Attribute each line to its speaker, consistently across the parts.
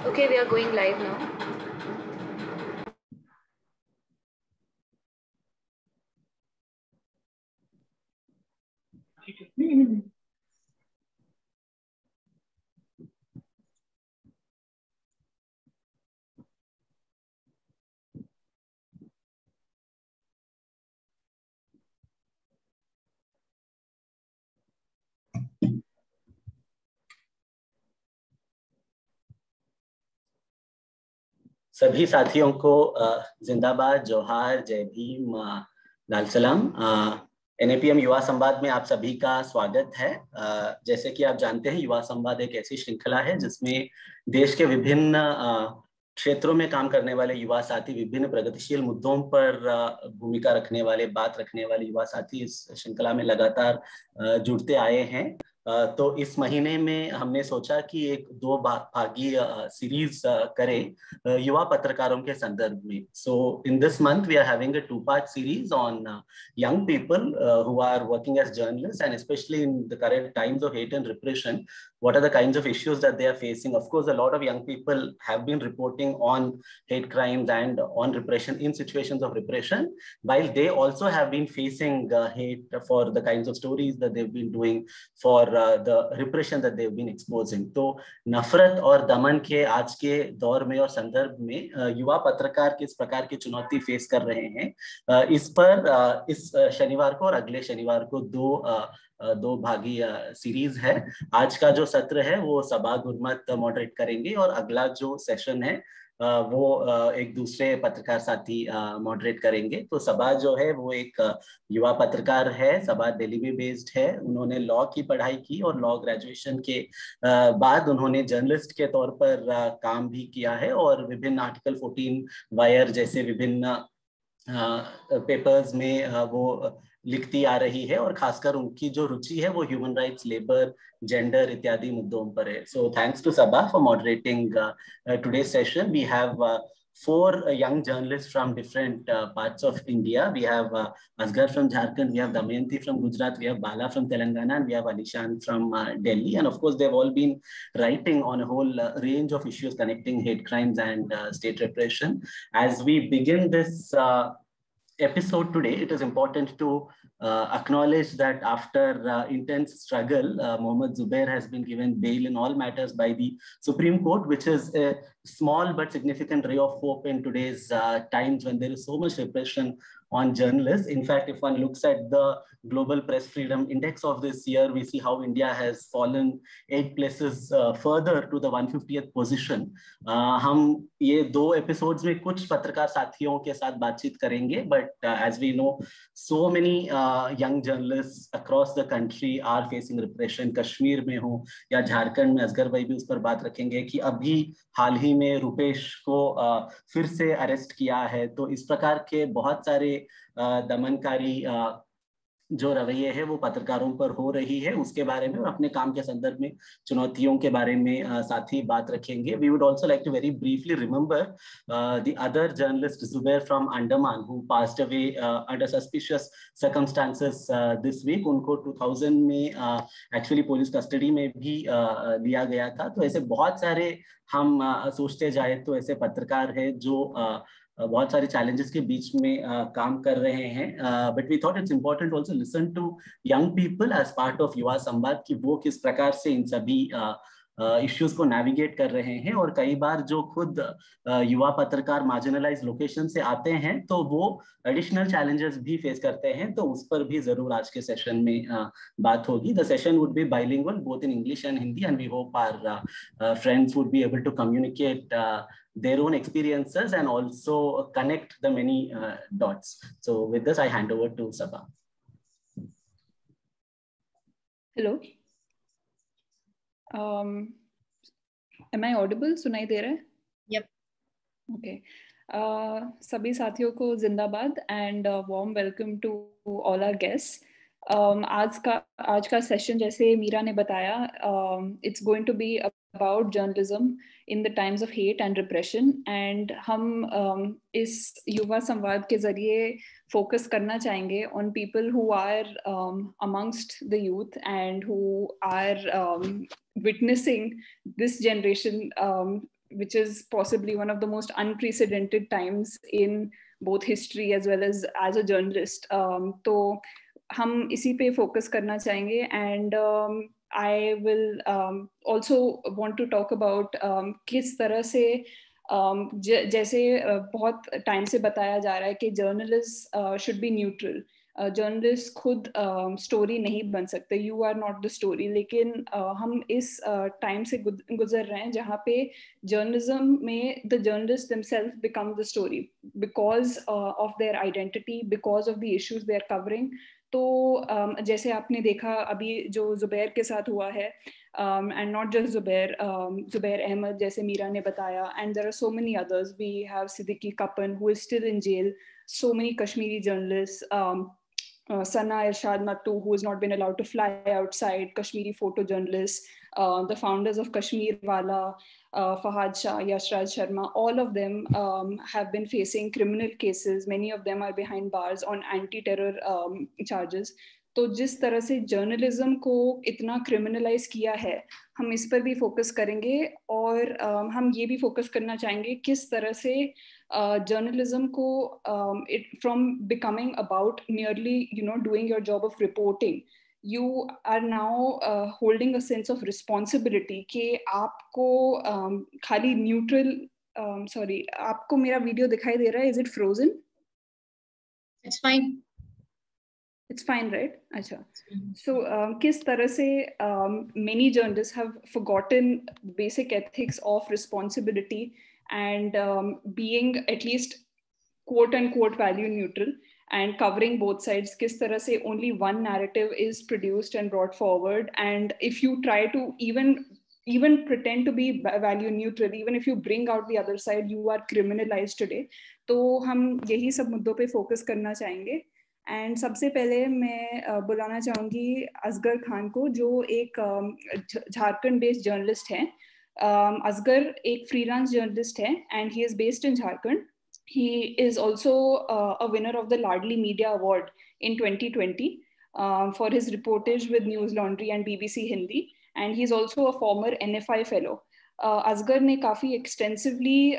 Speaker 1: Okay, we are going live now.
Speaker 2: सभी साथियों को जिंदाबाद, जोहार, जय भीम, लाल सलाम। NAPM युवा संवाद में आप सभी का स्वागत है। जैसे कि आप जानते हैं, युवा संवाद एक ऐसी श्रृंखला है जिसमें देश के विभिन्न क्षेत्रों में काम करने वाले युवा साथी, विभिन्न प्रगतिशील मुद्दों पर भूमिका रखने वाले, बात रखने वाले युवा साथी इस श्रृंखला में लगातार जुड़ते आए हैं। तो इस महीने में हमने सोचा कि एक दो भागी सीरीज करें युवा पत्रकारों के संदर्भ में। So in this month we are having a 2-part series on young people who are working as journalists, and especially in the current times of hate and repression, what are the kinds of issues that they are facing. Of course, a lot of young people have been reporting on hate crimes and on repression in situations of repression, while they also have been facing hate for the kinds of stories that they've been doing, for the repression that they've been exposing. तो नफरत और दमन के आज के दौर में और संदर्भ में युवा पत्रकार किस प्रकार की चुनौती फेस कर रहे हैं, इस पर इस शनिवार को और अगले शनिवार को दो भागी सीरीज है। आज का जो सत्र है वो सबा गुरमत मॉडरेट करेंगे और अगला जो सेशन है वो एक दूसरे पत्रकार साथी मॉडरेट करेंगे। तो सबा जो है वो एक युवा पत्रकार है। सबा दिल्ली में बेस्ड है। उन्होंने लॉ की पढ़ाई की और लॉ ग्रेजुएशन के बाद उन्होंने जर्नलिस्ट के तौर पर काम भी किया है और विभिन्न आर्टिकल 14 वायर जैसे विभिन्न पेपर्स में वो लिखती आ रही है और खासकर उनकी जो रुचि है वो ह्यूमन राइट्स, लेबर, जेंडर इत्यादि मुद्दों पर है। So thanks to Saba for moderating today's session. We have 4 young journalists from different parts of India. We have Asghar from Jharkhand, we have Damayantee from Gujarat, we have Bala from Telangana, and we have Alishan from Delhi. And of course, they've all been writing on a whole range of issues connecting hate crimes and state repression. As we begin this episode today, it is important to acknowledge that after intense struggle, Mohammad Zubair has been given bail in all matters by the Supreme Court, which is a small but significant ray of hope in today's times when there is so much repression on journalists. In fact, if one looks at the Global Press Freedom Index of this year, we see how India has fallen 8 places further to the 150th position. हम ये 2 episodes में कुछ पत्रकार साथियों के साथ बातचीत करेंगे, but as we know, so many young journalists across the country are facing repression. Kashmir में हो या झारखंड में, असगर भाई भी उस पर बात रखेंगे कि अभी हाल ही में रुपेश को फिर से अरेस्ट किया है। तो इस प्रकार के बहुत सारे दमनकारी जो रवैये है वो पत्रकारों पर हो रही है, उसके बारे में और अपने काम के संदर्भ में चुनौतियों के बारे में साथ ही बात रखेंगे। We would also like to very briefly remember the other journalist Zubair from Andaman who passed away under suspicious circumstances this week. उनको 2000 में एक्चुअली पुलिस कस्टडी में भी लिया गया था। तो ऐसे बहुत सारे हम सोचते जाए तो ऐसे पत्रकार है जो बहुत सारे चैलेंजेस के बीच में काम कर रहे हैं, but we thought it's important also listen to young people as part of Yuva Samvad कि वो किस प्रकार से इन सभी इश्यूज को नेविगेट कर रहे हैं। और कई बार जो खुद युवा पत्रकार मार्जिनलाइज लोकेशन से आते हैं तो वो एडिशनल चैलेंजेस भी फेस करते हैं, तो उस पर भी जरूर आज के सेशन में बात होगी। The session would be bilingual both in English and Hindi, and we hope our friends would be able to communicate their own experiences and also connect the many dots. So with this, I hand over to Sabah.
Speaker 3: Hello. Am I audible? सुनाई दे रहा है?
Speaker 1: Yep.
Speaker 3: Okay. सभी साथियों को जिंदाबाद and warm welcome to all our guests. आज का session जैसे मीरा ने बताया, it's going to be about journalism in the times of hate and repression, and हम इस युवा संवाद के जरिए फोकस करना चाहेंगे on people who are amongst the youth and who are witnessing this generation which is possibly one of the most unprecedented times in both history as well as a journalist. तो हम इसी पे focus करना चाहेंगे, and I will also want to talk about किस तरह से जैसे बहुत टाइम से बताया जा रहा है कि journalist should be neutral, journalist खुद स्टोरी नहीं बन सकते, you are not the story, लेकिन हम इस टाइम से गुजर रहे हैं जहाँ पे जर्नलिज्म में the journalist themselves become the story because of their identity, because of the issues they are covering. तो जैसे आपने देखा अभी जो जुबैर के साथ हुआ है, and not just Zubair Ahmed, जैसे मीरा ने बताया, and there are so many others. We have Siddiqui Kapan, who is still in jail. So many Kashmiri journalists, Sana Irshad Nattu, who has not been allowed to fly outside, Kashmiri photojournalists, the founders of Kashmir Wala, Fahad Shah, Yashraj Sharma, all of them have been facing criminal cases. Many of them are behind bars on anti-terror charges. तो जिस तरह से journalism को इतना criminalize किया है, हम इस पर भी फोकस करेंगे, और हम ये भी फोकस करना चाहेंगे किस तरह से जर्नलिज्म को from becoming about merely doing your job of reporting, you are now holding a sense of responsibility कि आपको खाली न्यूट्रल, सॉरी आपको मेरा वीडियो दिखाई दे रहा है? Is it frozen?
Speaker 1: It's fine.
Speaker 3: It's fine, right? Acha. So, किस तरह से many journalists have forgotten basic ethics of responsibility and being at least quote unquote value neutral and covering both sides. किस तरह से only one narrative is produced and brought forward, and if you try to even pretend to be value neutral, even if you bring out the other side, you are criminalized today. तो हम यही सब मुद्दों पे focus करना चाहेंगे. And सबसे पहले मैं बुलाना चाहूँगी असगर खान को, जो एक झारखंड बेस्ड जर्नलिस्ट हैं. असगर एक फ्रीलांस जर्नलिस्ट है and he is based in Jharkhand. He is also a winner of the Laadli media award in 2020 for his reportage with Newslaundry and BBC Hindi, and he is also a former NFI fellow. Asgar ने काफ़ी extensively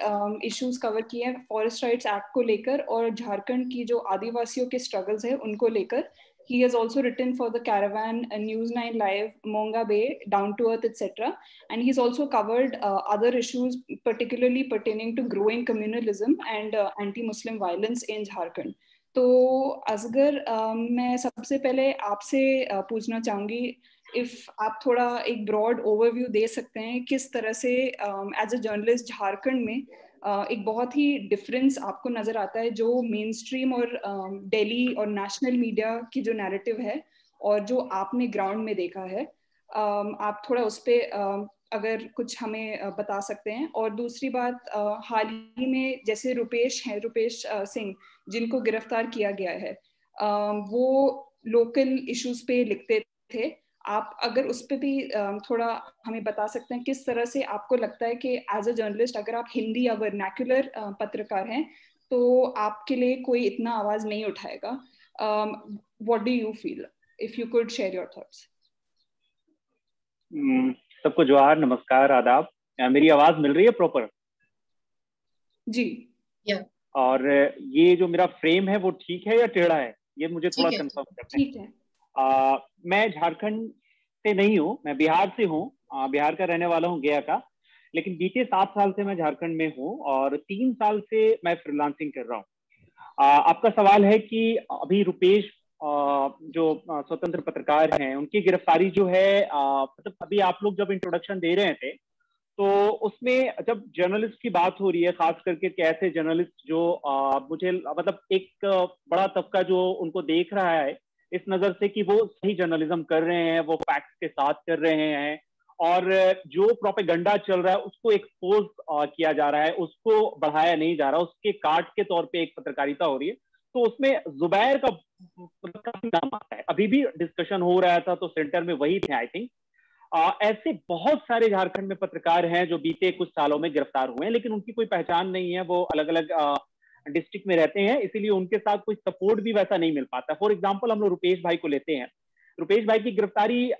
Speaker 3: issues cover किए हैं forest rights act को लेकर और झारखंड की जो आदिवासियों के स्ट्रगल्स है उनको लेकर. He has also written for the Caravan, News 9 Live, Monga Bay, Down to Earth, etc. And he's also covered other issues, particularly pertaining to growing communalism and anti-Muslim violence in Jharkhand. तो असगर, मैं सबसे पहले आपसे पूछना चाहूँगी, if आप थोड़ा एक ब्रॉड ओवरव्यू दे सकते हैं किस तरह से एज अ जर्नलिस्ट झारखंड में एक बहुत ही डिफरेंस आपको नजर आता है जो मेन स्ट्रीम और दिल्ली और नेशनल मीडिया की जो नैरेटिव है और जो आपने ग्राउंड में देखा है. आप थोड़ा उस पर अगर कुछ हमें बता सकते हैं. और दूसरी बात, हाल ही में जैसे रुपेश सिंह जिनको गिरफ्तार किया गया है, वो लोकल इश्यूज पे लिखते थे. आप अगर उस पर भी थोड़ा हमें बता सकते हैं किस तरह से आपको लगता है कि एज अ जर्नलिस्ट अगर आप हिंदी या वर्नाक्युलर पत्रकार हैं तो आपके लिए कोई इतना आवाज नहीं उठाएगा. What do you feel, if you could share your thoughts.
Speaker 4: सबको जोहार, नमस्कार, आदाब. मेरी आवाज मिल रही है प्रॉपर?
Speaker 3: जी.
Speaker 4: और ये जो मेरा फ्रेम है वो ठीक है या टेढ़ा है, ये मुझे थोड़ा कंफर्म करना है.
Speaker 3: ठीक है.
Speaker 4: मैं झारखंड से नहीं हूँ, मैं बिहार से हूँ. बिहार का रहने वाला हूँ, गया का. लेकिन बीते 7 साल से मैं झारखंड में हूँ और 3 साल से मैं फ्रीलांसिंग कर रहा हूँ. आपका सवाल है कि अभी रुपेश जो स्वतंत्र पत्रकार हैं उनकी गिरफ्तारी जो है, मतलब अभी आप लोग जब इंट्रोडक्शन दे रहे थे तो उसमें जब जर्नलिस्ट की बात हो रही है, खास करके कैसे जर्नलिस्ट जो मुझे मतलब एक बड़ा तबका जो उनको देख रहा है इस नजर से कि वो सही जर्नलिज्म कर रहे हैं, वो फैक्ट्स के साथ कर रहे हैं और जो प्रोपेगेंडा चल रहा है उसको एक्सपोज किया जा रहा है, उसको बढ़ाया नहीं जा रहा, उसके कार्ड के तौर पे एक पत्रकारिता हो रही है. तो उसमें जुबैर का काफी नाम आता है. अभी भी डिस्कशन हो रहा था तो सेंटर में वही थे आई थिंक. ऐसे बहुत सारे झारखंड में पत्रकार हैं जो बीते कुछ सालों में गिरफ्तार हुए हैं, लेकिन उनकी कोई पहचान नहीं है, वो अलग अलग डिस्ट्रिक्ट में रहते हैं, इसीलिए उनके साथ कोई सपोर्ट भी वैसा नहीं मिल पाता. फॉर एग्जांपल हम लोग रुपेश भाई को लेते हैं. रुपेश भाई की गिरफ्तारी,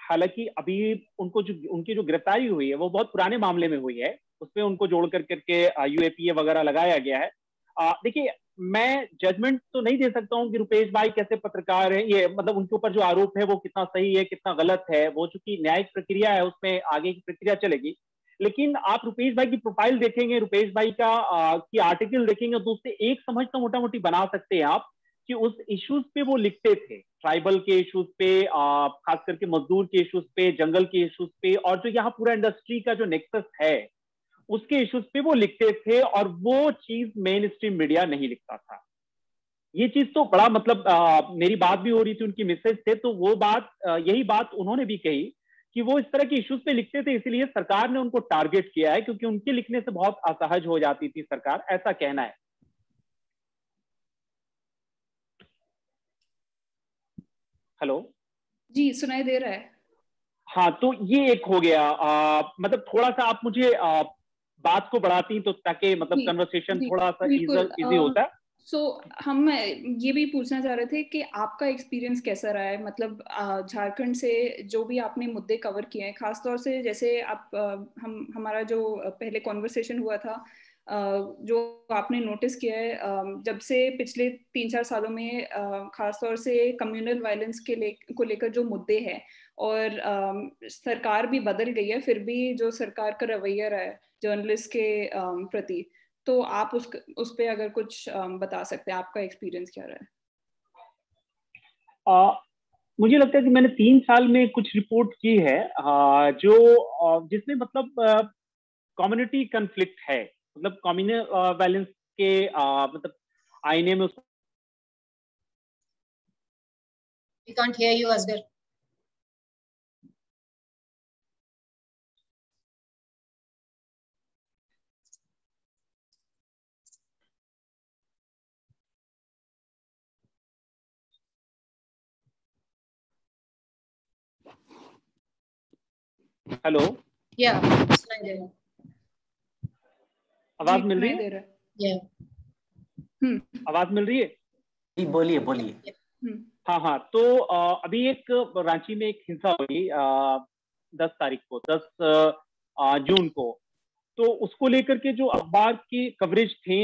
Speaker 4: हालांकि अभी उनकी जो गिरफ्तारी हुई है वो बहुत पुराने मामले में हुई है, उसमें उनको जोड़ करके यूएपीए वगैरह लगाया गया है। देखिए, मैं जजमेंट तो नहीं दे सकता हूँ कि रुपेश भाई कैसे पत्रकार है, ये मतलब उनके ऊपर जो आरोप है वो कितना सही है कितना गलत है, वो चूंकि न्यायिक प्रक्रिया है उसमें आगे की प्रक्रिया चलेगी। लेकिन आप रुपेश भाई की प्रोफाइल देखेंगे, रुपेश भाई की आर्टिकल देखेंगे तो उससे एक समझ तो मोटा मोटी बना सकते हैं आप कि उस इश्यूज पे वो लिखते थे, ट्राइबल के इश्यूज पे, खास करके मजदूर के इश्यूज पे, जंगल के इश्यूज पे, और जो यहाँ पूरा इंडस्ट्री का जो नेक्सस है उसके इश्यूज पे वो लिखते थे, और वो चीज मेन स्ट्रीम मीडिया नहीं लिखता था। ये चीज तो बड़ा मतलब मेरी बात भी हो रही थी उनकी मिसेज से, तो वो बात यही बात उन्होंने भी कही कि वो इस तरह के इश्यूज पे लिखते थे, इसलिए सरकार ने उनको टारगेट किया है क्योंकि उनके लिखने से बहुत असहज हो जाती थी सरकार, ऐसा कहना है। हेलो
Speaker 3: जी, सुनाई दे रहा है।
Speaker 4: हाँ, तो ये एक हो गया। मतलब थोड़ा सा आप मुझे बात को बढ़ाती तो ताकि मतलब कन्वर्सेशन थोड़ा सा इजी होता है।
Speaker 3: हम ये भी पूछना चाह रहे थे कि आपका एक्सपीरियंस कैसा रहा है, मतलब झारखंड से जो भी आपने मुद्दे कवर किए हैं, खासतौर से जैसे आप हमारा जो पहले कॉन्वर्सेशन हुआ था, जो आपने नोटिस किया है जब से पिछले 3-4 सालों में खासतौर से कम्युनल वायलेंस को लेकर जो मुद्दे हैं, और सरकार भी बदल गई है, फिर भी जो सरकार का रवैया रहा है जर्नलिस्ट के प्रति, तो आप उस पे अगर कुछ बता सकते हैं, आपका एक्सपीरियंस क्या रहा है?
Speaker 4: मुझे लगता है कि मैंने 3 साल में कुछ रिपोर्ट की है जो जिसमें मतलब कम्युनिटी कन्फ्लिक्ट है, मतलब कम्युनल वायलेंस के मतलब आईने में।
Speaker 1: We can't hear you, Asghar.
Speaker 4: Hello,
Speaker 1: Yeah, सुनाई दे रहा है।
Speaker 4: आवाज मिल रही है? आवाज मिल रही है?
Speaker 2: जी बोलिए बोलिए।
Speaker 4: हाँ हाँ, तो अभी एक रांची में एक हिंसा हुई 10 तारीख को, 10 जून को, तो उसको लेकर के जो अखबार की कवरेज थे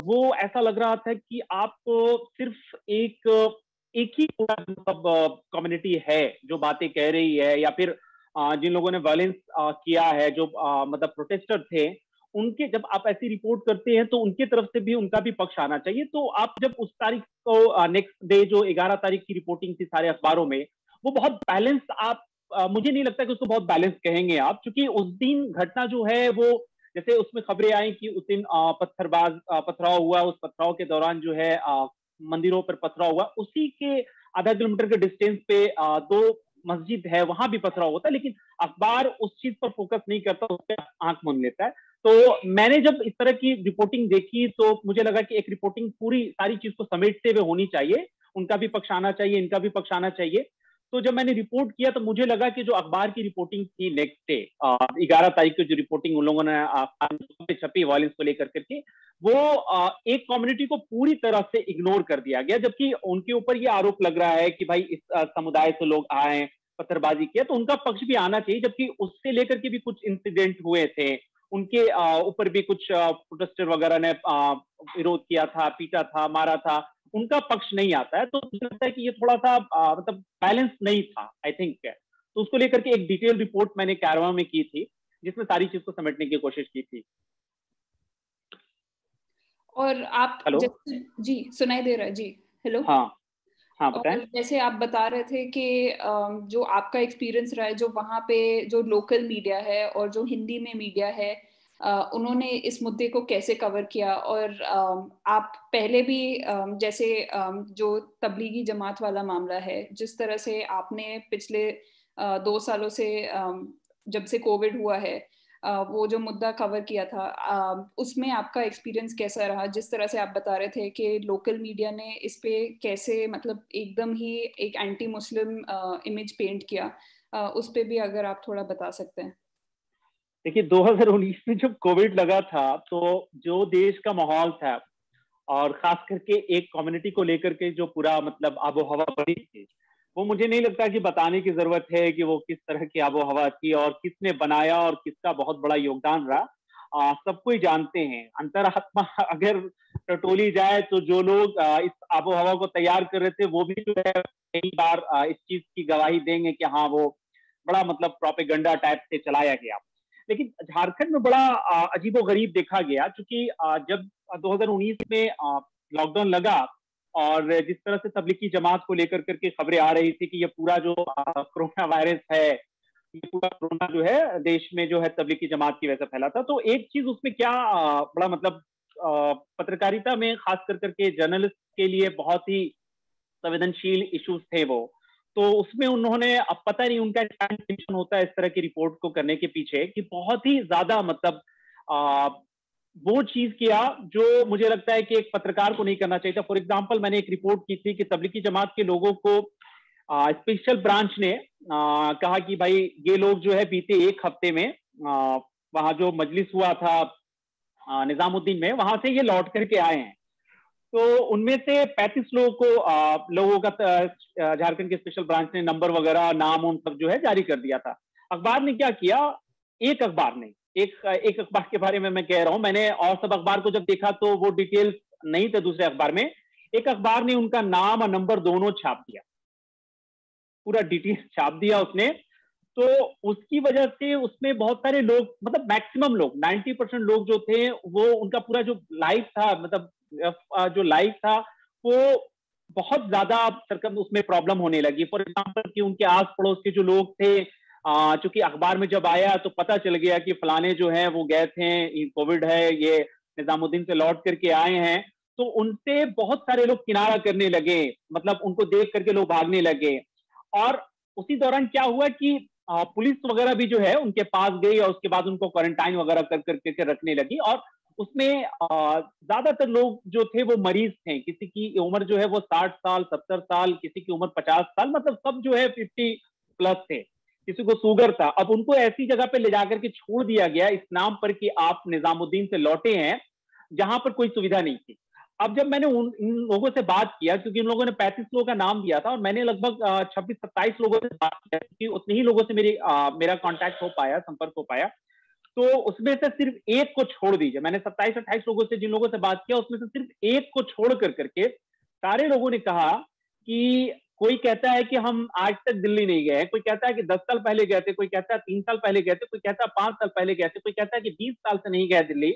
Speaker 4: वो ऐसा लग रहा था कि आप सिर्फ एक ही मतलब कम्युनिटी है जो बातें कह रही है, या फिर जिन लोगों ने वायलेंस किया है, जो मतलब प्रोटेस्टर थे, उनके जब आप ऐसी रिपोर्ट करते हैं तो उनके तरफ से भी उनका भी पक्ष आना चाहिए। तो आप जब उस तारीख को नेक्स्ट डे जो 11 तारीख की रिपोर्टिंग थी सारे अखबारों में, वो बहुत बैलेंस, आप मुझे नहीं लगता कि उसको बहुत बैलेंस कहेंगे आप, क्योंकि उस दिन घटना जो है वो, जैसे उसमें खबरें आई कि उस दिन पथराव हुआ, उस पथराव के दौरान जो है मंदिरों पर पथराव हुआ, उसी के आधा किलोमीटर के डिस्टेंस पे 2 मस्जिद है, वहां भी पथराव होता है, लेकिन अखबार उस चीज पर फोकस नहीं करता, उस पर आंख मूंद लेता है। तो मैंने जब इस तरह की रिपोर्टिंग देखी तो मुझे लगा कि एक रिपोर्टिंग पूरी सारी चीज को समेटते हुए होनी चाहिए, उनका भी पक्ष आना चाहिए, इनका भी पक्ष आना चाहिए। तो जब मैंने रिपोर्ट किया तो मुझे लगा कि जो अखबार की रिपोर्टिंग थी नेक्स्ट डे 11 तारीख को जो रिपोर्टिंग उन लोगों ने छपी वायलेंस को लेकर करके, वो एक कम्युनिटी को पूरी तरह से इग्नोर कर दिया गया, जबकि उनके ऊपर ये आरोप लग रहा है कि भाई इस समुदाय से लोग आए, पत्थरबाजी किया, तो उनका पक्ष भी आना चाहिए, जबकि उससे लेकर के भी कुछ इंसिडेंट हुए थे, उनके ऊपर भी कुछ प्रोटेस्टर वगैरह ने विरोध किया था, पीटा था, मारा था, उनका पक्ष नहीं आता है। तो मुझे लगता है कि ये थोड़ा सा मतलब बैलेंस नहीं था, आई थिंक। तो उसको लेकर के एक डिटेल रिपोर्ट मैंने कैरवा में की थी, जिसमें सारी चीज को समेटने की कोशिश की थी।
Speaker 3: और आप जी सुनाई दे रहा है? जी हेलो।
Speaker 4: हाँ हाँ, बताएं।
Speaker 3: और जैसे आप बता रहे थे कि जो आपका एक्सपीरियंस रहा है, जो वहाँ पे जो लोकल मीडिया है और जो हिंदी में मीडिया है, उन्होंने इस मुद्दे को कैसे कवर किया, और आप पहले भी जैसे जो तबलीगी जमात वाला मामला है, जिस तरह से आपने पिछले 2 सालों से जब से कोविड हुआ है वो जो मुद्दा कवर किया था, उसमें आपका एक्सपीरियंस कैसा रहा? जिस तरह से आप बता रहे थे कि लोकल मीडिया ने इस पे कैसे मतलब एकदम ही एक एंटी मुस्लिम इमेज पेंट किया, उस पे भी अगर आप थोड़ा बता सकते हैं।
Speaker 4: देखिए, 2019 में जब कोविड लगा था तो जो देश का माहौल था, और खास करके एक कम्युनिटी को लेकर के जो पूरा मतलब आबो हवा बनी थी, वो मुझे नहीं लगता कि बताने की जरूरत है कि वो किस तरह की आबो हवा थी और किसने बनाया और किसका बहुत बड़ा योगदान रहा। सब कोई जानते हैं। अंतरात्मा अगर टटोली जाए तो जो लोग इस आबो हवा को तैयार कर रहे थे वो भी जो है कई बार इस चीज की गवाही देंगे कि हाँ वो बड़ा मतलब प्रोपेगेंडा टाइप से चलाया गया। लेकिन झारखंड में बड़ा अजीबोगरीब देखा गया, क्योंकि जब 2019 में लॉकडाउन लगा और जिस तरह से तबलीगी जमात को लेकर करके खबरें आ रही थी कि ये पूरा जो कोरोना वायरस है, ये पूरा कोरोना जो है देश में जो है तबलीगी जमात की वजह से फैला था, तो एक चीज उसमें क्या बड़ा मतलब पत्रकारिता में खास कर करके जर्नलिस्ट के लिए बहुत ही संवेदनशील इश्यूज थे वो, तो उसमें उन्होंने, अब पता नहीं उनका क्या इंटेंशन होता है इस तरह की रिपोर्ट को करने के पीछे, कि बहुत ही ज्यादा मतलब वो चीज किया जो मुझे लगता है कि एक पत्रकार को नहीं करना चाहिए था। फॉर एग्जाम्पल, मैंने एक रिपोर्ट की थी कि तबलीगी जमात के लोगों को स्पेशल ब्रांच ने कहा कि भाई ये लोग जो है बीते एक हफ्ते में वहां जो मजलिस हुआ था निजामुद्दीन में, वहां से ये लौट करके आए हैं। तो उनमें से 35 लोगों का झारखंड के स्पेशल ब्रांच ने नंबर वगैरह नाम उन सब जो है जारी कर दिया था। अखबार ने क्या किया, एक अखबार ने, एक अखबार के बारे में मैं कह रहा हूं, मैंने और सब अखबार को जब देखा तो वो डिटेल्स नहीं थे दूसरे अखबार में, एक अखबार ने उनका नाम और नंबर दोनों छाप दिया, पूरा डिटेल छाप दिया उसने। तो उसकी वजह से उसमें बहुत सारे लोग, मतलब मैक्सिमम लोग 90% लोग जो थे वो, उनका पूरा जो लाइफ था, मतलब जो लाइफ था वो बहुत ज्यादा सरकम उसमें प्रॉब्लम होने लगी। फॉर एग्जाम्पल कि उनके आस पड़ोस के जो लोग थे, चूंकि अखबार में जब आया तो पता चल गया कि फलाने जो है वो गए थे, कोविड है, ये निजामुद्दीन से लौट करके आए हैं, तो उनसे बहुत सारे लोग किनारा करने लगे, मतलब उनको देख करके लोग भागने लगे। और उसी दौरान क्या हुआ कि पुलिस वगैरह भी जो है उनके पास गई और उसके बाद उनको क्वारंटाइन वगैरह कर करके रखने लगी। और उसमें ज्यादातर लोग जो थे वो मरीज थे, किसी की उम्र जो है वो 60 साल 70 साल, किसी की उम्र 50 साल, मतलब सब जो है 50 प्लस थे, किसी को शुगर था। अब उनको ऐसी जगह पे ले जाकर के छोड़ दिया गया इस नाम पर कि आप निजामुद्दीन से लौटे हैं, जहां पर कोई सुविधा नहीं थी। अब जब मैंने इन लोगों से बात किया, क्योंकि इन लोगों ने 35 लोगों का नाम दिया था और मैंने लगभग 26-27 लोगों से बात किया, क्योंकि उतने ही लोगों से मेरा कांटेक्ट हो पाया, संपर्क हो पाया, तो उसमें से सिर्फ एक को छोड़ दीजिए, मैंने 27-28 लोगों से जिन लोगों से बात किया उसमें से सिर्फ एक को छोड़ करके सारे लोगों ने कहा कि कोई कहता है कि हम आज तक दिल्ली नहीं गए, कोई कहता है कि 10 साल पहले गए थे, कोई कहता है 3 साल पहले गए थे, कोई कहता है 5 साल पहले गए थे, कोई कहता है कि 20 साल से नहीं गए दिल्ली।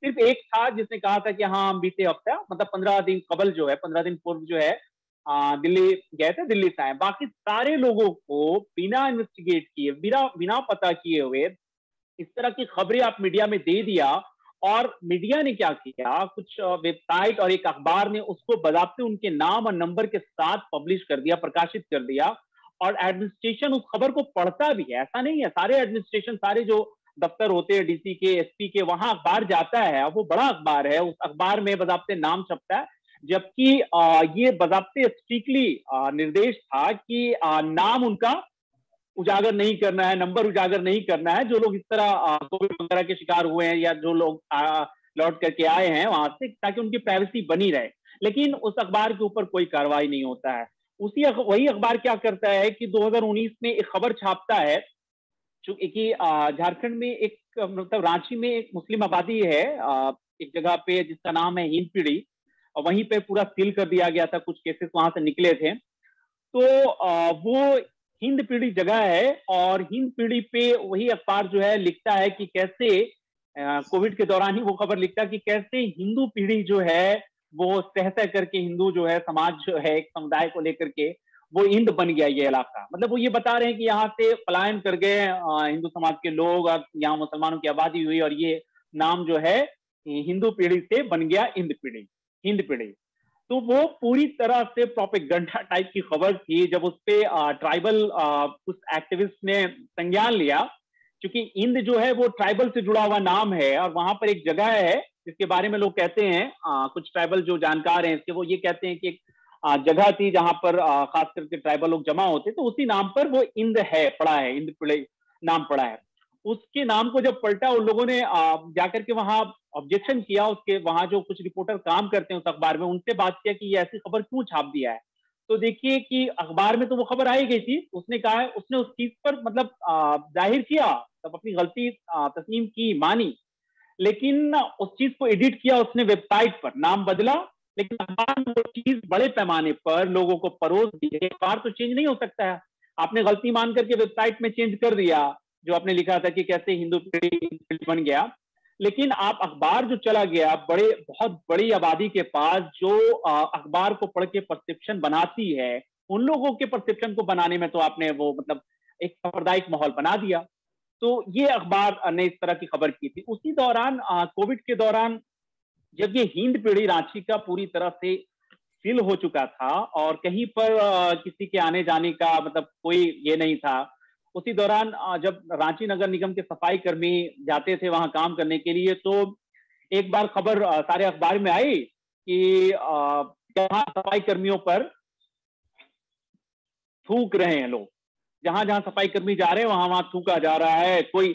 Speaker 4: सिर्फ एक था जिसने कहा था कि हाँ हम बीते हफ्ता, मतलब 15 दिन कबल जो है, 15 दिन पूर्व जो है दिल्ली गए थे, दिल्ली से आए। बाकी सारे लोगों को बिना इन्वेस्टिगेट किए, बिना पता किए हुए इस तरह की खबरें आप मीडिया में दे दिया। और मीडिया ने क्या किया, कुछ वेबसाइट और एक अखबार ने उसको बजाते उनके नाम और नंबर के साथ पब्लिश कर दिया, प्रकाशित कर दिया। और एडमिनिस्ट्रेशन उस खबर को पढ़ता भी है, ऐसा नहीं है, सारे एडमिनिस्ट्रेशन, सारे जो दफ्तर होते हैं डीसी के, एसपी के, वहां अखबार जाता है, वो बड़ा अखबार है, उस अखबार में बजाते नाम छपता है। जबकि ये बजाते स्ट्रिक्टली निर्देश था कि नाम उनका उजागर नहीं करना है, नंबर उजागर नहीं करना है, जो लोग इस तरह कोविड वगैरह के शिकार हुए हैं या जो लोग लौट करके आए हैं वहां से, ताकि उनकी प्राइवेसी बनी रहे। लेकिन उस अखबार के ऊपर कोई कार्रवाई नहीं होता है। वही अखबार क्या करता है कि 2019 में एक खबर छापता है कि झारखंड में एक, मतलब रांची में एक मुस्लिम आबादी है एक जगह पे जिसका नाम है हिंदपीढ़ी, और वहीं पे पूरा सील कर दिया गया था, कुछ केसेस वहां से निकले थे। तो वो हिंद पीढ़ी जगह है, और हिंद पीढ़ी पे वही अखबार जो है लिखता है कि कैसे कोविड के दौरान ही वो खबर लिखता है कि कैसे हिंदू पीढ़ी जो है वो सह सह करके, हिंदू जो है समाज जो है एक समुदाय को लेकर के वो इंद बन गया ये इलाका। मतलब वो ये बता रहे हैं कि यहाँ से पलायन कर गए हिंदू समाज के लोग और यहाँ मुसलमानों की आबादी हुई, और ये नाम जो है हिंदू पीढ़ी से बन गया हिंद पीढ़ी। तो वो पूरी तरह से प्रोपेगेंडा टाइप की खबर थी। जब उस पे ट्राइबल कुछ एक्टिविस्ट ने संज्ञान लिया, क्योंकि इंद जो है वो ट्राइबल से जुड़ा हुआ नाम है, और वहां पर एक जगह है जिसके बारे में लोग कहते हैं, कुछ ट्राइबल जो जानकार हैं इसके, वो ये कहते हैं कि एक जगह थी जहां पर खास करके ट्राइबल लोग जमा होते, तो उसी नाम पर वो इंद है पड़ा है, इंद पिड़ई नाम पड़ा है। उसके नाम को जब पलटा, उन लोगों ने जाकर के वहां ऑब्जेक्शन किया, उसके वहां जो कुछ रिपोर्टर काम करते हैं उस अखबार में, उनसे बात किया कि ये ऐसी खबर क्यों छाप दिया है। तो देखिए कि अखबार में तो वो खबर आई गई थी, उसने कहा है, उसने उस चीज पर मतलब जाहिर किया, तब अपनी गलती तस्लीम की, मानी, लेकिन उस चीज को एडिट किया उसने वेबसाइट पर, नाम बदला, लेकिन अखबार में वो चीज बड़े पैमाने पर लोगों को परोस दी। अखबार तो चेंज नहीं हो सकता है, आपने गलती मान करके वेबसाइट में चेंज कर दिया जो आपने लिखा था कि कैसे हिंदू पीढ़ी बन गया, लेकिन आप अखबार जो चला गया बहुत बड़ी आबादी के पास जो अखबार को पढ़ के परसेप्शन बनाती है, उन लोगों के परसेप्शन को बनाने में तो आपने वो मतलब एक सांप्रदायिक माहौल बना दिया। तो ये अखबार ने इस तरह की खबर की थी। उसी दौरान कोविड के दौरान जब ये हिंद पीढ़ी रांची का पूरी तरह से सील हो चुका था और कहीं पर किसी के आने जाने का मतलब कोई ये नहीं था, उसी दौरान जब रांची नगर निगम के सफाई कर्मी जाते थे वहां काम करने के लिए, तो एक बार खबर सारे अखबार में आई कि जहां सफाई कर्मियों पर थूक रहे हैं लोग, जहां जहां सफाई कर्मी जा रहे हैं वहां वहां थूका जा रहा है, कोई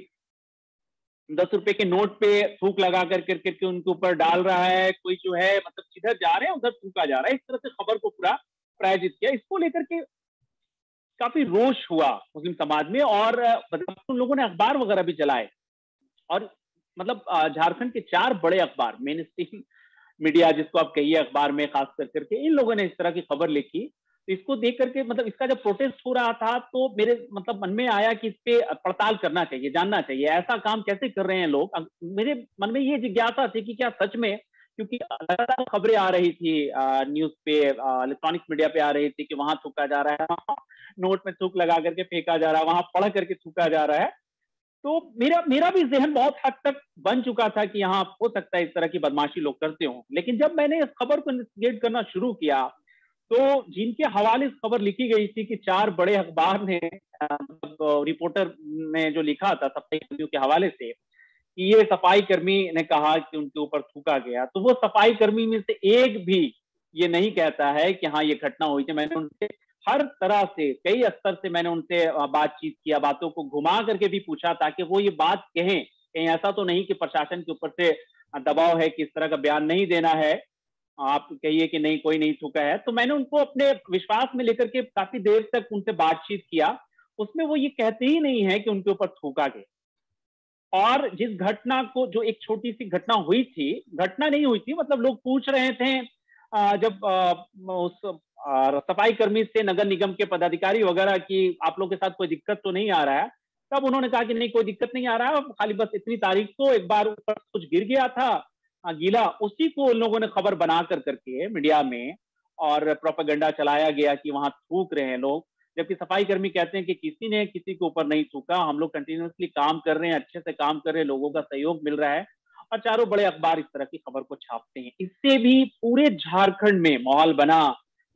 Speaker 4: 10 रुपए के नोट पे थूक लगा करके उनके ऊपर डाल रहा है, कोई जो है मतलब जिधर जा रहे हैं उधर थूका जा रहा है। इस तरह से खबर को पूरा प्रायोजित किया। इसको लेकर के काफी रोष हुआ मुस्लिम समाज में और उन लोगों ने अखबार वगैरह भी चलाए और मतलब झारखंड के 4 बड़े अखबार, मेन स्ट्रीम मीडिया जिसको आप कहिए अखबार में खास करके, इन लोगों ने इस तरह की खबर लिखी। तो इसको देख करके मतलब इसका जब प्रोटेस्ट हो रहा था तो मेरे मतलब मन में आया कि इस पे पड़ताल करना चाहिए, जानना चाहिए ऐसा काम कैसे कर रहे हैं लोग। मेरे मन में ये जिज्ञासा थी कि क्या सच में, क्योंकि लगातार खबरें आ रही थी न्यूज पे, इलेक्ट्रॉनिक मीडिया पे आ रही थी कि वहां थूका जा रहा है, वहां नोट में थूक लगा करके फेंका जा रहा है, वहां पढ़ करके थूका जा रहा है। तो मेरा भी जहन बहुत हद तक बन चुका था कि यहाँ हो सकता है इस तरह की बदमाशी लोग करते हों। लेकिन जब मैंने इस खबर को इन्वेस्टिगेट करना शुरू किया तो जिनके हवाले से खबर लिखी गई थी कि 4 बड़े अखबार ने रिपोर्टर ने जो लिखा था सफाई कर्मियों के हवाले से कि ये सफाई कर्मी ने कहा कि उनके ऊपर थूका गया, तो वो सफाई कर्मी में से एक भी ये नहीं कहता है कि हाँ ये घटना हुई थी। मैंने उनसे हर तरह से कई स्तर से मैंने उनसे बातचीत किया, बातों को घुमा करके भी पूछा ताकि वो ये बात कहें, कहीं ऐसा तो नहीं कि प्रशासन के ऊपर से दबाव है कि इस तरह का बयान नहीं देना है, आप कहिए कि नहीं कोई नहीं थूका है। तो मैंने उनको अपने विश्वास में लेकर के काफी देर तक उनसे बातचीत किया, उसमें वो ये कहते ही नहीं है कि उनके ऊपर थूका गया। और जिस घटना को, जो एक छोटी सी घटना हुई थी, घटना नहीं हुई थी मतलब लोग पूछ रहे थे जब उस सफाई कर्मी से नगर निगम के पदाधिकारी वगैरह की आप लोग के साथ कोई दिक्कत तो नहीं आ रहा है, तब उन्होंने कहा कि नहीं कोई दिक्कत नहीं आ रहा है, खाली बस इतनी तारीख को एक बार ऊपर कुछ गिर गया था गीला, उसी को उन लोगों ने खबर बना करके मीडिया में और प्रोपेगेंडा चलाया गया कि वहां थूक रहे हैं लोग। जबकि सफाई कर्मी कहते हैं कि किसी ने किसी के ऊपर नहीं थूका, हम लोग कंटिन्यूसली काम कर रहे हैं, अच्छे से काम कर रहे हैं, लोगों का सहयोग मिल रहा है। और 4 बड़े अखबार इस तरह की खबर को छापते हैं। इससे भी पूरे झारखंड में माहौल बना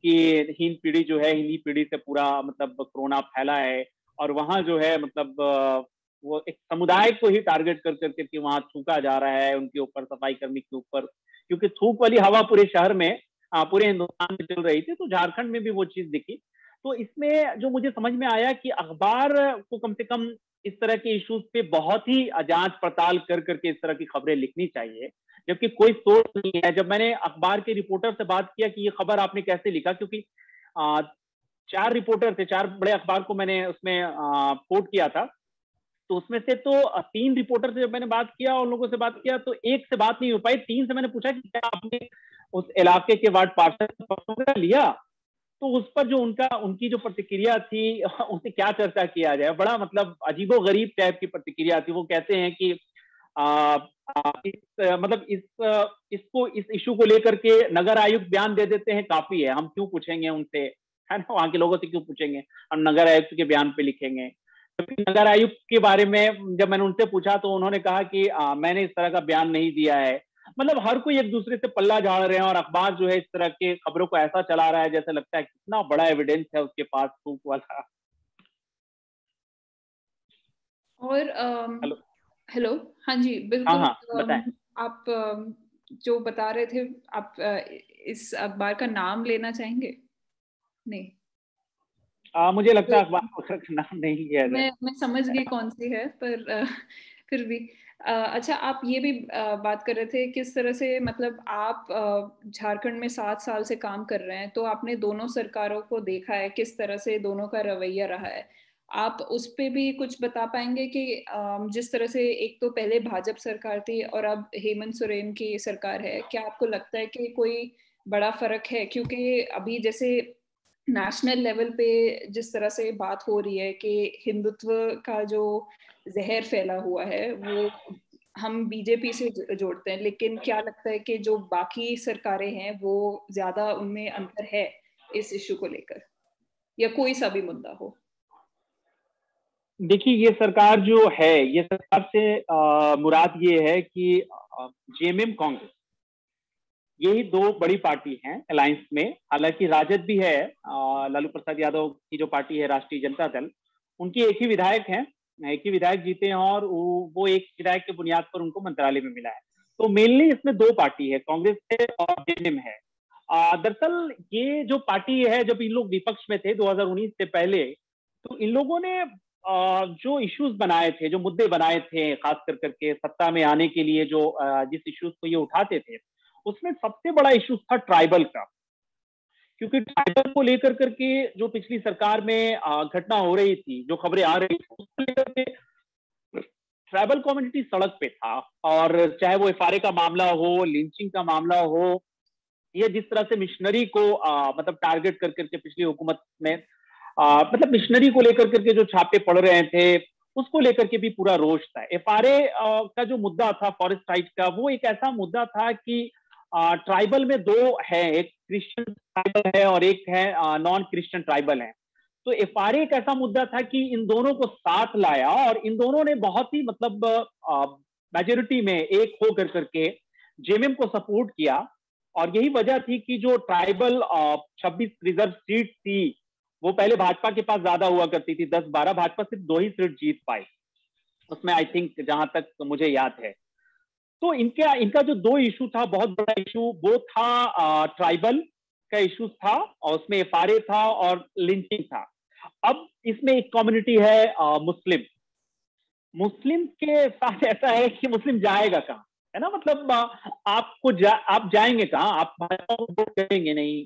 Speaker 4: कि हिंद पीढ़ी जो है, हिंदी पीढ़ी से पूरा मतलब कोरोना फैला है और वहां जो है मतलब वो एक समुदाय को ही टारगेट कर करके कि वहां थूका जा रहा है उनके ऊपर, सफाई कर्मी के ऊपर, क्योंकि थूक वाली हवा पूरे शहर में पूरे हिंदुस्तान में चल रही थी, तो झारखंड में भी वो चीज दिखी। तो इसमें जो मुझे समझ में आया कि अखबार को कम से कम इस तरह के इश्यूज पे बहुत ही जांच पड़ताल कर करके इस तरह की खबरें लिखनी चाहिए, जबकि कोई सोर्स नहीं है। जब मैंने अखबार के रिपोर्टर से बात किया कि ये खबर आपने कैसे लिखा, क्योंकि 4 रिपोर्टर थे, 4 बड़े अखबार को मैंने उसमें कोट किया था, तो उसमें से तो 3 रिपोर्टर से जब मैंने बात किया, उन लोगों से बात किया, तो एक से बात नहीं हो पाई। 3 से मैंने पूछा कि क्या आपने उस इलाके के वार्ड पार्षद लिया, तो उस पर जो उनकी जो प्रतिक्रिया थी उनसे क्या चर्चा किया जाए, बड़ा मतलब अजीबोगरीब टाइप की प्रतिक्रिया थी। वो कहते हैं कि इस इशू को लेकर के नगर आयुक्त बयान दे देते हैं, काफी है, हम क्यों पूछेंगे उनसे, है ना, वहां के लोगों से क्यों पूछेंगे, हम नगर आयुक्त के बयान पे लिखेंगे। नगर आयुक्त के बारे में जब मैंने उनसे पूछा तो उन्होंने कहा कि मैंने इस तरह का बयान नहीं दिया है। मतलब हर कोई एक दूसरे से पल्ला झाड़ रहे हैं और अखबार जो है इस तरह के खबरों को ऐसा चला रहा है जैसे लगता है कितना बड़ा एविडेंस है उसके पास थूक वाला।
Speaker 3: और हेलो, हाँ जी बिल्कुल।
Speaker 4: हाँ, बताएं।
Speaker 3: आप जो बता रहे थे, आप इस अखबार का नाम लेना चाहेंगे? नहीं,
Speaker 4: मुझे लगता है अखबार का नाम नहीं लिया जाए।
Speaker 3: मैं समझ गई कौन सी है, पर फिर भी अच्छा, आप ये भी बात कर रहे थे किस तरह से, मतलब आप झारखंड में 7 साल से काम कर रहे हैं, तो आपने दोनों सरकारों को देखा है, किस तरह से दोनों का रवैया रहा है। आप उस पे भी कुछ बता पाएंगे कि जिस तरह से एक तो पहले भाजपा सरकार थी और अब हेमंत सोरेन की सरकार है, क्या आपको लगता है कि कोई बड़ा फर्क है? क्योंकि अभी जैसे नेशनल लेवल पे जिस तरह से बात हो रही है कि हिंदुत्व का जो जहर फैला हुआ है वो हम बीजेपी से जोड़ते हैं, लेकिन क्या लगता है कि जो बाकी सरकारें हैं वो ज्यादा उनमें अंतर है इस इशू को लेकर, या कोई सा भी मुद्दा हो?
Speaker 4: देखिए, ये सरकार जो है, ये सरकार से मुराद ये है कि जेएमएम कांग्रेस, यही दो बड़ी पार्टी हैं अलायंस में। हालांकि राजद भी है, लालू प्रसाद यादव की जो पार्टी है राष्ट्रीय जनता दल, उनके एक ही विधायक हैं, एक ही विधायक जीते हैं और वो एक विधायक के बुनियाद पर उनको मंत्रालय में मिला है। तो मेनली इसमें दो पार्टी है, कांग्रेस है और जेएमएम है। दरअसल ये जो पार्टी है, जब इन लोग विपक्ष में थे 2019 से पहले, तो इन लोगों ने जो इश्यूज बनाए थे, जो मुद्दे बनाए थे, खास कर करके सत्ता में आने के लिए जो जिस इश्यूज को ये उठाते थे, उसमें सबसे बड़ा इश्यू था ट्राइबल का। क्योंकि ट्राइबल को लेकर करके जो पिछली सरकार में घटना हो रही थी, जो खबरें आ रही थी, उसको लेकर के ट्राइबल कम्युनिटी सड़क पे था। और चाहे वो एफआरए का मामला हो, लिंचिंग का मामला हो, या जिस तरह से मिशनरी को मतलब टारगेट कर करके पिछली हुकूमत में मतलब मिशनरी को लेकर करके जो छापे पड़ रहे थे, उसको लेकर के भी पूरा रोष था। एफआरए का जो मुद्दा था फॉरेस्ट साइट का, वो एक ऐसा मुद्दा था कि ट्राइबल में दो है, एक क्रिश्चियन ट्राइबल है और एक है नॉन क्रिश्चियन ट्राइबल है। तो एफआरए एक ऐसा मुद्दा था कि इन दोनों को साथ लाया और इन दोनों ने बहुत ही मतलब मेजोरिटी में एक हो कर करके जेएमएम को सपोर्ट किया। और यही वजह थी कि जो ट्राइबल 26 रिजर्व सीट थी, वो पहले भाजपा के पास ज्यादा हुआ करती थी, 10-12, भाजपा सिर्फ 2 ही सीट जीत पाई उसमें, आई थिंक, जहां तक मुझे याद है। तो इनका जो दो इशू था, बहुत बड़ा इशू, वो था ट्राइबल का इशू था और उसमें एफआरए था और लिंचिंग था। अब इसमें एक कम्युनिटी है मुस्लिम के साथ ऐसा है कि मुस्लिम जाएगा कहाँ, है ना? मतलब आप जाएंगे कहाँ? आप भाजपा को वोट करेंगे नहीं।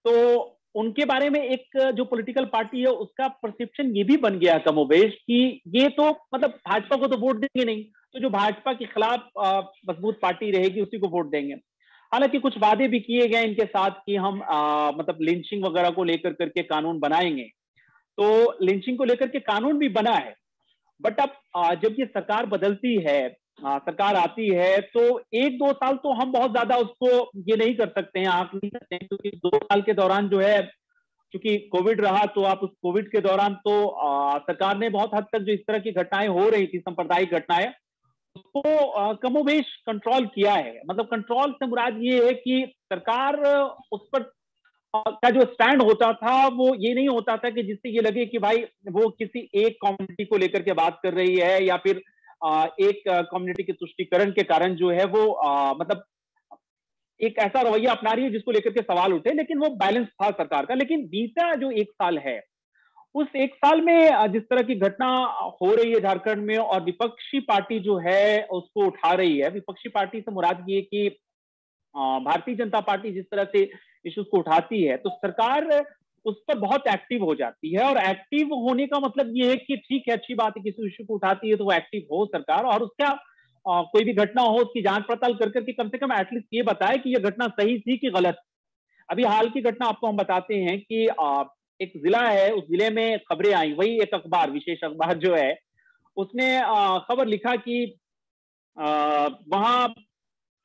Speaker 4: तो उनके बारे में एक जो पॉलिटिकल पार्टी है उसका परसेप्शन ये भी बन गया कमोबेश कि ये तो मतलब भाजपा को तो वोट देंगे नहीं, तो जो भाजपा के खिलाफ मजबूत पार्टी रहेगी उसी को वोट देंगे। हालांकि कुछ वादे भी किए गए इनके साथ कि हम मतलब लिंचिंग वगैरह को लेकर करके कानून बनाएंगे, तो लिंचिंग को लेकर के कानून भी बना है। बट अब जब ये सरकार बदलती है, सरकार आती है, तो 1-2 साल तो हम बहुत ज्यादा उसको ये नहीं कर सकते हैं, आंक नहीं सकते हैं, क्योंकि 2 साल के दौरान जो है, क्योंकि कोविड रहा, तो आप उस कोविड के दौरान तो सरकार ने बहुत हद तक जो इस तरह की घटनाएं हो रही थी, सांप्रदायिक घटनाएं, उसको कमोबेश कंट्रोल किया है। मतलब कंट्रोल से मुराद ये है कि सरकार उस पर का जो स्टैंड होता था वो ये नहीं होता था कि जिससे ये लगे कि भाई वो किसी एक कम्युनिटी को लेकर के बात कर रही है, या फिर एक कम्युनिटी के तुष्टीकरण के कारण जो है वो मतलब एक ऐसा रवैया अपना रही है जिसको लेकर के सवाल उठे। लेकिन वो बैलेंस था सरकार का। लेकिन बीता जो 1 साल है, उस 1 साल में जिस तरह की घटना हो रही है झारखंड में और विपक्षी पार्टी जो है उसको उठा रही है, विपक्षी पार्टी से मुराद ये कि भारतीय जनता पार्टी जिस तरह से इश्यूज को उठाती है, तो सरकार उस पर बहुत एक्टिव हो जाती है। और एक्टिव होने का मतलब ये है कि ठीक है, अच्छी बात है, किसी इश्यू को उठाती है तो वो एक्टिव हो सरकार, और उसका कोई भी घटना हो उसकी जांच पड़ताल कर करके कम से कम एटलीस्ट ये बताए कि ये घटना सही थी कि गलत। अभी हाल की घटना आपको हम बताते हैं कि एक जिला है, उस जिले में खबरें आई, वही एक अखबार, विशेष अखबार जो है, उसने खबर लिखा कि वहां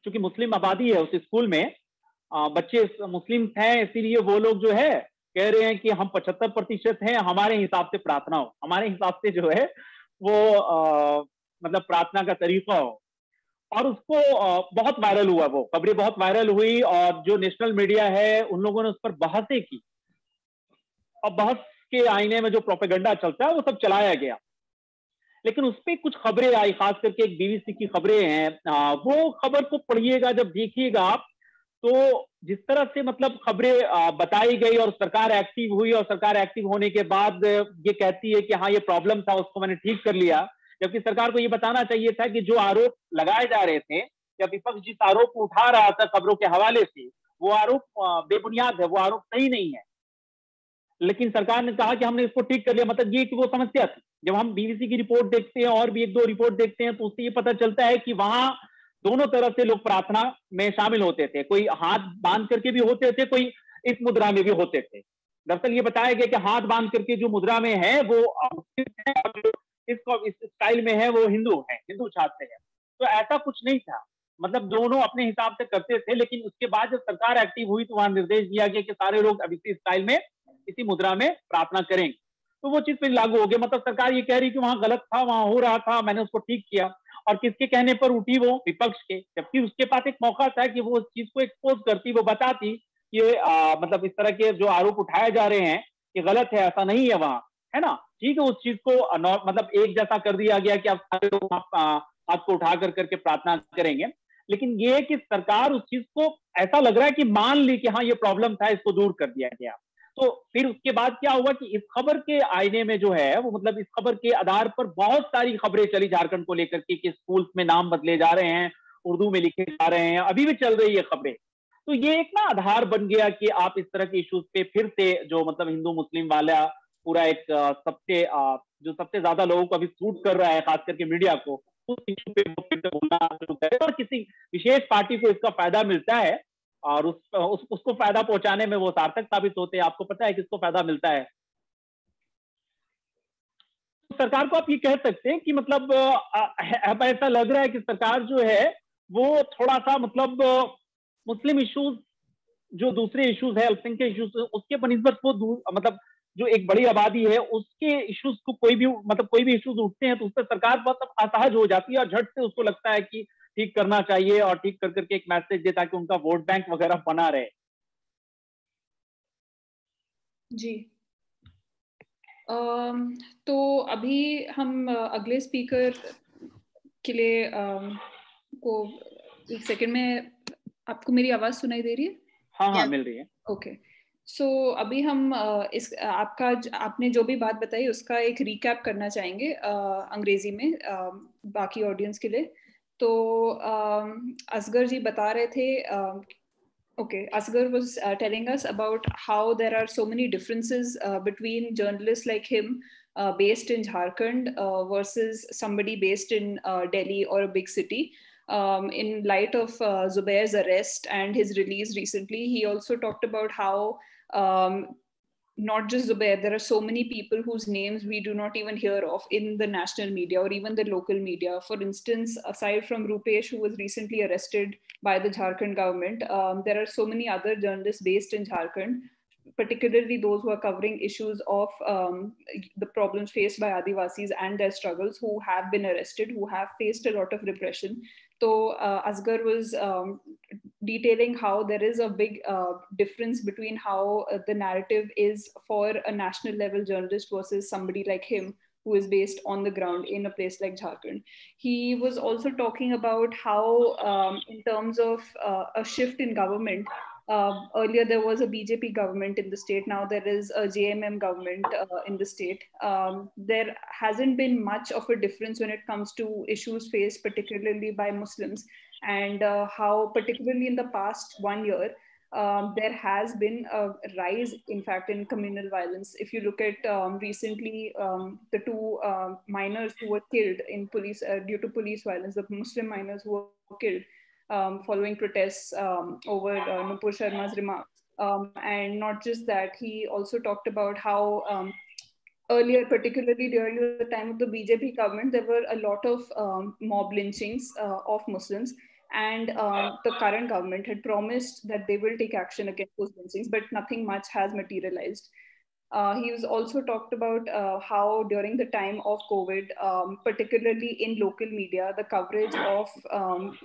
Speaker 4: चूंकि मुस्लिम आबादी है, उस स्कूल में बच्चे मुस्लिम हैं, इसीलिए वो लोग जो है कह रहे हैं कि हम 75% हैं, हमारे हिसाब से प्रार्थना हो, हमारे हिसाब से जो है वो मतलब प्रार्थना का तरीका हो। और उसको बहुत वायरल हुआ, वो खबरें बहुत वायरल हुई, और जो नेशनल मीडिया है उन लोगों ने उस पर बहसें की, और बहस के आईने में जो प्रोपेगेंडा चलता है वो सब चलाया गया। लेकिन उस पर कुछ खबरें आई, खास करके एक बीबीसी की खबरें हैं, वो खबर को पढ़िएगा, जब देखिएगा आप, तो जिस तरह से मतलब खबरें बताई गई और सरकार एक्टिव हुई, और सरकार एक्टिव होने के बाद ये कहती है कि हाँ ये प्रॉब्लम था, उसको मैंने ठीक कर लिया। जबकि सरकार को ये बताना चाहिए था कि जो आरोप लगाए जा रहे थे, या विपक्ष जिस आरोप को उठा रहा था खबरों के हवाले से, वो आरोप बेबुनियाद है, वो आरोप सही नहीं है। लेकिन सरकार ने कहा कि हमने इसको ठीक कर लिया। मतलब ये कि वो समस्या थी। जब हम बीबीसी की रिपोर्ट देखते हैं और भी एक दो रिपोर्ट देखते हैं तो उससे ये पता चलता है कि वहां दोनों तरफ से लोग प्रार्थना में शामिल होते थे, कोई हाथ बांध करके भी होते थे, कोई इस मुद्रा में भी होते थे। दरअसल ये बताया गया कि हाथ बांध करके जो मुद्रा में है वो इस स्टाइल में है वो हिंदू है, हिंदू छात्र है। तो ऐसा कुछ नहीं था, मतलब दोनों अपने हिसाब से करते थे। लेकिन उसके बाद जब सरकार एक्टिव हुई तो वहां निर्देश दिया गया कि सारे लोग अब इसी स्टाइल में, इसी मुद्रा में प्रार्थना करेंगे। तो वो चीज फिर लागू हो गया। मतलब सरकार ये कह रही कि वहां गलत था, वहां हो रहा था, मैंने उसको ठीक किया। और किसके कहने पर उठी? वो विपक्ष के। जबकि उसके पास एक मौका था कि वो उस चीज को एक्सपोज करती, वो बताती कि मतलब इस तरह के जो आरोप उठाए जा रहे हैं कि गलत है, ऐसा नहीं है वहां, है ना। ठीक है, उस चीज को मतलब एक जैसा कर दिया गया कि आप सारे लोग हाथ को उठा कर करके प्रार्थना करेंगे। लेकिन ये कि सरकार उस चीज को ऐसा लग रहा है कि मान ली कि हाँ ये प्रॉब्लम था, इसको दूर कर दिया गया। तो फिर उसके बाद क्या हुआ कि इस खबर के आईने में जो है वो, मतलब इस खबर के आधार पर बहुत सारी खबरें चली झारखंड को लेकर के कि स्कूल्स में नाम बदले जा रहे हैं, उर्दू में लिखे जा रहे हैं, अभी भी चल रही है खबरें। तो ये एक ना आधार बन गया कि आप इस तरह के इश्यूज पे फिर से जो मतलब हिंदू मुस्लिम वाला पूरा एक सबसे जो सबसे ज्यादा लोगों को अभी सूट कर रहा है, खास करके मीडिया को, उस इश्यू पे वो फिर से बोलना शुरू करे और किसी विशेष पार्टी को इसका फायदा मिलता है और उसको फायदा पहुंचाने में वो सार्थक साबित होते हैं। आपको पता है किसको फायदा मिलता है? सरकार को आप ये कह सकते हैं कि मतलब अब ऐसा लग रहा है कि सरकार जो है वो थोड़ा सा मतलब मुस्लिम इश्यूज, जो दूसरे इश्यूज है, अल्पसंख्यक इश्यूज, उसके बनिस्बत वो मतलब जो एक बड़ी आबादी है उसके इश्यूज को कोई भी इश्यूज उठते हैं तो उससे सरकार बहुत असहज हो जाती है और झट से उसको लगता है कि ठीक करना चाहिए और ठीक कर करके एक मैसेज दे ताकि उनका वोट बैंक वगैरह बना रहे।
Speaker 3: जी। तो अभी हम अगले स्पीकर के लिए को एक सेकंड में, आपको मेरी आवाज सुनाई दे रही है?
Speaker 4: हाँ हाँ मिल रही है।
Speaker 3: ओके। सो अभी हम आपने जो भी बात बताई उसका एक रिकैप करना चाहेंगे अंग्रेजी में बाकी ऑडियंस के लिए। तो असगर जी बता रहे थे, okay, Asghar was telling us about how there are so many differences between journalists like him based in Jharkhand versus somebody based in Delhi or a big city. In light of Zubair's arrest and his release recently, he also talked about how not just Zubair, there are so many people whose names we do not even hear of in the national media or even the local media. For instance, aside from Rupesh, who was recently arrested by the Jharkhand government, there are so many other journalists based in Jharkhand, particularly those who are covering issues of the problems faced by Adivasis and their struggles, who have been arrested, who have faced a lot of repression. So Asghar was detailing how there is a big difference between how the narrative is for a national level journalist versus somebody like him who is based on the ground in a place like Jharkhand. He was also talking about how in terms of a shift in government, earlier there was a BJP government in the state, now there is a JMM government in the state. There hasn't been much of a difference when it comes to issues faced particularly by Muslims, and how particularly in the past 1 year, there has been a rise, in fact, in communal violence. If you look at recently, the two minors who were killed in police due to police violence, the Muslim minors who were killed following protests over Nupur Sharma's remarks. And not just that, he also talked about how earlier, particularly during the time of the BJP government, there were a lot of mob lynchings of Muslims. And the current government had promised that they will take action against those lynchings, but nothing much has materialized. He was also talked about how during the time of COVID, particularly in local media, the coverage of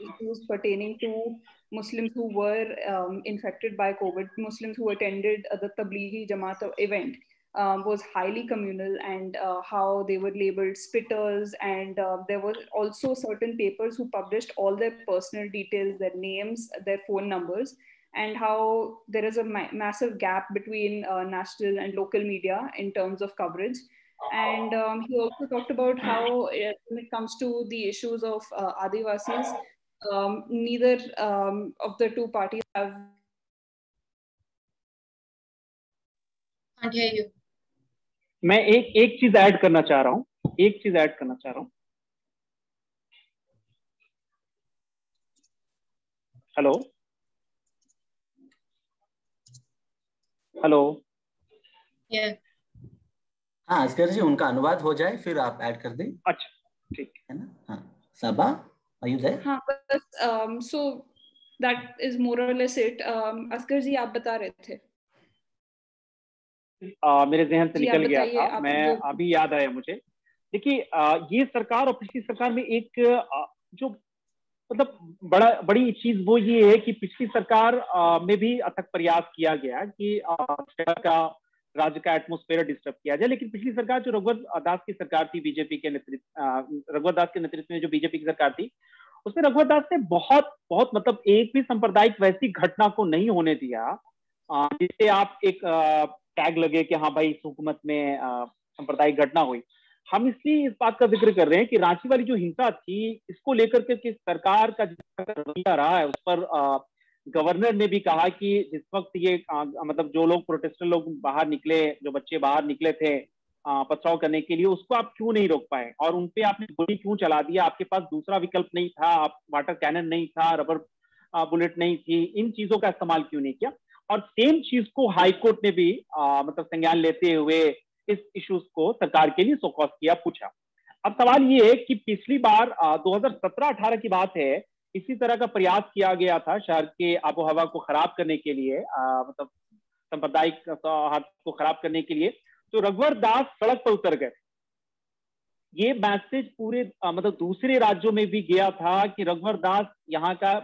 Speaker 3: issues pertaining to Muslims who were infected by COVID, Muslims who attended the Tablighi Jamaat event, was highly communal, and how they were labeled spitters. And there were also certain papers who published all their personal details, their names, their phone numbers, and how there is a massive gap between national and local media in terms of coverage. And he also talked about how when it comes to the issues of Adivasis, neither of the two parties have.
Speaker 1: Can't hear you.
Speaker 4: मैं एक चीज add करना चाह रहा हूँ, hello
Speaker 1: Yeah.
Speaker 2: हाँ असगर जी, उनका अनुवाद हो जाए फिर आप ऐड कर दें।
Speaker 4: अच्छा ठीक
Speaker 2: है ना। हाँ सबा, are you there?
Speaker 3: हाँ बस so that is more or less it. Asghar जी आप बता रहे थे।
Speaker 4: मेरे जहन से निकल गया था, मैं
Speaker 3: वो...
Speaker 4: अभी याद आया मुझे। देखिए ये सरकार और पिछली सरकार में एक जो मतलब बड़ी चीज वो ये है कि पिछली सरकार में भी अथक प्रयास किया गया कि शहर का राज्य का एटमोस्फेयर डिस्टर्ब किया जाए, लेकिन पिछली सरकार जो रघुवर दास की सरकार थी, बीजेपी के नेतृत्व, रघुवर दास के नेतृत्व में जो बीजेपी की सरकार थी, उसमें रघुवर दास ने बहुत मतलब एक भी सांप्रदायिक वैसी घटना को नहीं होने दिया जिससे आप एक टैग लगे कि हाँ भाई इस हुकूमत में सांप्रदायिक घटना हुई। हम इसलिए इस बात का जिक्र कर रहे हैं कि रांची वाली जो हिंसा थी, इसको लेकर के सरकार का जिस रवैया रहा है उस पर गवर्नर ने भी कहा कि जिस वक्त ये मतलब जो लोग प्रोटेस्टर लोग बाहर निकले, जो बच्चे बाहर निकले थे पथराव करने के लिए, उसको आप क्यों नहीं रोक पाए और उनपे आपने गोली क्यों चला दिया? आपके पास दूसरा विकल्प नहीं था, आप वाटर कैनन नहीं था, रबर बुलेट नहीं थी, इन चीजों का इस्तेमाल क्यों नहीं किया? और सेम चीज को हाईकोर्ट ने भी मतलब संज्ञान लेते हुए इस इश्यूज को सरकार के लिए शोकॉज किया, पूछा। अब सवाल ये है कि पिछली बार 2017-18 की बात है, इसी तरह का प्रयास किया गया था शहर के आबो हवा को खराब करने के लिए, मतलब सांप्रदायिक सौहार्द को खराब करने के लिए, तो रघुवर दास सड़क पर उतर गए। ये मैसेज पूरे मतलब दूसरे राज्यों में भी गया था कि रघुवर दास, यहाँ का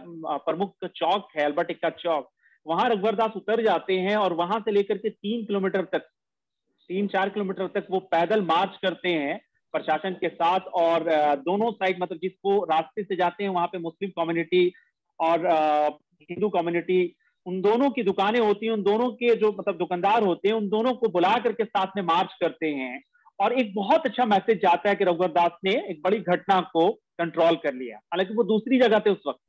Speaker 4: प्रमुख चौक है अल्बर्ट एक्का चौक, वहां रघुवर दास उतर जाते हैं और वहां से लेकर के 3-4 किलोमीटर तक वो पैदल मार्च करते हैं प्रशासन के साथ, और दोनों साइड मतलब जिसको रास्ते से जाते हैं वहां पे मुस्लिम कम्युनिटी और हिंदू कम्युनिटी, उन दोनों की दुकानें होती हैं, उन दोनों के जो मतलब दुकानदार होते हैं, उन दोनों को बुला करके साथ में मार्च करते हैं और एक बहुत अच्छा मैसेज जाता है कि रघुवर दास ने एक बड़ी घटना को कंट्रोल कर लिया। हालांकि वो दूसरी जगह थे उस वक्त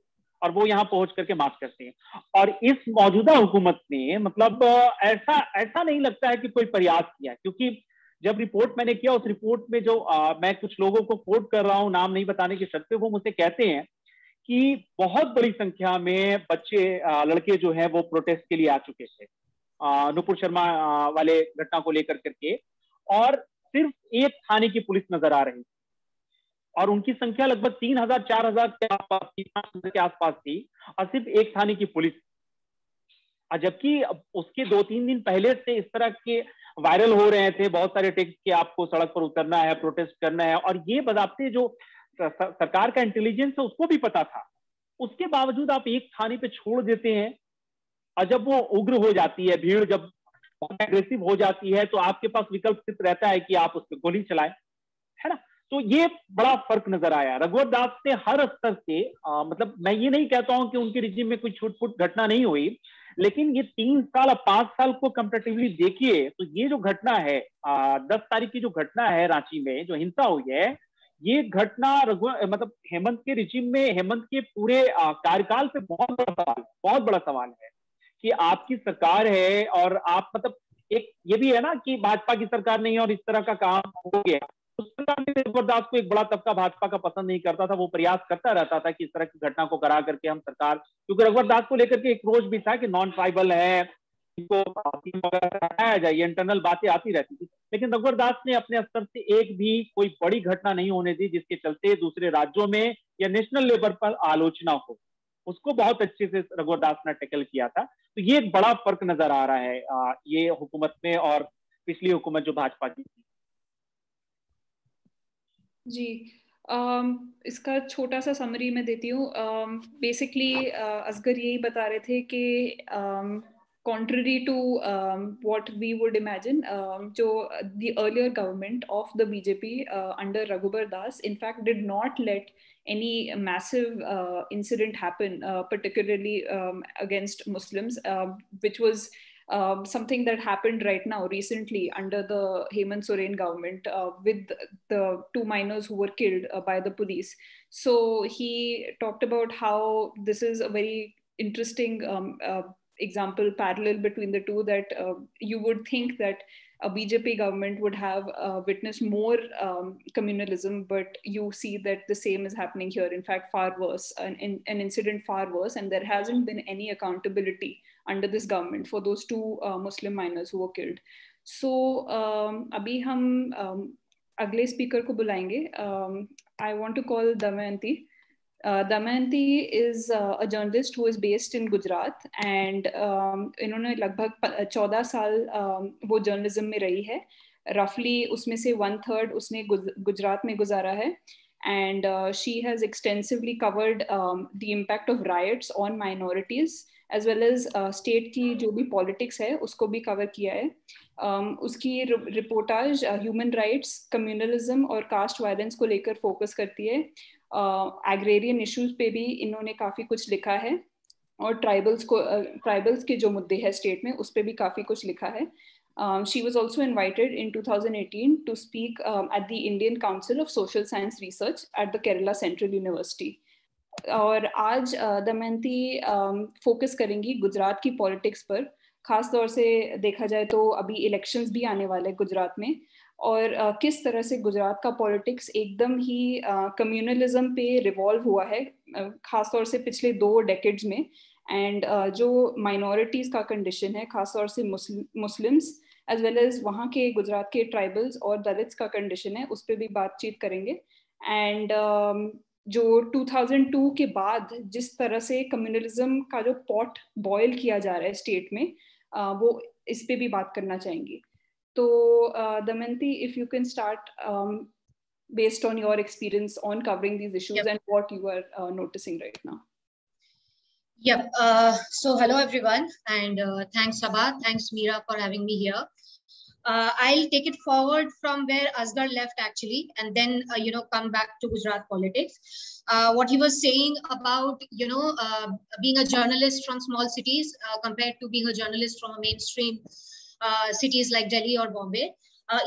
Speaker 4: और वो यहाँ पहुंच करके मार्च करते हैं। और इस मौजूदा हुकूमत ने मतलब ऐसा नहीं लगता है कि कोई प्रयास किया, क्योंकि जब रिपोर्ट मैंने किया उस रिपोर्ट में जो मैं कुछ लोगों को कोट कर रहा हूं नाम नहीं बताने के शर्त पे, वो मुझसे कहते हैं कि बहुत बड़ी संख्या में बच्चे लड़के जो हैं वो प्रोटेस्ट के लिए आ चुके थे नुपुर शर्मा वाले घटना को लेकर करके, और सिर्फ एक थाने की पुलिस नजर आ रही और उनकी संख्या लगभग 3000-4000 के आसपास थी, 5,000 के आसपास थी, और सिर्फ एक थाने की पुलिस। जबकि उसके 2-3 दिन पहले से इस तरह के वायरल हो रहे थे बहुत सारे टेक्स्ट कि आपको सड़क पर उतरना है, प्रोटेस्ट करना है, और ये बजाते जो सरकार का इंटेलिजेंस है उसको भी पता था। उसके बावजूद आप एक थाने पे छोड़ देते हैं, और जब वो उग्र हो जाती है भीड़, जब एग्रेसिव हो जाती है, तो आपके पास विकल्प सिर्फ रहता है कि आप उस पर गोली चलाएं, है ना। तो ये बड़ा फर्क नजर आया। रघुवर दास ने हर स्तर से मतलब मैं ये नहीं कहता हूं कि उनके रिजीम में कोई छूट-फूट घटना नहीं हुई, लेकिन ये 3 साल और 5 साल को कंपैरेटिवली देखिए तो ये जो घटना है 10 तारीख की जो घटना है रांची में जो हिंसा हुई है, ये घटना मतलब हेमंत के रिजीम में, हेमंत के पूरे कार्यकाल पे बहुत बड़ा सवाल है कि आपकी सरकार है और आप मतलब एक ये भी है ना कि भाजपा की सरकार नहीं है और इस तरह का काम हो गया। उस सरकार में रघुवर दास को एक बड़ा तबका भाजपा का पसंद नहीं करता था, वो प्रयास करता रहता था कि इस तरह की घटना को करा करके हम सरकार, क्योंकि रघुवर दास को लेकर के एक रोष भी था कि नॉन ट्राइबल है, इनको हटाया जाए, इंटरनल बातें आती रहती थी। लेकिन रघुवर दास ने अपने स्तर से एक भी कोई बड़ी घटना नहीं होने दी जिसके चलते दूसरे राज्यों में या नेशनल लेवल पर आलोचना हो। उसको बहुत अच्छे से रघुवर दास ने टैकल किया था। तो ये एक बड़ा फर्क नजर आ रहा है ये हुकूमत में और पिछली हुकूमत जो भाजपा की थी।
Speaker 3: जी इसका छोटा सा समरी मैं देती हूँ। बेसिकली असगर यही बता रहे थे कि contrary to what we would imagine, the earlier government of the BJP under Raghubar Das, in fact, did not let any massive incident happen, particularly against Muslims, which was something that happened right now recently under the Hemant Soren government with the 2 minors who were killed by the police. So he talked about how this is a very interesting example parallel between the two, that you would think that a BJP government would have witnessed more communalism, but you see that the same is happening here. In fact, far worse, an incident far worse, and there hasn't been any accountability under this government for those two Muslim minors who were killed. So abhi hum agle speaker ko bulayenge. I want to call Damayantee. Damayantee is a journalist who is based in Gujarat, and इन्होंने लगभग 14 साल वो journalism में रही है. Roughly उसमें से 1/3 उसने गुजरात में गुजारा है, and she has extensively covered the impact of riots on minorities as well as state की जो भी politics है उसको भी cover किया है. उसकी रिपोर्टाज ह्यूमन राइट्स, कम्युनलिज्म और कास्ट वायलेंस को लेकर फोकस करती है. एग्रेरियन इश्यूज पे भी इन्होंने काफ़ी कुछ लिखा है, और ट्राइबल्स के जो मुद्दे हैं स्टेट में उस पे भी काफ़ी कुछ लिखा है. She was also invited in 2018 to speak at the Indian Council of Social Science Research at the Kerala Central University. और आज दमयंती फोकस करेंगी गुजरात की पॉलिटिक्स पर. खास तौर से देखा जाए तो अभी इलेक्शंस भी आने वाले हैं गुजरात में, और किस तरह से गुजरात का पॉलिटिक्स एकदम ही कम्युनलिज्म पे रिवॉल्व हुआ है, खास तौर से पिछले 2 डेकेड्स में. एंड जो माइनॉरिटीज़ का कंडीशन है, खास तौर से मुस्लिम्स एज वेल एज वहाँ के गुजरात के ट्राइबल्स और दलित्स का कंडीशन है, उस पर भी बातचीत करेंगे. एंड जो 2002 के बाद जिस तरह से कम्युनलिज्म का जो पॉट बॉयल किया जा रहा है स्टेट में, वो इस पे भी बात करना चाहेंगी. तो Damayanti, if you can start based on your experience on covering these issues. Yep. And what you are noticing right now.
Speaker 1: Yep. So hello everyone, and thanks Sabah, thanks Meera for having me here. I'll take it forward from where Asghar left actually, and then come back to Gujarat politics. What he was saying about being a journalist from small cities compared to being a journalist from a mainstream cities like Delhi or Bombay.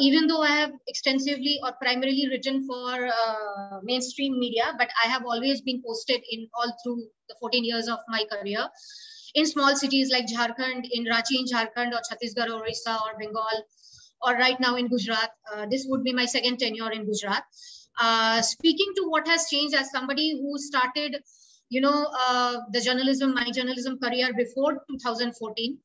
Speaker 1: Even though I have extensively or primarily written for mainstream media, but I have always been posted in all through the 14 years of my career in small cities like Jharkhand, in Ranchi in Jharkhand, or Chhattisgarh or Orissa or Bengal, or right now in Gujarat. This would be my second tenure in Gujarat. Speaking to what has changed as somebody who started my journalism career before 2014.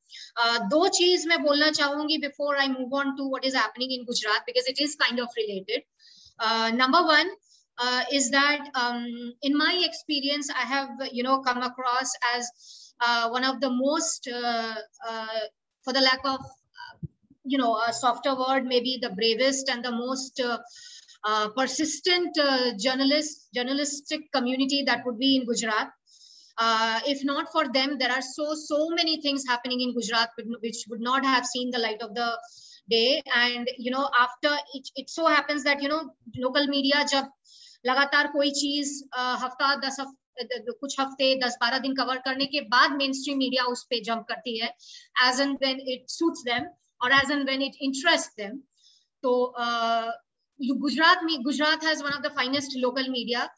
Speaker 1: दो चीज मैं बोलना चाहूंगी before I move on to what is happening in Gujarat, because it is kind of related. Number one is that in my experience, I have come across as one of the most, for the lack of a softer word, maybe the bravest and the most persistent journalistic community that would be in Gujarat. If not for them, there are so many things happening in Gujarat which would not have seen the light of the day. And after it so happens that local media जब लगातार कोई चीज हफ्ता कुछ हफ्ते 10-12 दिन cover करने के बाद मेन स्ट्रीम मीडिया उस पे जंप करती है as and when it suits them or as and when it interests them. तो Gujarat has one of the finest local media.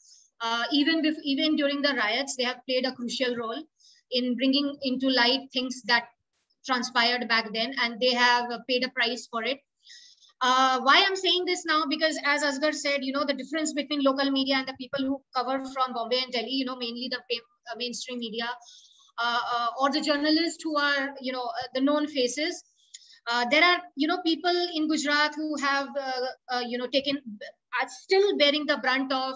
Speaker 1: Even during the riots, they have played a crucial role in bringing into light things that transpired back then, and they have paid a price for it. Why I'm saying this now, because as Asghar said, the difference between local media and the people who cover from Bombay and Delhi, mainly the mainstream media, or the journalists who are, the known faces. There are, people in Gujarat who have, are still bearing the brunt of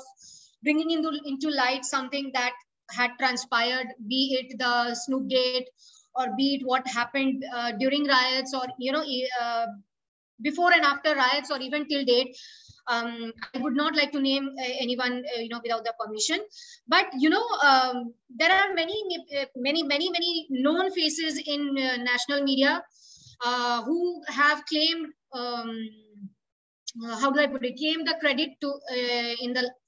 Speaker 1: bringing into light something that had transpired, be it the Snoop Gate, or be it what happened during riots, or, before and after riots, or even till date. I would not like to name anyone, without the permission. But, there are many known faces in national media who have claimed, how do I put it, claim the credit to,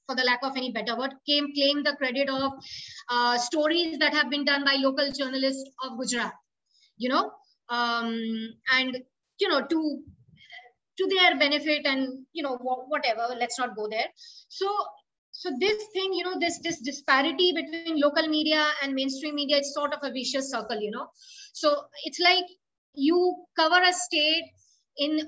Speaker 1: for the lack of any better word, claim the credit of stories that have been done by local journalists of Gujarat, and, to their benefit and, whatever, let's not go there. So So this thing, you know, this disparity between local media and mainstream media, it's sort of a vicious circle, you know. So it's like you cover a state in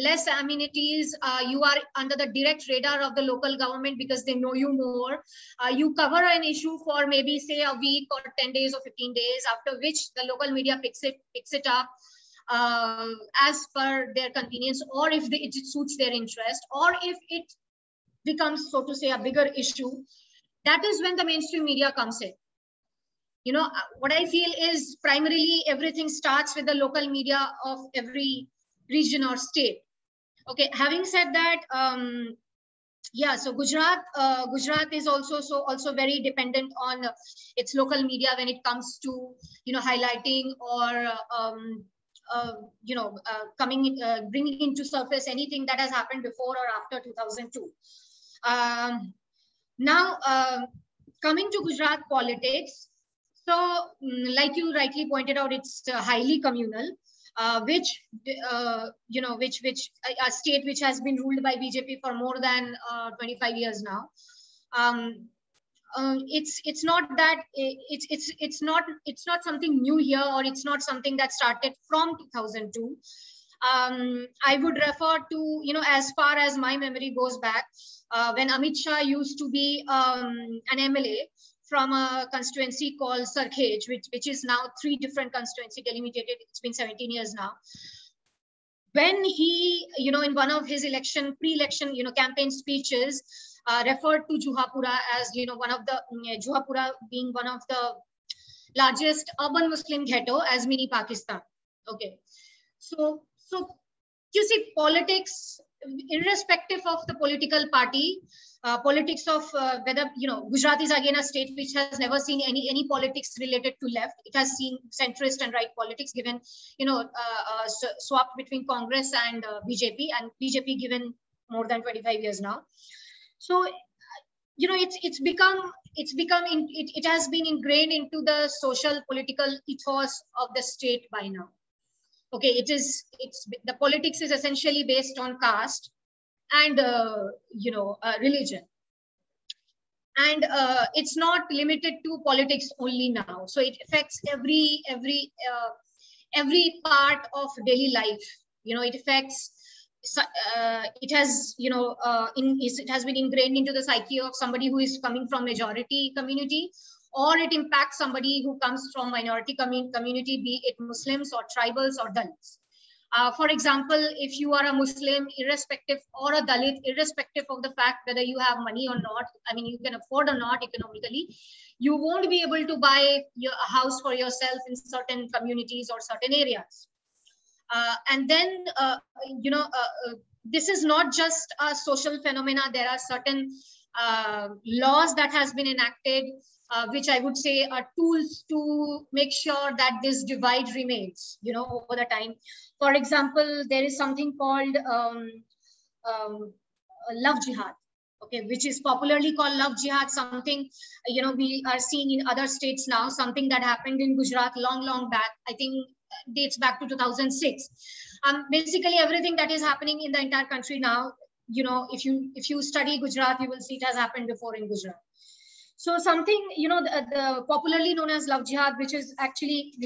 Speaker 1: less amenities, you are under the direct radar of the local government because they know you more. You cover an issue for maybe say a week or 10 days or 15 days, after which the local media picks it up as per their convenience, or if it suits their interest, or if it becomes, so to say, a bigger issue. That is when the mainstream media comes in. You know, what I feel is primarily everything starts with the local media of every region or state. Okay, having said that, yeah, so Gujarat is also very dependent on its local media when it comes to, you know, highlighting or bringing into surface anything that has happened before or after 2002. Now, coming to Gujarat politics, so like you rightly pointed out, it's highly communal, which a state which has been ruled by BJP for more than 25 years now. It's not that it's not something new here, or it's not something that started from 2002. I would refer to, you know, as far as my memory goes back, when Amit Shah used to be an MLA from a constituency called Sarkhej, which is now 3 different constituency delimited. It's been 17 years now. When he, you know, in one of his pre-election, you know, campaign speeches, referred to Juhapura as, you know, one of the Juhapura being one of the largest urban Muslim ghetto as mini Pakistan. Okay, so you see, politics, irrespective of the political party, politics of whether, you know, Gujarat is again a state which has never seen any politics related to left. It has seen centrist and right politics, given, you know, swap between Congress and BJP, and BJP given more than 25 years now. So, you know, it has been ingrained into the social political ethos of the state by now. Okay, the politics is essentially based on caste and religion, and it's not limited to politics only now. So it affects every part of daily life. You know, it affects. It has, you know, it has been ingrained into the psyche of somebody who is coming from majority community, or it impacts somebody who comes from minority community, be it Muslims or tribals or Dalits. For example, if you are a Muslim, irrespective, or a Dalit, irrespective of the fact whether you have money or not, I mean, you can afford or not economically, you won't be able to buy a house for yourself in certain communities or certain areas. And then, this is not just a social phenomena. There are certain laws that has been enacted, which I would say are tools to make sure that this divide remains, you know, over the time. For example, there is something called love jihad, okay, which is popularly called love jihad, something, you know, we are seeing in other states now, something that happened in Gujarat long back, I think dates back to 2006. Basically everything that is happening in the entire country now, you know, if you study Gujarat, you will see it has happened before in Gujarat. So something, you know, the popularly known as love jihad, which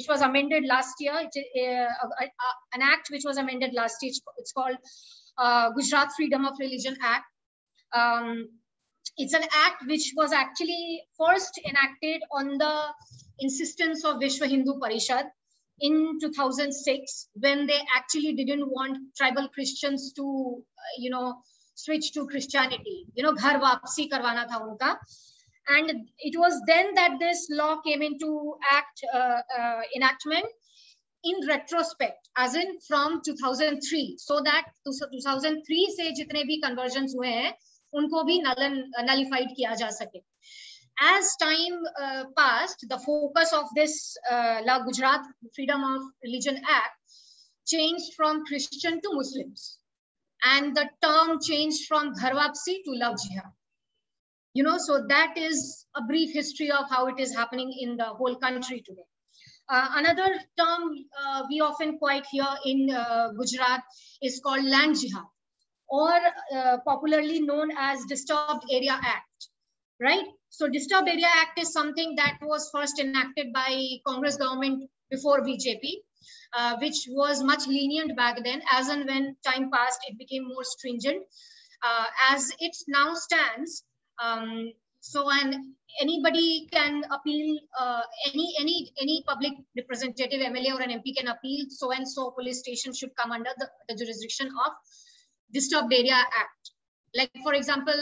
Speaker 1: was amended last year, an act which was amended last year. It's called Gujarat Freedom of Religion Act. It's an act which was actually first enacted on the insistence of Vishwa Hindu Parishad in 2006, when they actually didn't want tribal Christians to, you know, switch to Christianity. You know, ghar wapsi karwana tha unka. And it was then that this law came into enactment in retrospect, as in from 2003, so that 2003 se jitne bhi conversions hue hain, unko bhi nullified kiya ja sake. As time passed, the focus of this Gujarat Freedom of Religion Act changed from Christian to Muslims, and the term changed from ghar wapsi to love jihad. You know, so that is a brief history of how it is happening in the whole country today. Another term we often quite hear in Gujarat is called land jihad. or popularly known as Disturbed Area Act, right? So Disturbed Area Act is something that was first enacted by Congress government before BJP, which was much lenient back then. As and when time passed, it became more stringent. As it now stands, anybody can appeal, any public representative, MLA or an MP can appeal, so and so police station should come under the jurisdiction of Disturbed Area Act. Like, for example,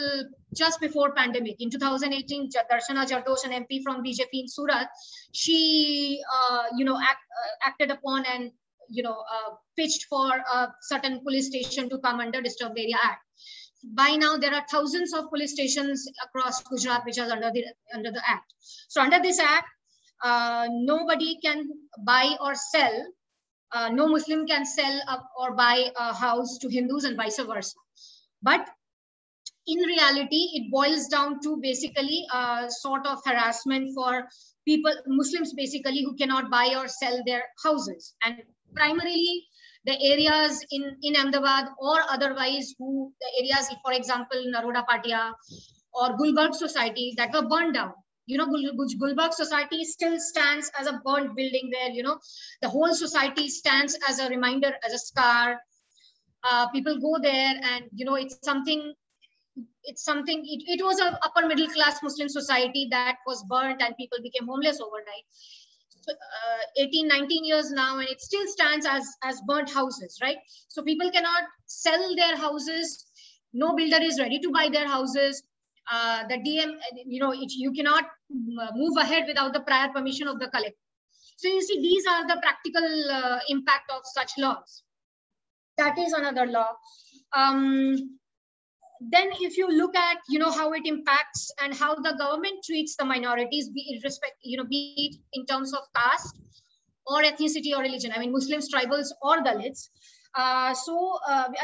Speaker 1: just before pandemic, in 2018, Darshana Jardosh, an MP from BJP in Surat, she, acted upon and, pitched for a certain police station to come under Disturbed Area Act. By now, there are thousands of police stations across Gujarat which are under the act. So under this act, nobody can buy or sell. No Muslim can sell or buy a house to Hindus and vice versa. But in reality, it boils down to basically a sort of harassment for people, Muslims basically, who cannot buy or sell their houses. And primarily, the areas in Ahmedabad or otherwise, the areas, for example, Naroda Patia or Gulbarg society that were burned down. Gulbarg society still stands as a burnt building where, the whole society stands as a reminder, as a scar. People go there and, it was an upper middle class Muslim society that was burnt and people became homeless overnight. 18, 19 years now, and it still stands as burnt houses, right? So people cannot sell their houses. No builder is ready to buy their houses. The DM, you cannot move ahead without the prior permission of the collector. So you see, these are the practical impact of such laws. That is another law. Then if you look at, how it impacts and how the government treats the minorities, be it in terms of caste or ethnicity or religion. I mean, Muslims, tribals or Dalits. I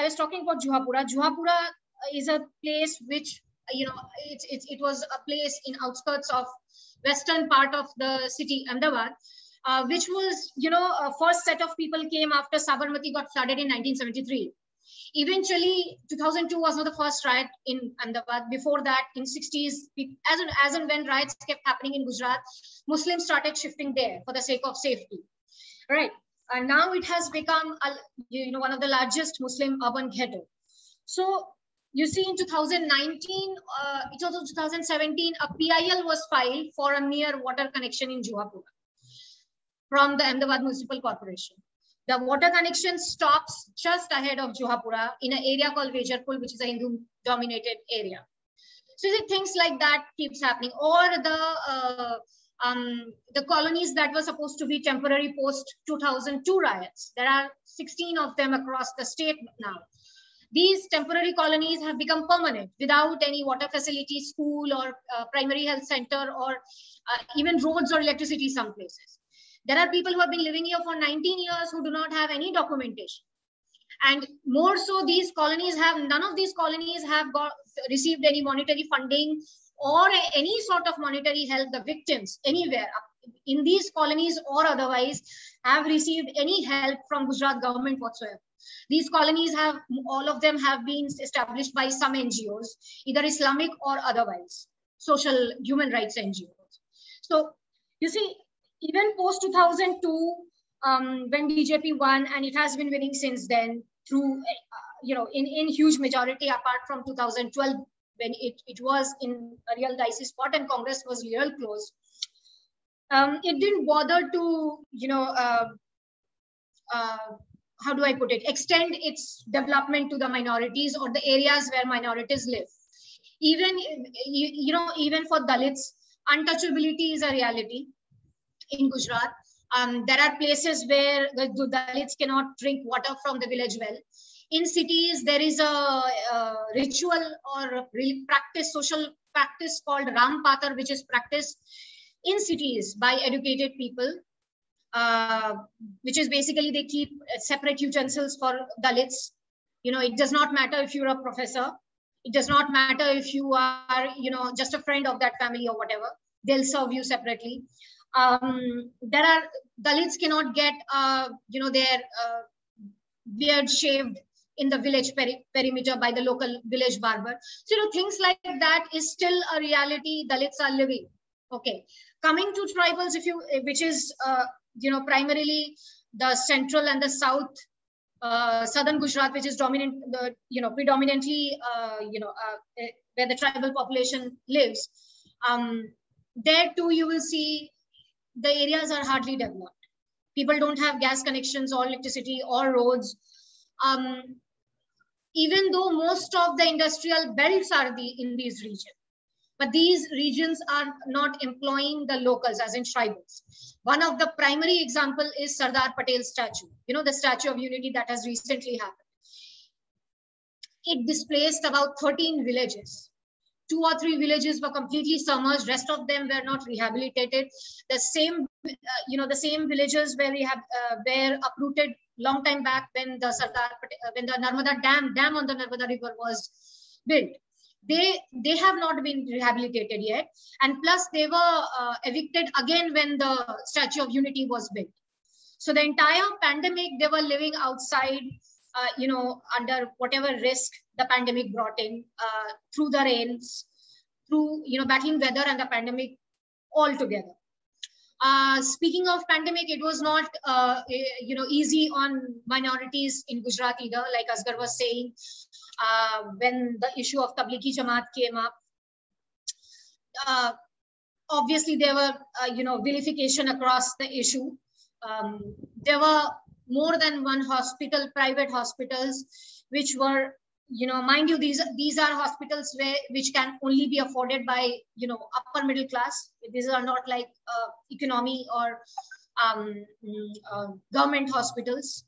Speaker 1: was talking about Juhapura. Juhapura is a place which, it was a place in outskirts of western part of the city, Ahmedabad, which was, first set of people came after Sabarmati got flooded in 1973. Eventually, 2002 was not the first riot in Ahmedabad. Before that, in 60s, as and when riots kept happening in Gujarat, Muslims started shifting there for the sake of safety, right? And now it has become, one of the largest Muslim urban ghetto. So you see, in 2019, it was 2017, a PIL was filed for a near water connection in Juhapura from the Ahmedabad Municipal Corporation. The water connection stops just ahead of Juhapura in an area called Vejarpur, which is a Hindu-dominated area. So things like that keeps happening. Or the colonies that were supposed to be temporary post-2002 riots. There are 16 of them across the state now. These temporary colonies have become permanent without any water facility, school or primary health center, or even roads or electricity some places. There are people who have been living here for 19 years who do not have any documentation. And more so, none of these colonies have received any monetary funding or any sort of monetary help. The victims anywhere in these colonies or otherwise have received any help from Gujarat government whatsoever. These colonies all of them have been established by some NGOs, either Islamic or otherwise, social human rights NGOs. So you see, even post 2002, when BJP won, and it has been winning since then through, in huge majority, apart from 2012, when it was in a real dicey spot and Congress was real close. It didn't bother to, how do I put it, extend its development to the minorities or the areas where minorities live. Even, even for Dalits, untouchability is a reality. In Gujarat, there are places where the Dalits cannot drink water from the village well. In cities, there is a ritual or social practice called Ram Patar, which is practiced in cities by educated people, which is basically they keep separate utensils for Dalits. It does not matter if you're a professor. It does not matter if you are, just a friend of that family or whatever. They'll serve you separately. There are Dalits cannot get their beard shaved in the village perimeter by the local village barber. So, things like that is still a reality Dalits are living. Okay. Coming to tribals, which is, primarily the central and the south, southern Gujarat, which is predominantly, where the tribal population lives. There too, you will see the areas are hardly developed. People don't have gas connections or electricity or roads. Even though most of the industrial belts are in these regions, but these regions are not employing the locals, as in tribals. One of the primary example is Sardar Patel statue, the Statue of Unity that has recently happened. It displaced about 13 villages. 2 or 3 villages were completely submerged. Rest of them were not rehabilitated. The same, the same villages where we have were uprooted long time back when the Narmada dam on the Narmada River was built. They have not been rehabilitated yet, and plus they were evicted again when the Statue of Unity was built. So the entire pandemic, they were living outside, under whatever risk the pandemic brought in, through the rains, through, battling weather and the pandemic all together. Speaking of pandemic, it was not, easy on minorities in Gujarat either, like Asghar was saying, when the issue of Tablighi Jamaat came up. Obviously, there were, vilification across the issue. There were more than one hospital, private hospitals, which were, mind you, these are hospitals which can only be afforded by, upper middle class. These are not like economy or government hospitals,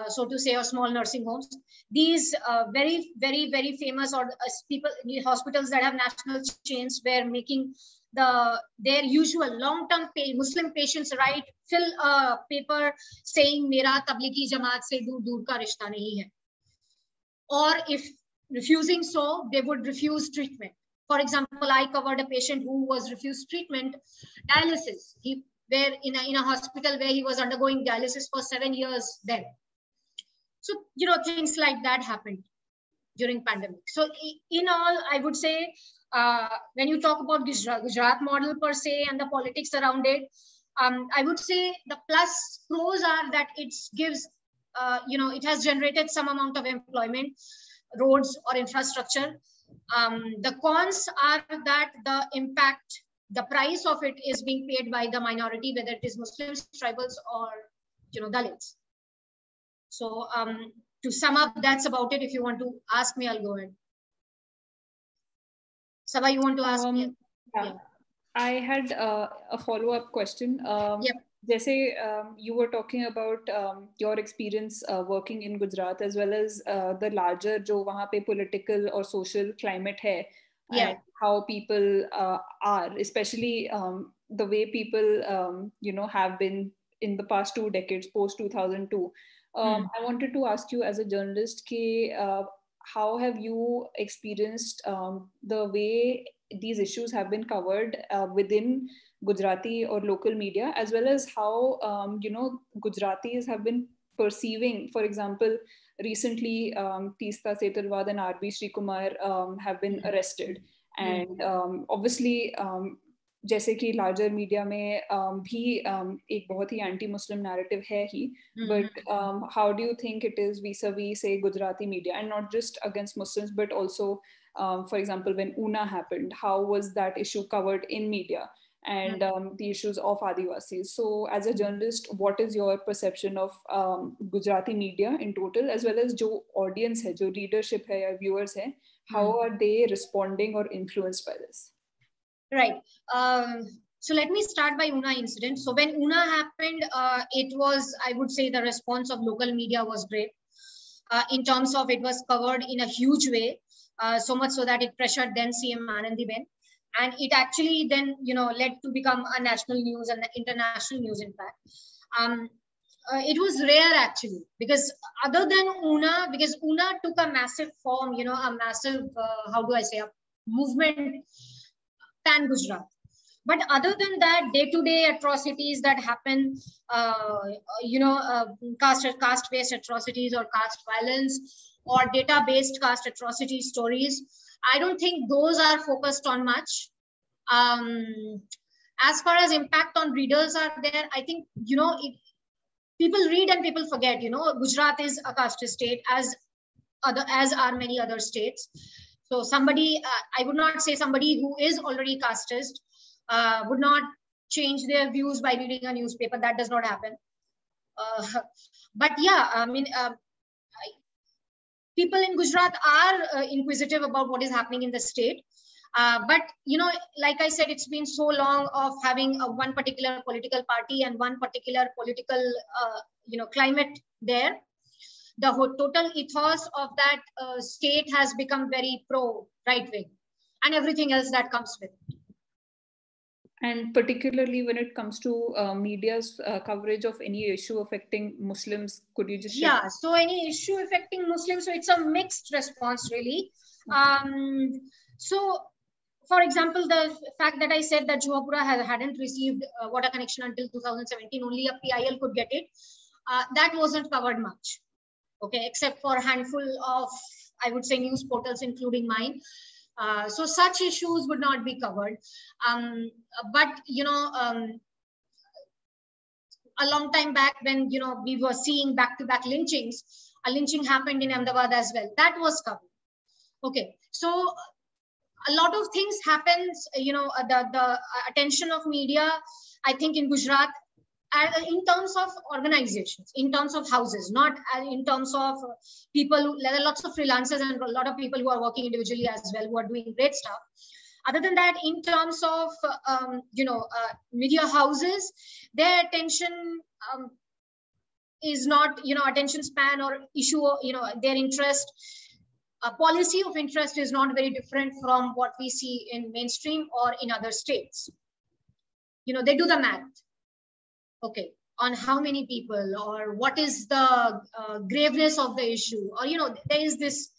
Speaker 1: so to say, or small nursing homes. These very, very, very famous hospitals that have national chains were making their usual long-term Muslim patients fill a paper saying "Mera Tablighi Jamaat se dur ka rishta nahi hai," or if refusing so, they would refuse treatment. For example, I covered a patient who was refused treatment, dialysis. Were in a hospital where he was undergoing dialysis for 7 years then. So, things like that happened during pandemic. So in all, I would say, when you talk about Gujarat model per se and the politics around it, I would say the pros are that it gives, it has generated some amount of employment, roads or infrastructure. The cons are that the impact, the price of it is being paid by the minority, whether it is Muslims, tribals, or Dalits. So to sum up, that's about it. If you want to ask me, I'll go ahead. Sabah, you want to ask me?
Speaker 3: Yeah. I had a follow-up question.
Speaker 1: Yep.
Speaker 3: You were talking about your experience working in Gujarat, as well as the larger jo wahan pe political or social climate hai,
Speaker 1: yeah,
Speaker 3: and how people are, especially the way people have been in the past 2 decades, post 2002. I wanted to ask you, as a journalist, how have you experienced the way these issues have been covered within Gujarati or local media, as well as how Gujaratis have been perceiving, for example, recently Teesta Setalwad and R.B. Srikumar have been arrested, and obviously जैसे कि larger media में भी एक बहुत ही anti-Muslim narrative है ही, but how do you think it is vis-a-vis say Gujarati media, and not just against Muslims, but also for example when Una happened, how was that issue covered in media, and the issues of Adivasis? So as a journalist, what is your perception of Gujarati media in total, as well as jo audience hai, jo readership hai ya viewers hai, how are they responding or influenced by this?
Speaker 1: Right. So let me start by Una incident. So when Una happened, it was, I would say, the response of local media was great. In terms of it was covered in a huge way, so much so that it pressured then CM Anandiben. And it actually then, led to become a national news and international news, in fact. It was rare actually, because other than Una, because Una took a massive form, a massive, how do I say, a movement pan Gujarat. But other than that, day-to-day atrocities that happen, caste-based atrocities or caste violence, or data-based caste atrocity stories. I don't think those are focused on much. As far as impact on readers are there, I think, people read and people forget. Gujarat is a caste state, as are many other states. So somebody, I would not say somebody who is already casteist would not change their views by reading a newspaper. That does not happen. But yeah, I mean, people in Gujarat are inquisitive about what is happening in the state. But, like I said, it's been so long of having one particular political party and one particular political, climate there. The whole total ethos of that state has become very pro right wing, and everything else that comes with it.
Speaker 3: And particularly when it comes to media's coverage of any issue affecting Muslims, could you just share?
Speaker 1: Yeah, so any issue affecting Muslims, so it's a mixed response, really. So, for example, the fact that I said that Juhapura hadn't received water connection until 2017, only a PIL could get it, that wasn't covered much, okay, except for a handful of, I would say, news portals, including mine. So such issues would not be covered. But, a long time back when, we were seeing back-to-back lynchings, a lynching happened in Ahmedabad as well. That was covered. Okay, so a lot of things happens, the attention of media, I think in Gujarat, in terms of organizations, in terms of houses, not in terms of people. There are lots of freelancers and a lot of people who are working individually as well, who are doing great stuff. Other than that, in terms of, media houses, their attention is not, attention span or issue, their interest, policy of interest is not very different from what we see in mainstream or in other states. They do the math. Okay, on how many people or what is the graveness of the issue, or there is this,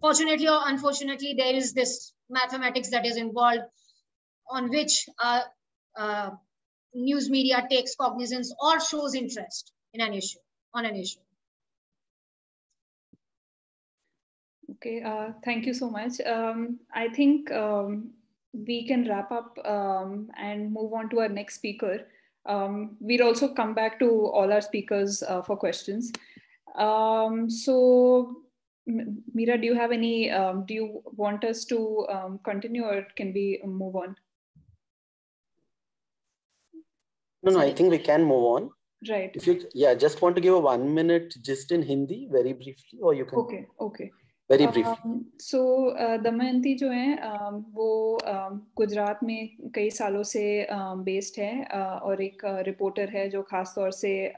Speaker 1: fortunately or unfortunately, there is this mathematics that is involved, on which news media takes cognizance or shows interest in an issue, on an issue.
Speaker 3: Okay, thank you so much. I think we can wrap up and move on to our next speaker. We'll also come back to all our speakers for questions. So, Meera, do you have any, do you want us to continue, or can we move on?
Speaker 2: No, I think we can move on.
Speaker 3: Right.
Speaker 2: If you, just want to give a 1 minute just in Hindi, very briefly, or you can.
Speaker 3: Okay.
Speaker 2: Very briefly.
Speaker 3: So, Damayanti जो है वो गुजरात में कई सालों से based है और एक रिपोर्टर है जो खास तौर से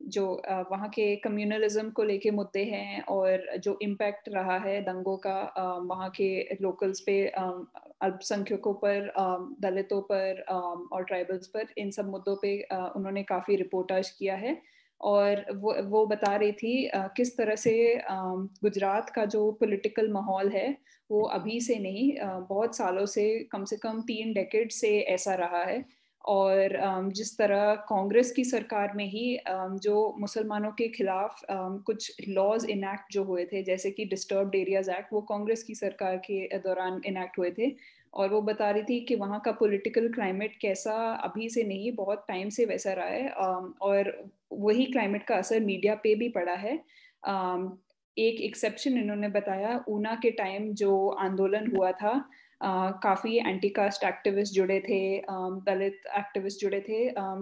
Speaker 3: जो वहाँ के कम्युनलिज्म को लेके मुद्दे हैं और जो इम्पैक्ट रहा है दंगों का वहाँ के लोकल्स पे, अल्पसंख्यकों पर, दलितों पर और ट्राइबल्स पर, इन सब मुद्दों पे उन्होंने काफ़ी रिपोर्टाज किया है. और वो बता रही थी किस तरह से गुजरात का जो पॉलिटिकल माहौल है वो अभी से नहीं, बहुत सालों से, कम 3 डेकेड से ऐसा रहा है. और जिस तरह कांग्रेस की सरकार में ही जो मुसलमानों के खिलाफ कुछ लॉज इनैक्ट जो हुए थे, जैसे कि डिस्टर्ब्ड एरियाज एक्ट, वो कांग्रेस की सरकार के दौरान इनैक्ट हुए थे. और वो बता रही थी कि वहाँ का पॉलिटिकल क्लाइमेट कैसा अभी से नहीं, बहुत टाइम से वैसा रहा है. और वही क्लाइमेट का असर मीडिया पे भी पड़ा है. एक एक्सेप्शन इन्होंने बताया, ऊना के टाइम जो आंदोलन हुआ था, काफ़ी एंटी कास्ट एक्टिविस्ट जुड़े थे, दलित एक्टिविस्ट जुड़े थे.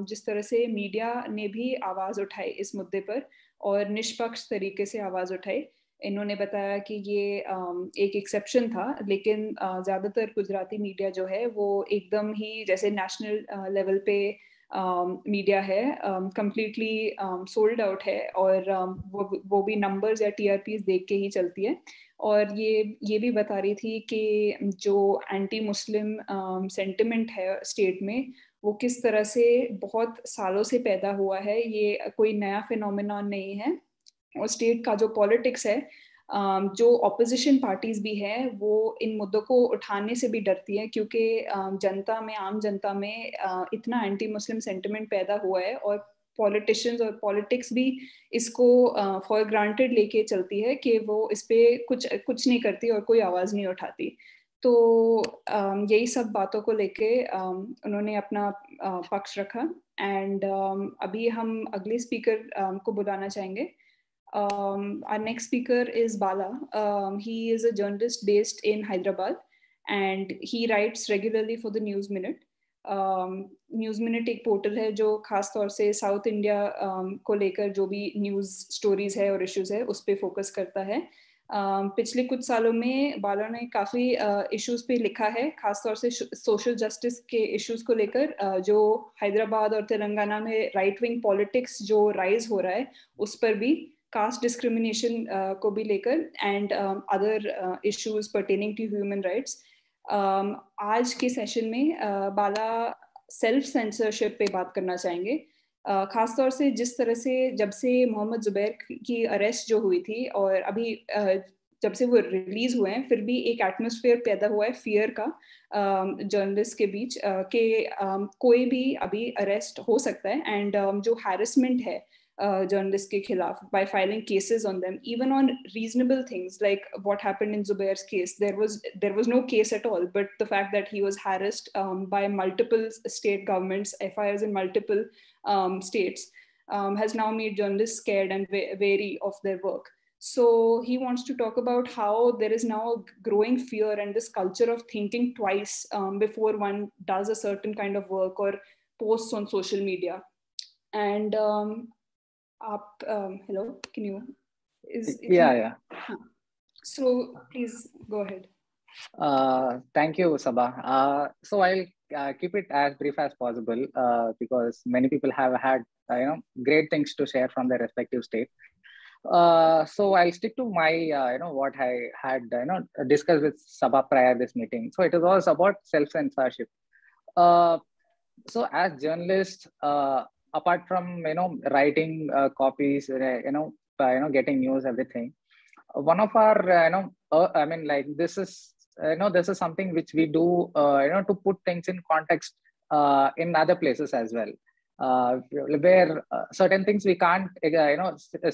Speaker 3: जिस तरह से मीडिया ने भी आवाज़ उठाई इस मुद्दे पर और निष्पक्ष तरीके से आवाज़ उठाई. इन्होंने बताया कि ये एक एक्सेप्शन था, लेकिन ज़्यादातर गुजराती मीडिया जो है वो एकदम ही जैसे नेशनल लेवल पे मीडिया है, कम्प्लीटली सोल्ड आउट है. और वो भी नंबर्स या TRPs देख के ही चलती है. और ये भी बता रही थी कि जो एंटी मुस्लिम सेंटिमेंट है स्टेट में, वो किस तरह से बहुत सालों से पैदा हुआ है. ये कोई नया फिनोमेनन नहीं है. और स्टेट का जो पॉलिटिक्स है, जो ऑपोजिशन पार्टीज भी है, वो इन मुद्दों को उठाने से भी डरती है, क्योंकि जनता में, आम जनता में इतना एंटी मुस्लिम सेंटिमेंट पैदा हुआ है. और पॉलिटिशियंस और पॉलिटिक्स भी इसको फॉर ग्रांटेड लेके चलती है कि वो इस पे कुछ नहीं करती और कोई आवाज़ नहीं उठाती। तो यही सब बातों को लेके उन्होंने अपना पक्ष रखा। एंड अभी हम अगले स्पीकर को बुलाना चाहेंगे। Our next speaker is Bala. He is a journalist based in Hyderabad and he writes regularly for the News Minute. News minute एक पोर्टल है जो खास तौर से साउथ इंडिया को लेकर जो भी न्यूज़ स्टोरीज है और इश्यूज है उस पे फोकस करता है। पिछले कुछ सालों में बाला ने काफ़ी इश्यूज पे लिखा है, खास तौर से सोशल जस्टिस के इश्यूज को लेकर, जो हैदराबाद और तेलंगाना में राइट विंग पॉलिटिक्स जो राइज हो रहा है उस पर भी, कास्ट डिस्क्रिमिनेशन को भी लेकर, and other issues pertaining to human rights. आज के सेशन में बाला सेल्फ सेंसरशिप पे बात करना चाहेंगे, खास तौर से जिस तरह से जब से मोहम्मद जुबैर की अरेस्ट जो हुई थी और अभी जब से वो रिलीज हुए हैं, फिर भी एक एटमॉस्फेयर पैदा हुआ है फियर का जर्नलिस्ट के बीच कि कोई भी अभी अरेस्ट हो सकता है। एंड जो हैरेसमेंट है journalists के खिलाफ by filing cases on them, even on reasonable things like what happened in Zubair's case. There was no case at all, but the fact that he was harassed by multiple state governments, FIRs in multiple states, has now made journalists scared and wary of their work. So he wants to talk about how there is now a growing fear and this culture of thinking twice before one does a certain kind of work or posts on social media. And hello, can you?
Speaker 5: Yeah.
Speaker 3: So please go ahead.
Speaker 5: Thank you, Sabah. So I'll keep it as brief as possible because many people have had great things to share from their respective state. So I'll stick to my what I had discussed with Sabah prior this meeting. So it was about self-censorship. So as journalists, apart from writing copies, getting news, everything, one of our this is something which we do to put things in context in other places as well, where certain things we can't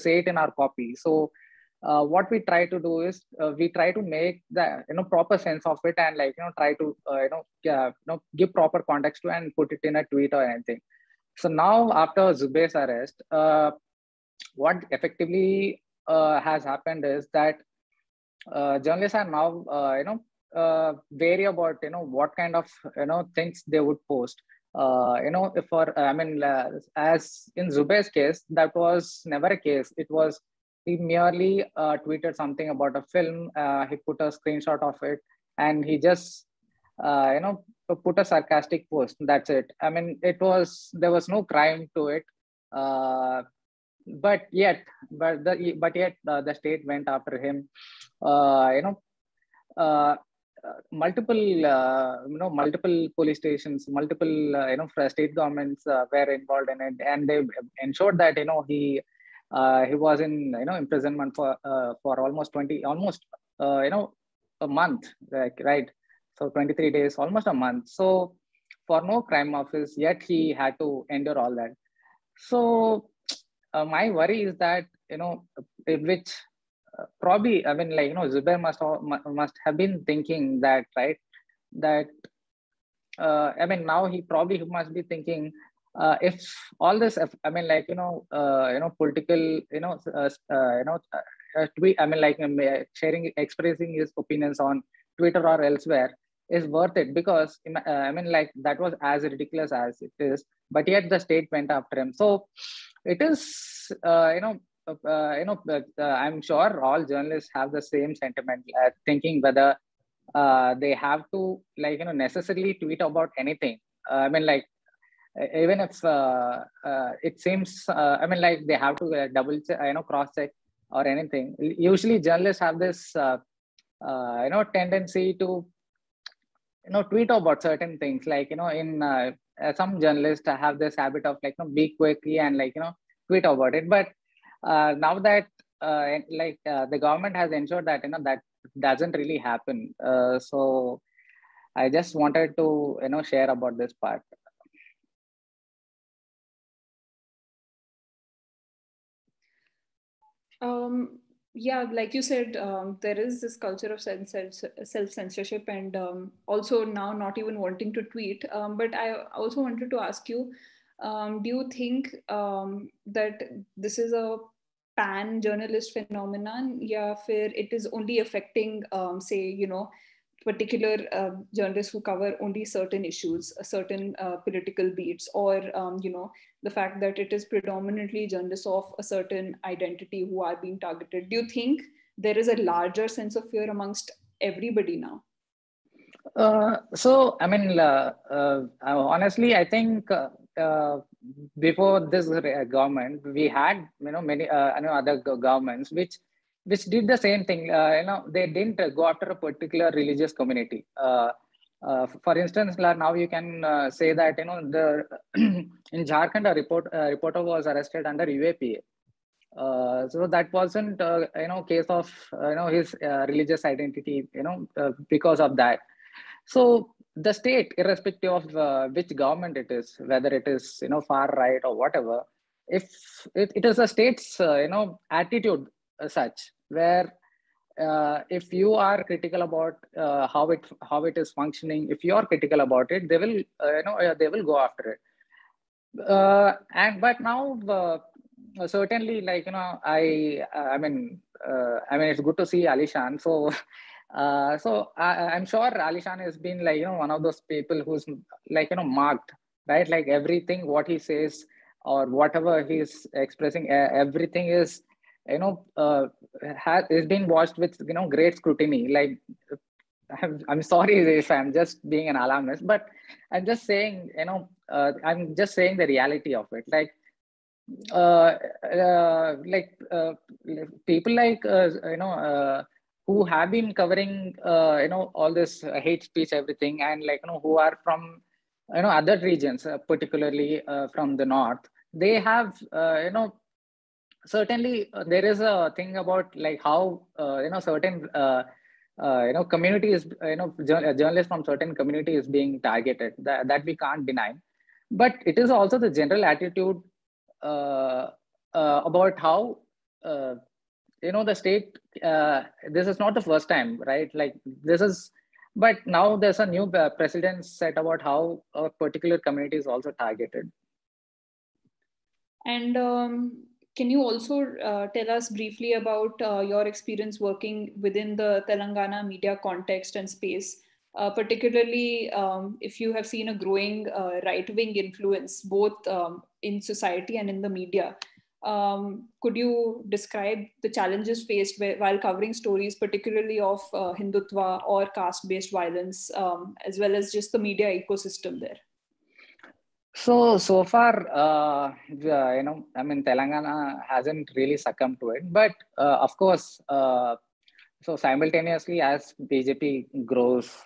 Speaker 5: say it in our copy. So what we try to do is we try to make the proper sense of it and try to give proper context to and put it in a tweet or anything. So now after Zubair's arrest, what effectively has happened is that journalists are now wary about what kind of things they would post. As in Zubair's case, that was never a case. It was, he merely tweeted something about a film. He put a screenshot of it and he just put a sarcastic post. That's it. I mean, there was no crime to it. But yet the state went after him. Multiple police stations, multiple state governments were involved in it, and they ensured that he was in imprisonment for almost a month, right? So 23 days, almost a month. So for no crime of his, yet he had to endure all that. So my worry is that which probably Zubair must have been thinking that, right? That now he must be thinking if all this political tweet, sharing, expressing his opinions on Twitter or elsewhere is worth it, because that was as ridiculous as it is, but yet the state went after him. So it is I'm sure all journalists have the same sentiment, thinking whether they have to necessarily tweet about anything. Even if it seems they have to double check, cross check or anything. Usually journalists have this tendency to tweet about certain things, in some journalists have this habit of be quickly and tweet about it. But now that the government has ensured that that doesn't really happen, so I just wanted to share about this part.
Speaker 3: Yeah, like you said, there is this culture of self-censorship and also now not even wanting to tweet. But I also wanted to ask you, do you think that this is a pan journalist phenomenon, yeah, where it is only affecting, say, particular journalists who cover only certain issues, certain political beats, or the fact that it is predominantly journalists of a certain identity who are being targeted? Do you think there is a larger sense of fear amongst everybody now?
Speaker 5: So, I mean, honestly, I think before this government, we had many other governments which did the same thing. They didn't go after a particular religious community. For instance, now you can say that the in Jharkhand, a reporter was arrested under UAPA. So that wasn't case of his religious identity because of that. So the state, irrespective of which government it is, whether it is far right or whatever, if it is a state's attitude such where if you are critical about how it is functioning, if you are critical about it, they will they will go after it. But now certainly, like I mean it's good to see Alishan. So I'm sure Alishan has been like one of those people who's like marked, right? Like everything what he says or whatever he's expressing, everything is is being watched with great scrutiny. Like I'm sorry if I'm just being an alarmist, but I'm just saying I'm just saying the reality of it. Like people like who have been covering all this hate speech, everything, and like who are from other regions, particularly from the north, they have certainly there is a thing about like how certain communities, journalists from certain community is being targeted, that we can't deny. But it is also the general attitude about how the state, this is not the first time, right? Like this is, but now there's a new precedent set about how a particular community is also targeted.
Speaker 3: And can you also tell us briefly about your experience working within the Telangana media context and space, particularly if you have seen a growing right-wing influence both in society and in the media? Could you describe the challenges faced while covering stories, particularly of Hindutva or caste-based violence, as well as just the media ecosystem there?
Speaker 5: So far, I mean, Telangana hasn't really succumbed to it. But of course, so simultaneously as BJP grows,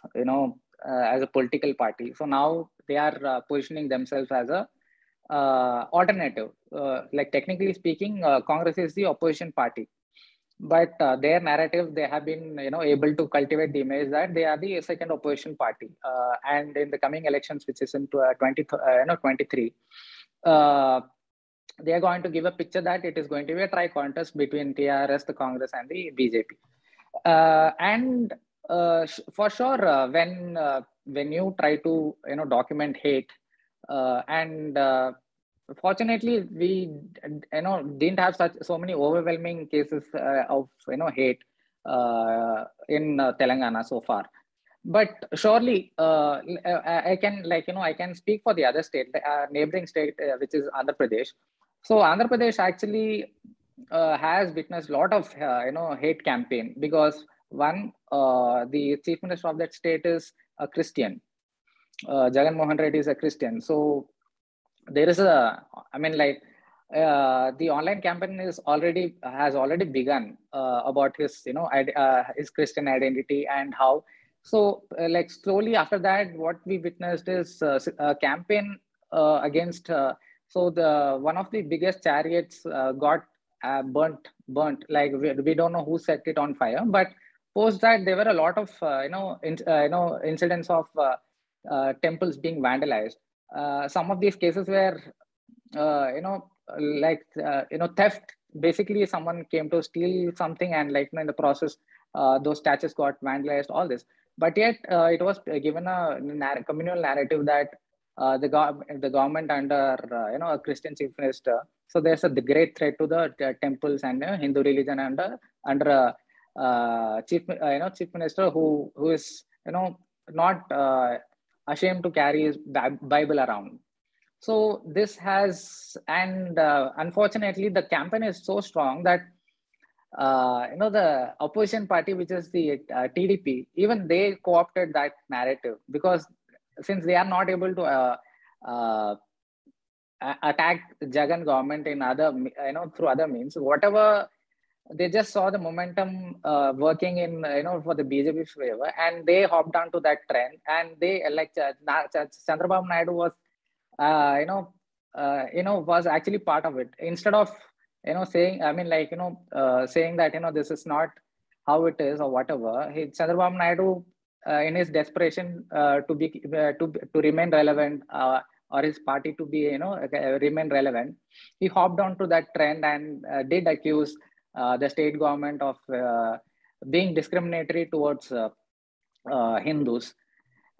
Speaker 5: as a political party, so now they are positioning themselves as a alternative. Like technically speaking, Congress is the opposition party. But their narrative, they have been able to cultivate the image that they are the second opposition party. And in the coming elections, which is in 2023, they are going to give a picture that it is going to be a tri-contest between TRS, the Congress, and the BJP. And for sure, when you try to document hate, and fortunately, we didn't have so many overwhelming cases of hate in Telangana so far. But surely, I can speak for the other state, neighboring state, which is Andhra Pradesh. So Andhra Pradesh actually has witnessed a lot of hate campaign because one, the chief minister of that state is a Christian. Jagan Mohan Reddy is a Christian. So there is the online campaign has already begun about his his Christian identity and how. So like slowly after that, what we witnessed is a campaign against. So the one of the biggest chariots got burnt. Like we don't know who set it on fire, but post that there were a lot of incidents of temples being vandalized. Some of these cases were theft basically someone came to steal something, and like in the process, those statues got vandalized, all this. But yet it was given a communal narrative that the government under a Christian chief minister. So there's a great threat to the temples and Hindu religion under a chief minister who is not ashamed to carry his Bible around. So this has, and unfortunately, the campaign is so strong that the opposition party, which is the TDP, even they co-opted that narrative, because since they are not able to attack Jagan government in other through other means, whatever, they just saw the momentum working in for the BJP favor, and they hopped onto that trend, and they like Chandrababu Naidu was was actually part of it. Instead of saying, saying that this is not how it is or whatever, Chandrababu Naidu in his desperation to remain relevant, or his party to be remain relevant, he hopped onto that trend and did accuse the state government of being discriminatory towards Hindus.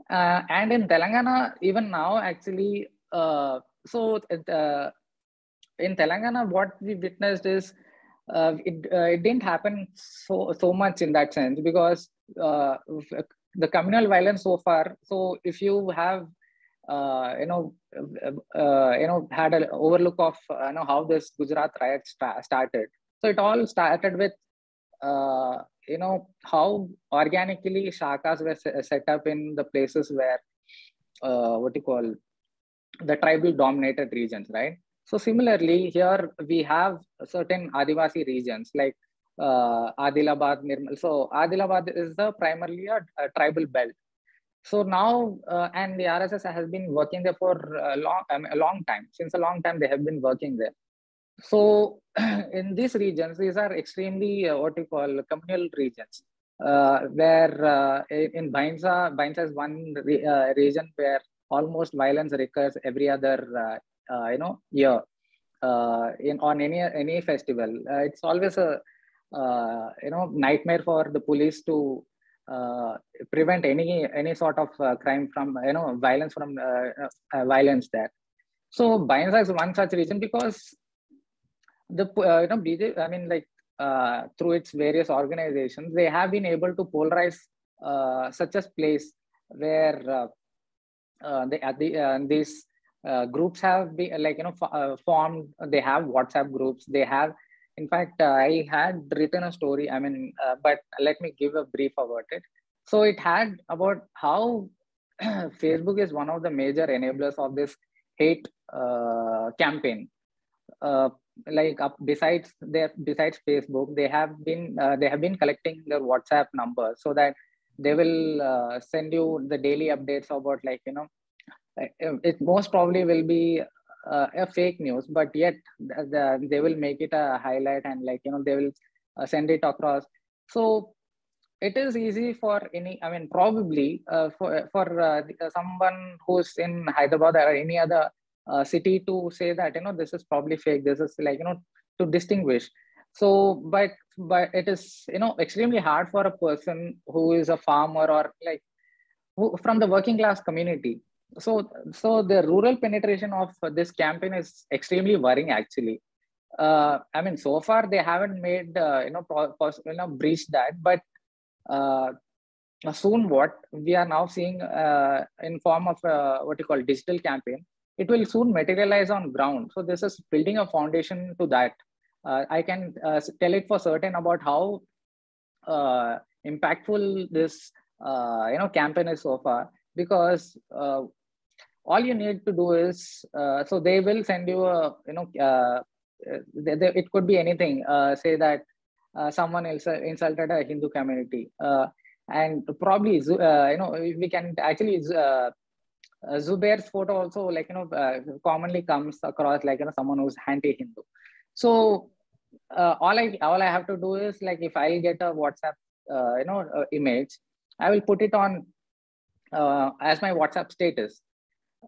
Speaker 5: And in Telangana, even now, actually, in Telangana, what we witnessed is it didn't happen so much in that sense, because the communal violence so far. So if you have had an overlook of how this Gujarat riot started. So it all started with how organically shakas were set up in the places where the tribal dominated regions, right? So similarly, here we have certain Adivasi regions like Adilabad, Nirmal. So Adilabad is primarily a tribal belt. So now, and the RSS has been working there for a long time. Since a long time, they have been working there. So in these regions, these are extremely communal regions, where in Bainsa is one region where almost violence recurs every other year on any festival. It's always a nightmare for the police to prevent any sort of crime from violence from violence there. So Bainsa is one such region, because the BJP, through its various organizations, they have been able to polarize such a place where these groups have been formed. They have WhatsApp groups. They have, in fact, I had written a story. But let me give a brief about it. So it had about how Facebook is one of the major enablers of this hate campaign. Besides Facebook, they have been collecting their WhatsApp numbers, so that they will send you the daily updates about it most probably will be a fake news, but yet they will make it a highlight, and they will send it across. So it is easy for probably for someone who's in Hyderabad or any other city to say that this is probably fake. This is to distinguish. So, but it is extremely hard for a person who is a farmer or who from the working class community. So the rural penetration of this campaign is extremely worrying, actually. So far they haven't made breached that, but soon what we are now seeing in form of digital campaign, it will soon materialize on ground. So this is building a foundation to that. I can tell it for certain about how impactful this campaign is so far, because all you need to do is so they will send you a it could be anything. Say that someone else insulted a Hindu community, and probably we can actually Zubair's photo also commonly comes across someone who's anti-Hindu. So all I have to do is if I'll get a WhatsApp image, I will put it on as my WhatsApp status.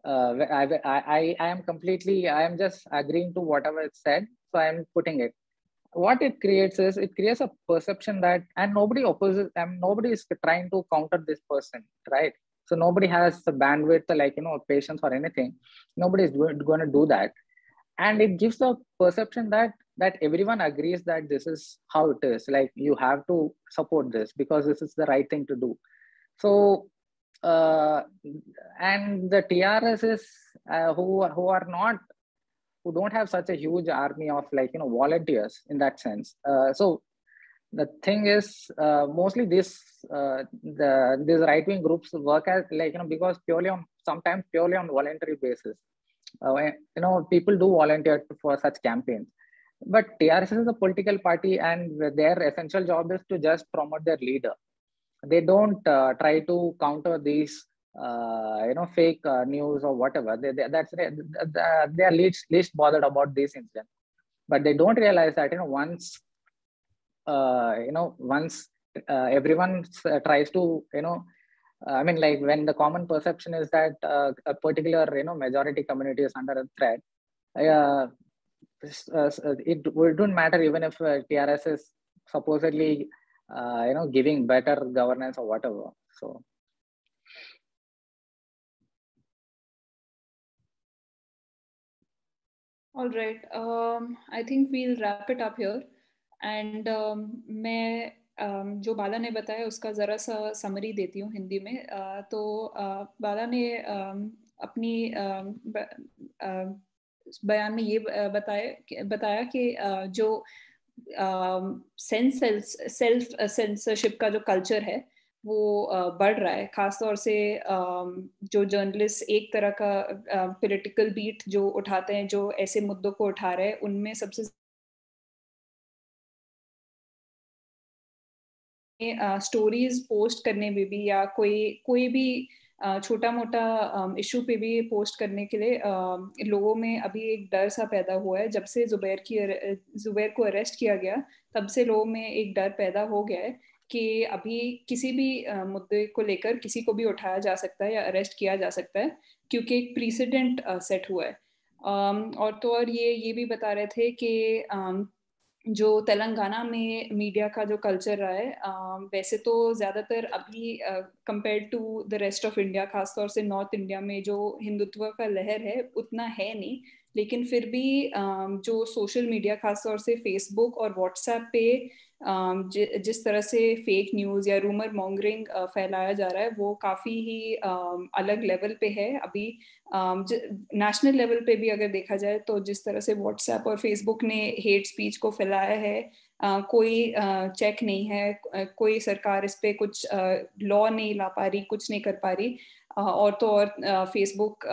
Speaker 5: I am just agreeing to whatever it said, so I am putting it. what it creates is, it creates a perception that, and nobody opposes, and nobody is trying to counter this person, right? So nobody has the bandwidth, like, patience or anything. Nobody is going to do that. And it gives the perception that everyone agrees that this is how it is. Like, you have to support this because this is the right thing to do. So, and the TRS is who are not, who don't have such a huge army of, like, volunteers in that sense. So the thing is, mostly these right-wing groups work as, like, because sometimes purely on voluntary basis. People do volunteer for such campaigns, but TRS is a political party, and their essential job is to just promote their leader. They don't try to counter these fake news or whatever. They are least bothered about these incidents, but they don't realize that once everyone tries to like, when the common perception is that a particular majority community is under a threat, it wouldn't matter even if TRS is supposedly giving better governance or whatever. So
Speaker 3: all right, I think we'll wrap it up here. And मैं जो बाला ने बताया उसका ज़रा सा summary देती हूँ हिंदी में. तो बाला ने अपनी बयान में ये बताया कि जो सेल्फ सेंसरशिप का जो कल्चर है वो बढ़ रहा है, खासतौर से जो जर्नलिस्ट एक तरह का पॉलिटिकल बीट जो उठाते हैं, जो ऐसे मुद्दों को उठा रहे हैं, उनमें सबसे स्टोरीज पोस्ट करने में भी, या कोई भी छोटा मोटा इशू पे भी पोस्ट करने के लिए लोगों में अभी एक डर सा पैदा हुआ है. जब से जुबैर को अरेस्ट किया गया, तब से लोगों में एक डर पैदा हो गया है कि अभी किसी भी मुद्दे को लेकर किसी को भी उठाया जा सकता है या अरेस्ट किया जा सकता है, क्योंकि एक प्रीसिडेंट सेट हुआ है. और ये भी बता रहे थे कि जो तेलंगाना में मीडिया का जो कल्चर रहा है, वैसे तो ज़्यादातर अभी compare to the rest of India, खासतौर से नॉर्थ इंडिया में जो हिंदुत्व का लहर है उतना है नहीं, लेकिन फिर भी जो सोशल मीडिया, खासतौर से फेसबुक और व्हाट्सएप पे जिस तरह से फेक न्यूज़ या रूमर मॉन्गरिंग फैलाया जा रहा है, वो काफ़ी ही अलग लेवल पे है. अभी नेशनल लेवल पे भी अगर देखा जाए तो जिस तरह से व्हाट्सएप और फेसबुक ने हेट स्पीच को फैलाया है, कोई चेक नहीं है, कोई सरकार इस पे कुछ लॉ नहीं ला पा रही, कुछ नहीं कर पा रही. और तो और फेसबुक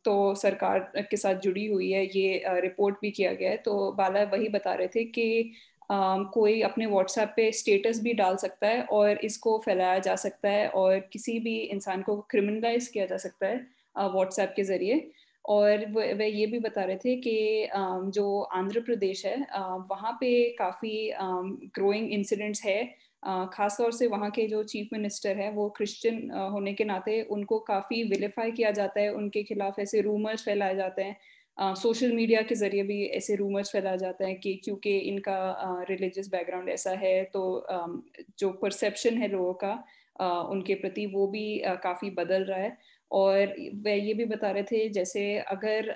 Speaker 3: तो सरकार के साथ जुड़ी हुई है, ये रिपोर्ट भी किया गया है. तो बाला वही बता रहे थे कि कोई अपने व्हाट्सएप पे स्टेटस भी डाल सकता है और इसको फैलाया जा सकता है, और किसी भी इंसान को क्रिमिनलाइज किया जा सकता है व्हाट्सएप के ज़रिए. और वह ये भी बता रहे थे कि जो आंध्र प्रदेश है, वहाँ पे काफ़ी ग्रोइंग इंसिडेंट्स है, ख़ासतौर से वहाँ के जो चीफ मिनिस्टर हैं वो क्रिश्चियन होने के नाते उनको काफ़ी विलिफाई किया जाता है, उनके खिलाफ ऐसे रूमर्स फैलाए जाते हैं. सोशल मीडिया के ज़रिए भी ऐसे रूमर्स फैलाया जाता है कि क्योंकि इनका रिलीजियस बैकग्राउंड ऐसा है, तो जो परसेप्शन है लोगों का उनके प्रति वो भी काफ़ी बदल रहा है. और वह ये भी बता रहे थे जैसे अगर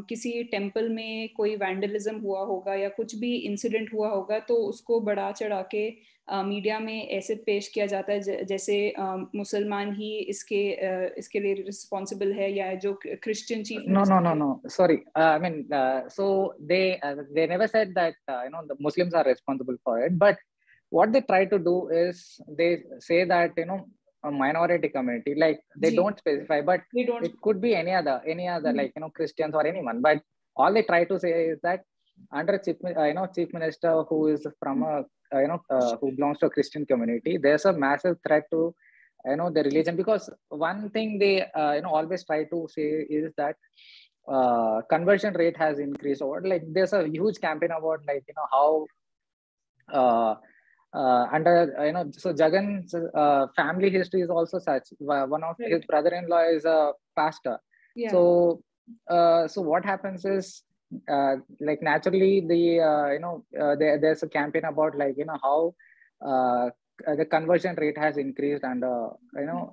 Speaker 3: किसी टेम्पल में कोई वैंडलिज्म हुआ होगा या कुछ भी इंसिडेंट हुआ होगा, तो उसको बढ़ा चढ़ा के मीडिया में ऐसे पेश किया जाता है जैसे मुसलमान ही इसके लिए रिस्पॉन्सिबल है, या जो Christian chief.
Speaker 5: No. Sorry. So they never said that the Muslims are responsible for it. But what they try to do is they say that a minority community, like they don't specify, but it could be any other like Christians or anyone. But all they try to say is that under chief minister who is from a who belongs to a Christian community, there's a massive threat to the religion, because one thing they always try to say is that conversion rate has increased over, like there's a huge campaign about like how under so Jagan's family history is also such. One of his brother-in-law is a pastor. So what happens is like naturally there's a campaign about like how the conversion rate has increased under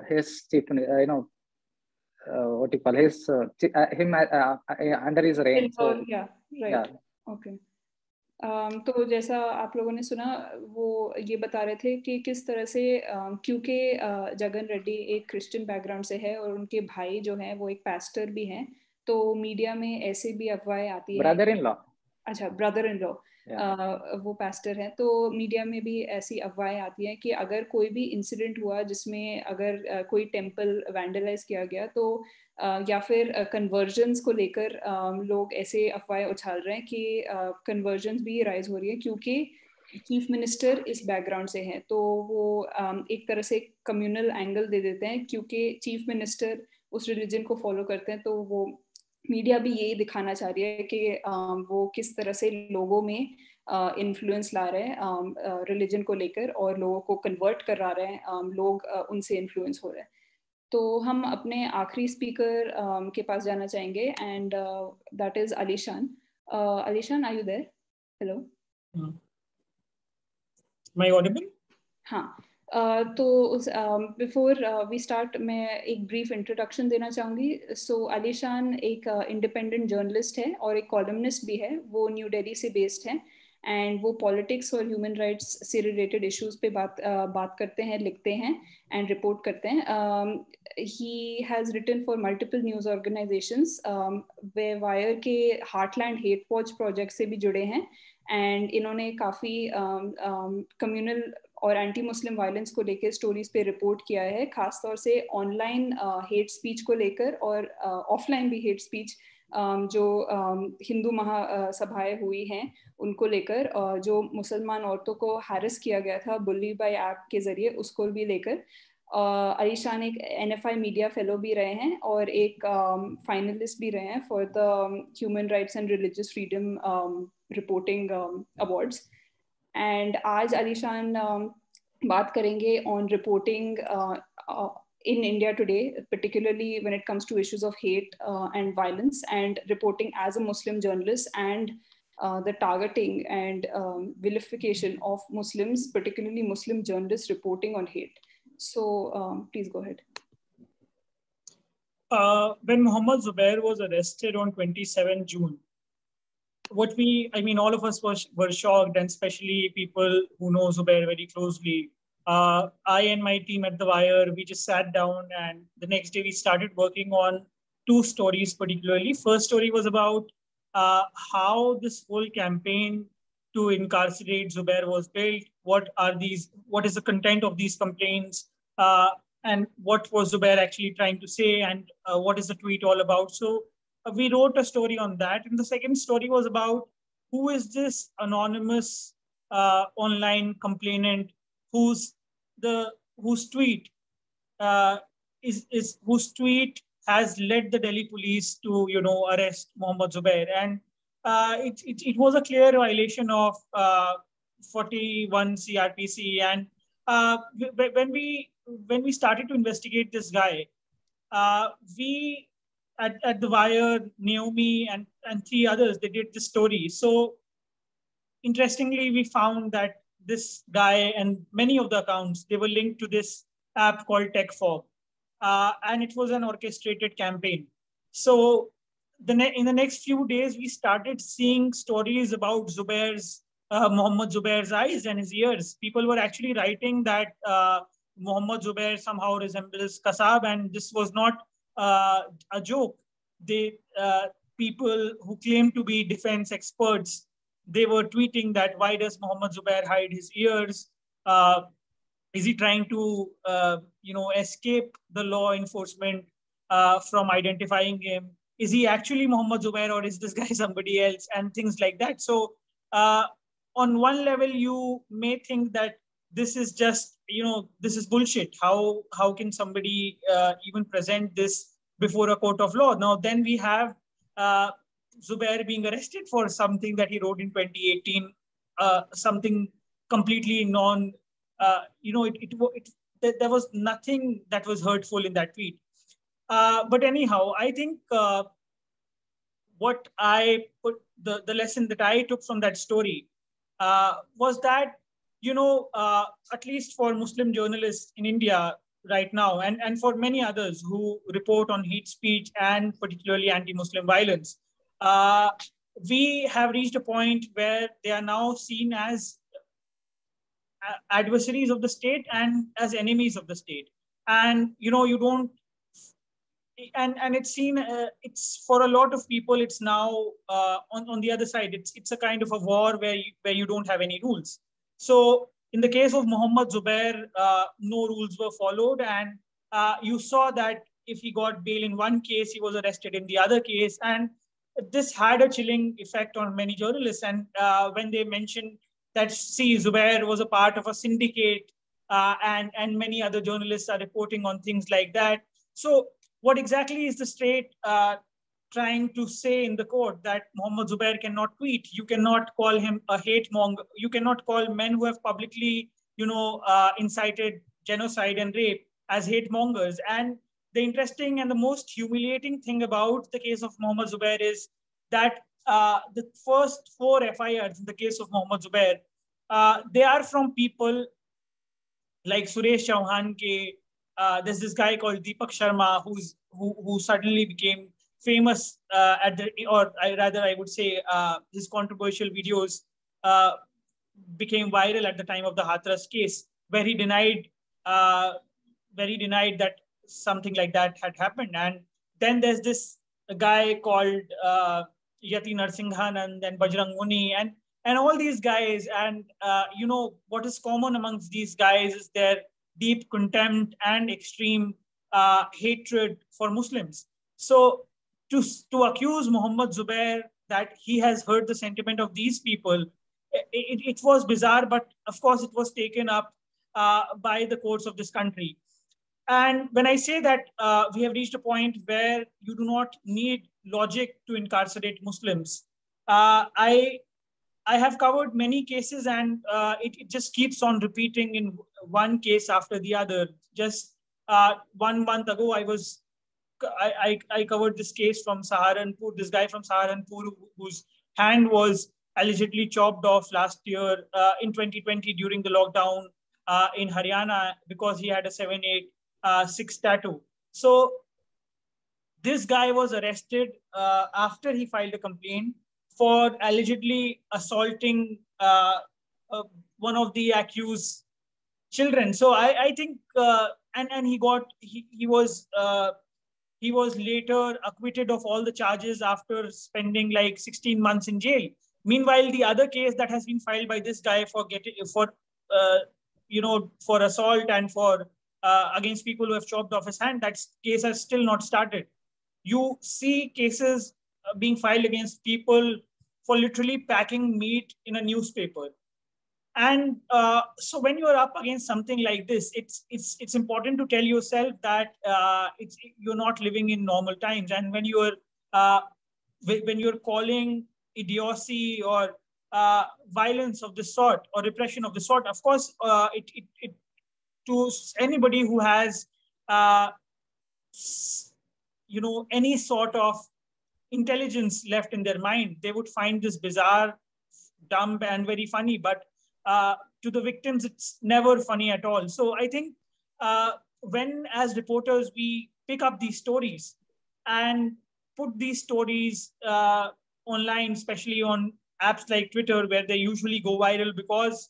Speaker 5: his chief what you call his him under his reign. So
Speaker 3: yeah, right.
Speaker 5: Yeah.
Speaker 3: Okay. तो जैसा आप लोगों ने सुना, वो ये बता रहे थे कि किस तरह से क्योंकि जगन रेड्डी एक क्रिश्चियन बैकग्राउंड से है और उनके भाई जो हैं वो एक पास्टर भी हैं, तो मीडिया में ऐसे भी अफवाहें आती है।
Speaker 5: Brother in law.
Speaker 3: अच्छा, ब्रदर इन लॉ, वो पास्टर हैं, तो मीडिया में भी ऐसी अफवाहें आती हैं कि अगर कोई भी इंसिडेंट हुआ जिसमें अगर कोई टेम्पल वैंडलाइज किया गया, तो या फिर कन्वर्जन्स को लेकर लोग ऐसे अफवाहें उछाल रहे हैं कि कन्वर्जन्स भी राइज हो रही है क्योंकि चीफ मिनिस्टर इस बैकग्राउंड से हैं, तो वो एक तरह से कम्युनल एंगल दे देते हैं क्योंकि चीफ मिनिस्टर उस रिलीजन को फॉलो करते हैं, तो वो मीडिया भी यही दिखाना चाह रही है कि वो किस तरह से लोगों में इन्फ्लुएंस ला रहे हैं रिलीजन को लेकर और लोगों को कन्वर्ट करा रहे हैं, लोग उनसे इन्फ्लुएंस हो रहे हैं। तो हम अपने आखिरी स्पीकर के पास जाना चाहेंगे and that is Alishan. Alishan, are you there? Hello,
Speaker 6: my audible?
Speaker 3: हाँ। तो बिफोर वी स्टार्ट मैं एक ब्रीफ इंट्रोडक्शन देना चाहूँगी। सो अलीशान एक इंडिपेंडेंट जर्नलिस्ट है और एक कॉलमनिस्ट भी है। वो न्यू दिल्ली से बेस्ड है एंड वो पॉलिटिक्स और ह्यूमन राइट्स से रिलेटेड इश्यूज पे बात करते हैं, लिखते हैं एंड रिपोर्ट करते हैं। He has written for multiple news organisations, the Wire के हार्टलैंड हेट वॉच प्रोजेक्ट से भी जुड़े हैं एंड इन्होंने काफ़ी कम्युनल और एंटी मुस्लिम वायलेंस को लेकर स्टोरीज पे रिपोर्ट किया है, खासतौर से ऑनलाइन हेट स्पीच को लेकर और ऑफलाइन भी हेट स्पीच जो हिंदू महासभाएं हुई हैं उनको लेकर, जो मुसलमान औरतों को हैरेस किया गया था बुली बाय ऐप के जरिए, उसको भी लेकर। अलीशान एक NFI मीडिया फेलो भी रहे हैं और एक फाइनलिस्ट भी रहे हैं for the human rights and religious freedom reporting awards. And आज अलीशान बात करेंगे on reporting in India today, particularly when it comes to issues of hate and violence, and reporting as a Muslim journalist, and the targeting and vilification of Muslims, particularly Muslim journalists reporting on hate. So please go ahead.
Speaker 6: When Mohammed Zubair was arrested on 27 June, all of us were shocked, and especially people who know Zubair very closely. I and my team at The Wire, we just sat down, and the next day we started working on two stories particularly. First story was about how this whole campaign to incarcerate Zubair was built. What is the content of these complaints, and what was Zubair actually trying to say, and what is the tweet all about? So we wrote a story on that. And the second story was about who is this anonymous online complainant whose tweet whose tweet has led the Delhi police to arrest Mohammed Zubair, and it was a clear violation of 41 CRPC. And when we started to investigate this guy, we at The Wire, Naomi and three others, they did this story. So interestingly, we found that this guy and many of the accounts, they were linked to this app called TechFog, and it was an orchestrated campaign. So in the next few days, we started seeing stories about Mohammed Zubair's eyes and his ears. People were actually writing that Mohammed Zubair somehow resembles Kasab, and this was not a joke. People who claim to be defense experts, they were tweeting that, why does Mohammed Zubair hide his ears? Is he trying to, escape the law enforcement from identifying him? Is he actually Mohammed Zubair, or is this guy somebody else? And things like that. So on one level, you may think that this is just, this is bullshit. How can somebody even present this before a court of law? Now, then we have Zubair being arrested for something that he wrote in 2018, something completely there was nothing that was hurtful in that tweet. But anyhow, I think what I put, the lesson that I took from that story was that, at least for Muslim journalists in India right now, and for many others who report on hate speech and particularly anti-Muslim violence, we have reached a point where they are now seen as adversaries of the state and as enemies of the state. And, you don't, and it's seen, it's for a lot of people, it's now on the other side, it's a kind of a war where you don't have any rules. So in the case of Mohammed Zubair, no rules were followed. And you saw that if he got bail in one case, he was arrested in the other case. And this had a chilling effect on many journalists. And when they mentioned that, see, Zubair was a part of a syndicate, and many other journalists are reporting on things like that. So what exactly is the state trying to say in the court? That Mohammed Zubair cannot tweet. You cannot call him a hate monger. You cannot call men who have publicly, incited genocide and rape as hate mongers. And the interesting and the most humiliating thing about the case of Mohammed Zubair is that the first 4 FIRs in the case of Mohammed Zubair, they are from people like Suresh Chauhan ke. There's this guy called Deepak Sharma who suddenly became famous I would say his controversial videos became viral at the time of the Hathras case, where he denied that something like that had happened. And then there's this guy called Yati Narsinghan, and then Bajrang Muni, and all these guys. And what is common amongst these guys is their deep contempt and extreme hatred for Muslims. So to accuse Mohammed Zubair that he has hurt the sentiment of these people, it was bizarre, but of course it was taken up by the courts of this country. And when I say that we have reached a point where you do not need logic to incarcerate Muslims, I have covered many cases, and it just keeps on repeating in one case after the other. Just 1 month ago, I covered this case from Saharanpur, this guy from Saharanpur whose hand was allegedly chopped off last year in 2020 during the lockdown in Haryana because he had a 786 tattoo. So this guy was arrested after he filed a complaint for allegedly assaulting one of the accused children. So I think, and he was later acquitted of all the charges after spending like 16 months in jail. Meanwhile, the other case that has been filed by this guy for assault and for against people who have chopped off his hand, that case has still not started. You see cases being filed against people for literally packing meat in a newspaper. And so when you are up against something like this, it's important to tell yourself that you're not living in normal times. And when you're calling idiocy or violence of this sort or repression of this sort, of course, to anybody who has any sort of intelligence left in their mind, they would find this bizarre, dumb, and very funny. But to the victims, it's never funny at all. So I think when, as reporters, we pick up these stories and put these stories online, especially on apps like Twitter, where they usually go viral because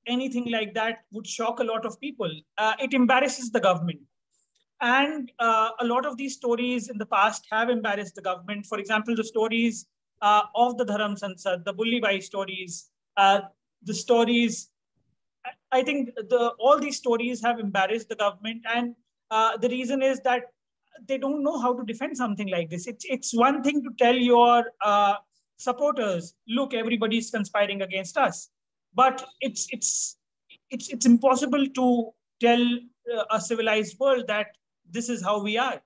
Speaker 6: anything like that would shock a lot of people. It embarrasses the government. And a lot of these stories in the past have embarrassed the government. For example, the stories of the Dharam Sansad, the Bullibai stories, the stories, I think all these stories have embarrassed the government. And the reason is that they don't know how to defend something like this. It's one thing to tell your supporters, look, everybody's conspiring against us. But it's impossible to tell a civilized world that this is how we are.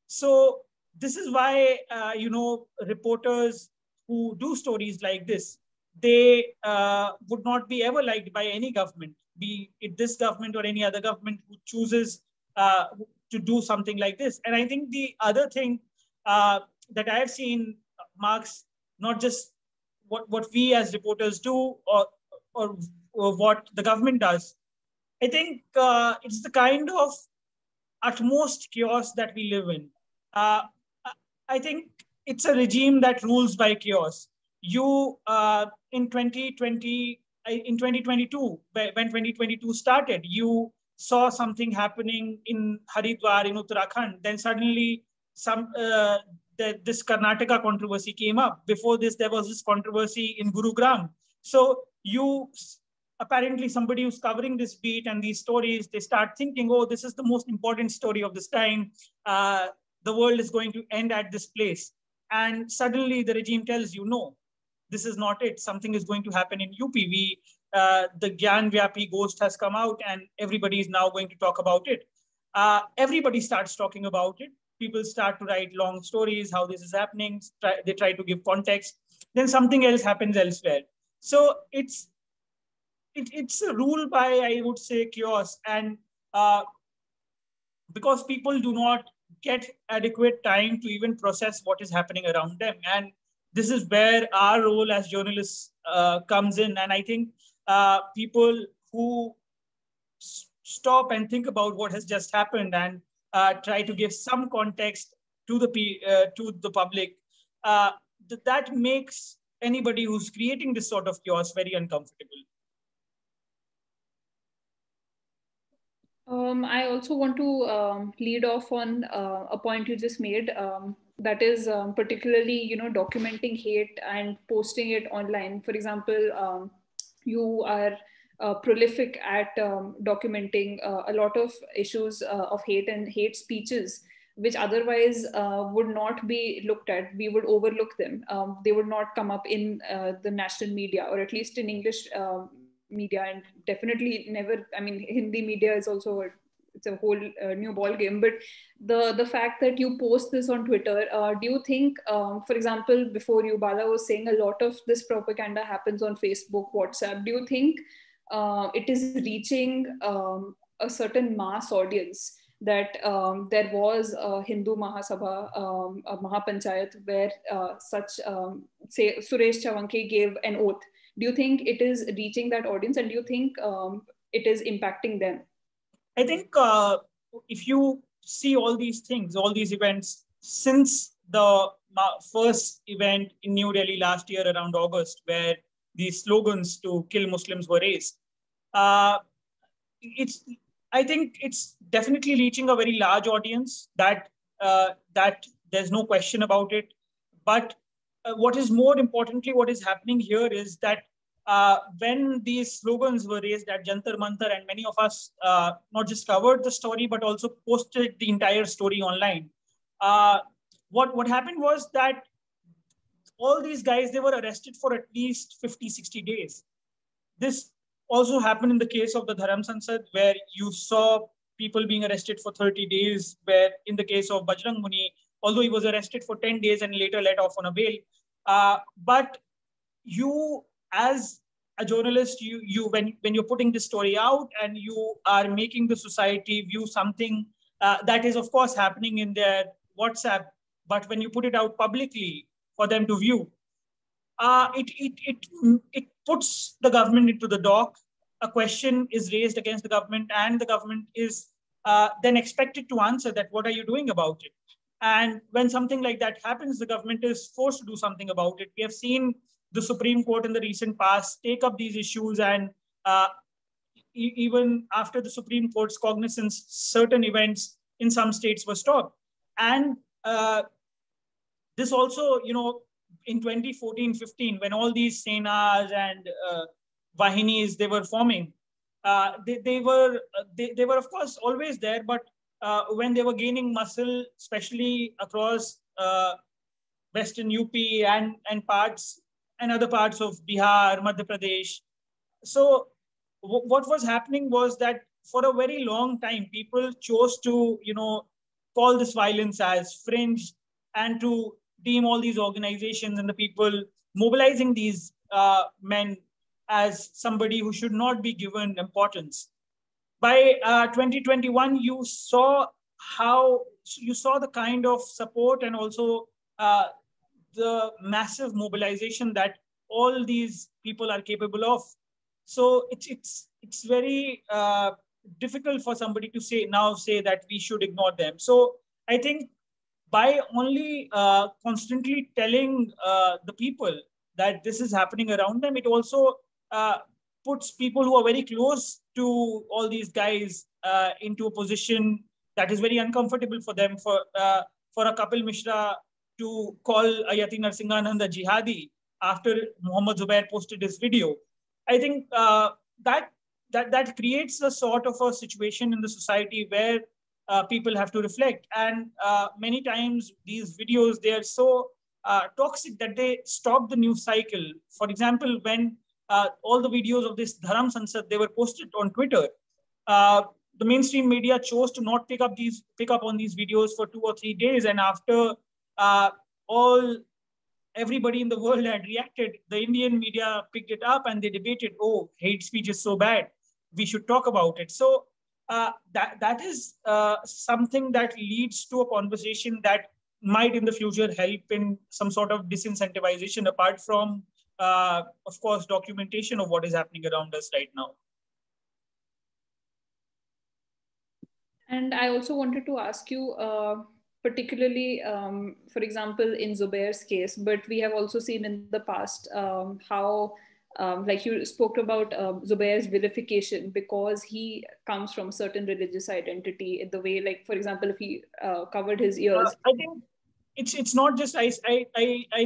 Speaker 6: So this is why, reporters who do stories like this, they would not be ever liked by any government, be it this government or any other government who chooses to do something like this. And I think the other thing that I have seen marks not just what we as reporters do or what the government does. I think it's the kind of utmost chaos that we live in. I think it's a regime that rules by chaos. You in 2020, in 2022, when 2022 started, you saw something happening in Haridwar in Uttarakhand. Then suddenly this Karnataka controversy came up. Before this, there was this controversy in Gurugram. So apparently somebody who's covering this beat and these stories, they start thinking, oh, this is the most important story of this time. The world is going to end at this place. And suddenly the regime tells you, no, this is not it. Something is going to happen in UP. The Gyan Vyapi ghost has come out and everybody is now going to talk about it. Everybody starts talking about it. People start to write long stories, how this is happening. They try to give context. Then something else happens elsewhere. So it's a rule by, I would say, chaos. And because people do not get adequate time to even process what is happening around them. And this is where our role as journalists comes in. And I think people who stop and think about what has just happened and try to give some context to the public, that makes anybody who's creating this sort of chaos very uncomfortable.
Speaker 3: I also want to lead off on a point you just made, that is particularly, documenting hate and posting it online. For example, you are prolific at documenting a lot of issues of hate and hate speeches, which otherwise would not be looked at. We would overlook them. They would not come up in the national media, or at least in English media, and definitely never. I mean, Hindi media is also it's a whole new ball game. But the fact that you post this on Twitter, do you think, for example, before you, Bala was saying a lot of this propaganda happens on Facebook, WhatsApp. Do you think it is reaching a certain mass audience, that there was a Hindu Mahasabha, a Mahapanchayat, where say Suresh Chavanke gave an oath? Do you think it is reaching that audience, and do you think it is impacting them?
Speaker 6: I think if you see all these things, all these events, since the first event in New Delhi last year around August, where these slogans to kill Muslims were raised, I think it's definitely reaching a very large audience. That there's no question about it. But what is more importantly, what is happening here is that when these slogans were raised at Jantar Mantar, and many of us not just covered the story, but also posted the entire story online, what happened was that all these guys, they were arrested for at least 50, 60 days. This also happened in the case of the Dharam Sansad, where you saw people being arrested for 30 days, where in the case of Bajrang Muni, although he was arrested for 10 days and later let off on a bail. But you, as a journalist, when you're putting this story out and you are making the society view something that is, of course, happening in their WhatsApp, but when you put it out publicly for them to view, it puts the government into the dock. A question is raised against the government, and the government is then expected to answer that, what are you doing about it? And when something like that happens, the government is forced to do something about it. We have seen the Supreme Court in the recent past take up these issues, and even after the Supreme Court's cognizance, certain events in some states were stopped. And this also, in 2014-15, when all these senas and Vahinis, they were forming, they were of course always there, but when they were gaining muscle, especially across Western UP and other parts of Bihar, Madhya Pradesh. So what was happening was that for a very long time, people chose to, call this violence as fringe, and to deem all these organizations and the people mobilizing these men as somebody who should not be given importance. By 2021, you saw the kind of support and also the massive mobilization that all these people are capable of. So it's very difficult for somebody to say that we should ignore them. So I think by only constantly telling the people that this is happening around them, it also puts people who are very close to all these guys into a position that is very uncomfortable for them. For a Kapil Mishra to call Ayati Narsinganand a jihadi after Muhammad Zubair posted his video, I think that creates a sort of a situation in the society where people have to reflect. And many times these videos, they are so toxic that they stop the news cycle. For example, when all the videos of this Dharam Sansad, they were posted on Twitter, the mainstream media chose to not pick up on these videos for 2 or 3 days. And after everybody in the world had reacted, the Indian media picked it up and they debated, oh, hate speech is so bad, we should talk about it. So that is something that leads to a conversation that might in the future help in some sort of disincentivization, apart from, of course, documentation of what is happening around us right now.
Speaker 3: And I also wanted to ask you, particularly, for example, in Zubair's case, but we have also seen in the past how, like you spoke about Zubair's vilification because he comes from a certain religious identity, in the way, like, for example, if he covered his ears.
Speaker 6: I think it's not just, I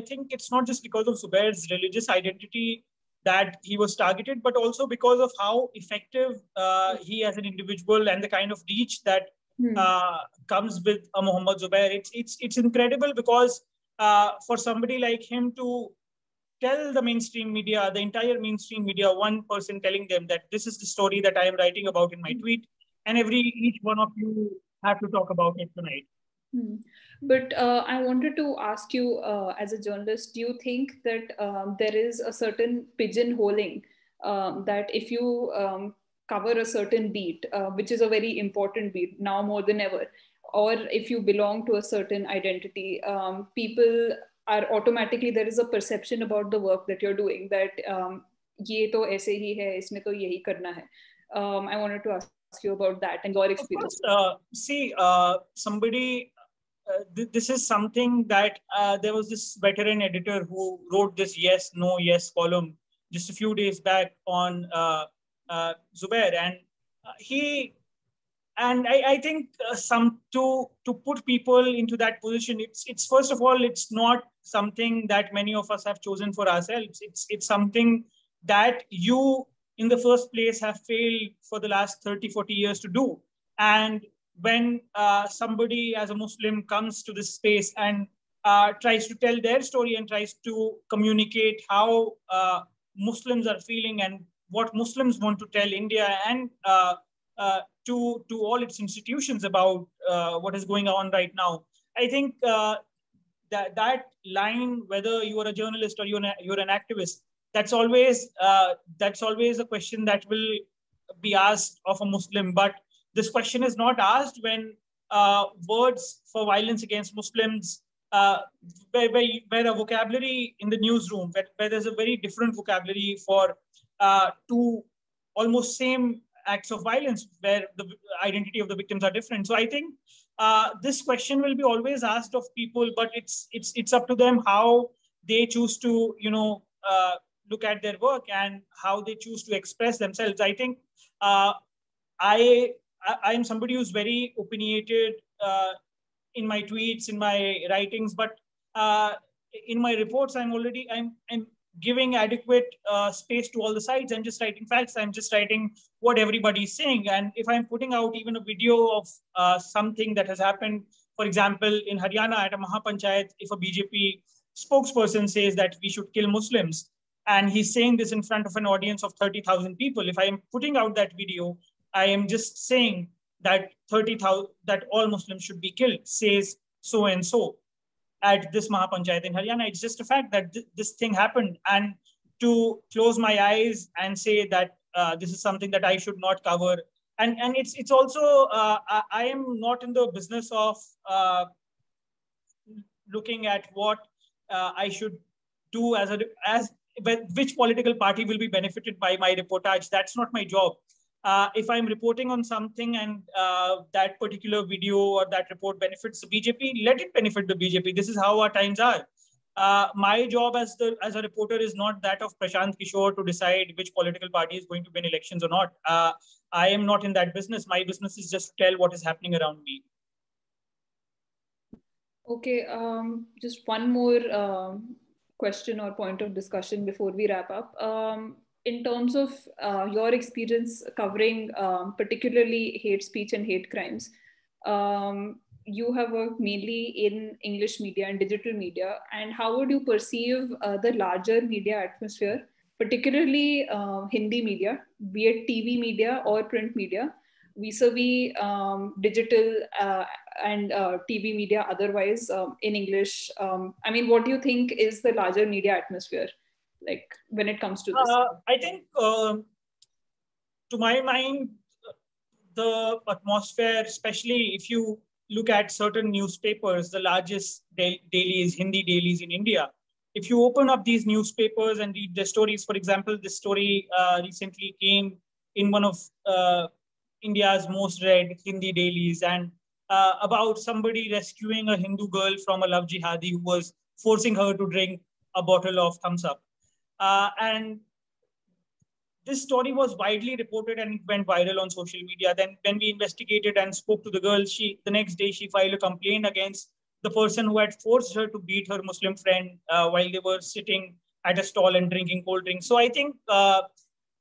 Speaker 6: think it's not just because of Zubair's religious identity that he was targeted, but also because of how effective he as an individual and the kind of reach that comes with a Muhammad Zubair. It's incredible because for somebody like him to tell the mainstream media, the entire mainstream media, one person telling them that this is the story that I am writing about in my tweet, and each one of you have to talk about it tonight.
Speaker 3: But I wanted to ask you, as a journalist, do you think that there is a certain pigeonholing that if you cover a certain beat, which is a very important beat now more than ever, or if you belong to a certain identity, people are automatically, there is a perception about the work that you're doing that ye to aise hi hai, isme to yahi karna hai. I wanted to ask you about that and your experience.
Speaker 6: This is something that there was this veteran editor who wrote this yes, no, yes column just a few days back on Zubair, and I think to put people into that position, it's first of all, it's not something that many of us have chosen for ourselves. It's something that you in the first place have failed for the last 30-40 years to do. And when somebody as a Muslim comes to this space and tries to tell their story and tries to communicate how Muslims are feeling and what Muslims want to tell India and to all its institutions about what is going on right now, I think that line, whether you are a journalist or you're an activist, that's always a question that will be asked of a Muslim. But this question is not asked when words for violence against Muslims, where a vocabulary in the newsroom, where there's a very different vocabulary for two almost same acts of violence, where the identity of the victims are different. So I think this question will be always asked of people, but it's up to them how they choose to look at their work and how they choose to express themselves. I think I am somebody who's very opinionated in my tweets, in my writings, but in my reports, I'm giving adequate space to all the sides. I'm just writing facts. I'm just writing what everybody's saying. And if I'm putting out even a video of something that has happened, for example, in Haryana at a Mahapanchayat, if a BJP spokesperson says that we should kill Muslims, and he's saying this in front of an audience of 30,000 people, if I am putting out that video, I am just saying that that all Muslims should be killed, says so and so at this Mahapanchayat in Haryana. It's just a fact that this thing happened, and to close my eyes and say that this is something that I should not cover. And it's also, I am not in the business of looking at what I should do which political party will be benefited by my reportage. That's not my job. If I'm reporting on something and that particular video or that report benefits the BJP, let it benefit the BJP. This is how our times are. My job as a reporter is not that of Prashant Kishore to decide which political party is going to win elections or not. I am not in that business. My business is just to tell what is happening around me.
Speaker 3: Okay, just one more question or point of discussion before we wrap up. In terms of your experience covering particularly hate speech and hate crimes, you have worked mainly in English media and digital media, and how would you perceive the larger media atmosphere, particularly Hindi media, be it TV media or print media, vis-a-vis digital and TV media otherwise in English? I mean, what do you think is the larger media atmosphere like when it comes to this?
Speaker 6: I think, to my mind, the atmosphere, especially if you look at certain newspapers, the largest dailies, Hindi dailies in India, if you open up these newspapers and read the stories, for example, this story recently came in one of India's most read Hindi dailies, and about somebody rescuing a Hindu girl from a love jihadi who was forcing her to drink a bottle of Thumbs Up. And this story was widely reported and it went viral on social media. Then when we investigated and spoke to the girl, the next day she filed a complaint against the person who had forced her to beat her Muslim friend while they were sitting at a stall and drinking cold drinks. So I think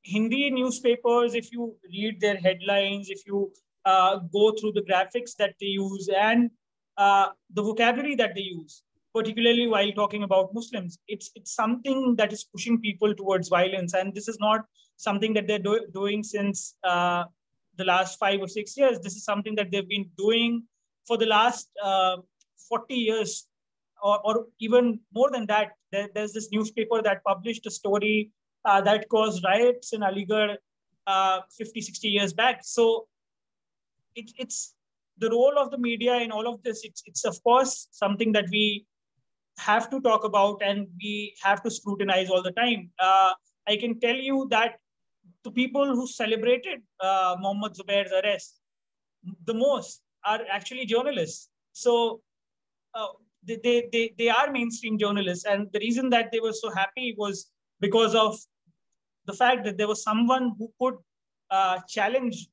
Speaker 6: Hindi newspapers, if you read their headlines, if you go through the graphics that they use and the vocabulary that they use, particularly while talking about Muslims, it's something that is pushing people towards violence. And this is not something that they're doing since the last 5 or 6 years. This is something that they've been doing for the last 40 years or even more than that. There's this newspaper that published a story that caused riots in Aligarh 50, 60 years back. So it's the role of the media in all of this. It's of course something that we have to talk about and we have to scrutinize all the time. I can tell you that the people who celebrated Mohammad Zubair's arrest the most are actually journalists. So they are mainstream journalists, and the reason that they were so happy was because of the fact that there was someone who could challenge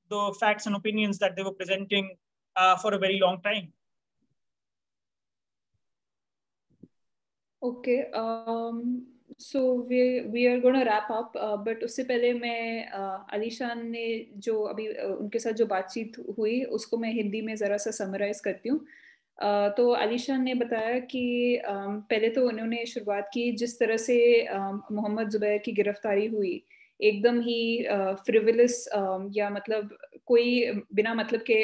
Speaker 6: the facts and opinions that they were presenting for a very long time.
Speaker 3: Okay, so we are going to wrap up, but उससे पहले मैं अलीशान ने जो अभी उनके साथ जो बातचीत हुई उसको मैं हिंदी में ज़रा सा समराइज करती हूँ. तो अलीशान ने बताया कि पहले तो उन्होंने शुरुआत की जिस तरह से मोहम्मद जुबैर की गिरफ्तारी हुई, एकदम ही फ्रिवलस या मतलब कोई बिना मतलब के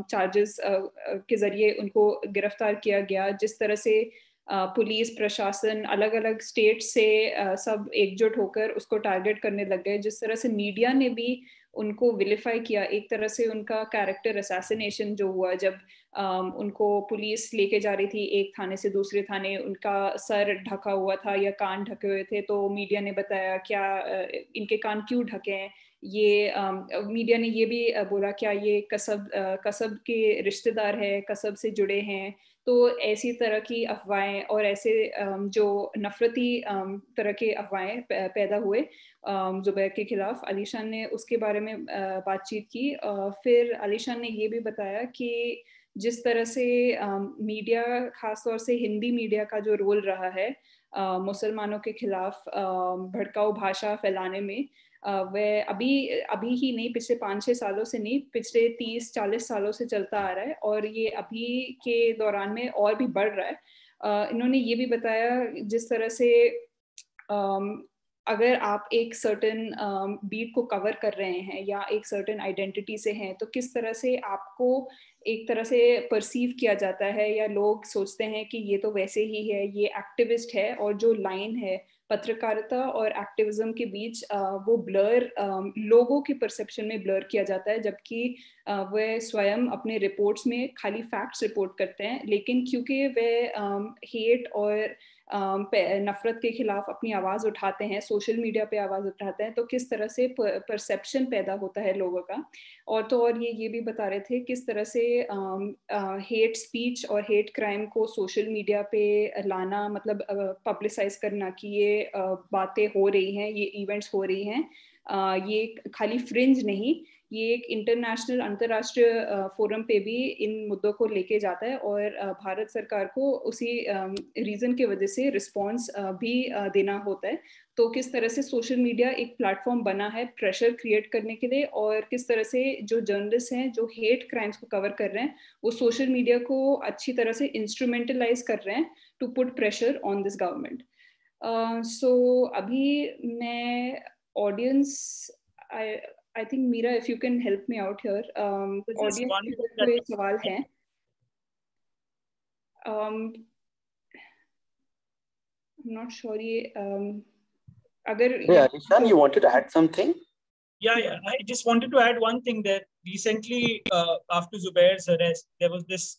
Speaker 3: चार्जेस के ज़रिए उनको गिरफ्तार किया गया. जिस तरह से पुलिस प्रशासन अलग अलग स्टेट से सब एकजुट होकर उसको टारगेट करने लग गए. जिस तरह से मीडिया ने भी उनको विलिफाई किया, एक तरह से उनका कैरेक्टर असैसिनेशन जो हुआ जब उनको पुलिस लेके जा रही थी एक थाने से दूसरे थाने, उनका सर ढका हुआ था या कान ढके हुए थे, तो मीडिया ने बताया क्या इनके कान क्यों ढके हैं. ये मीडिया ने ये भी बोला क्या ये कसब के रिश्तेदार है, कसब से जुड़े हैं. तो ऐसी तरह की अफवाहें और ऐसे जो नफरती तरह के अफवाहें पैदा हुए जुबैर के खिलाफ. अलीशान ने उसके बारे में बातचीत की. फिर अलीशान ने ये भी बताया कि जिस तरह से मीडिया, खासतौर से हिंदी मीडिया का जो रोल रहा है मुसलमानों के खिलाफ भड़काऊ भाषा फैलाने में, वह अभी ही नहीं, पिछले 5-6 सालों से नहीं, पिछले 30-40 सालों से चलता आ रहा है और ये अभी के दौरान में और भी बढ़ रहा है. इन्होंने ये भी बताया जिस तरह से अगर आप एक सर्टेन बीट को कवर कर रहे हैं या एक सर्टेन आइडेंटिटी से हैं, तो किस तरह से आपको एक तरह से परसीव किया जाता है या लोग सोचते हैं कि ये तो वैसे ही है, ये एक्टिविस्ट है, और जो लाइन है पत्रकारिता और एक्टिविज्म के बीच वो ब्लर लोगों के परसेप्शन में ब्लर किया जाता है, जबकि वे स्वयं अपने रिपोर्ट्स में खाली फैक्ट्स रिपोर्ट करते हैं, लेकिन क्योंकि वे हेट और नफरत के खिलाफ अपनी आवाज़ उठाते हैं, सोशल मीडिया पे आवाज़ उठाते हैं, तो किस तरह से परसेप्शन पैदा होता है लोगों का। और तो और ये भी बता रहे थे किस तरह से हेट स्पीच और हेट क्राइम को सोशल मीडिया पे लाना, मतलब पब्लिसाइज करना कि ये बातें हो रही हैं, ये इवेंट्स हो रही हैं, ये खाली फ्रिंज नहीं, ये एक इंटरनेशनल अंतर्राष्ट्रीय फोरम पे भी इन मुद्दों को लेके जाता है, और भारत सरकार को उसी रीजन की वजह से रिस्पॉन्स भी देना होता है। तो किस तरह से सोशल मीडिया एक प्लेटफॉर्म बना है प्रेशर क्रिएट करने के लिए, और किस तरह से जो जर्नलिस्ट हैं जो हेट क्राइम्स को कवर कर रहे हैं वो सोशल मीडिया को अच्छी तरह से इंस्ट्रूमेंटलाइज कर रहे हैं to put pressure on this government. So अभी मैं audience, I think Meera, if you can help me out here. Audience के कोई सवाल हैं? I'm not sure ये अगर
Speaker 2: Alishan, you wanted to add something?
Speaker 6: Yeah. I just wanted to add one thing, that recently after Zubair's arrest, there was this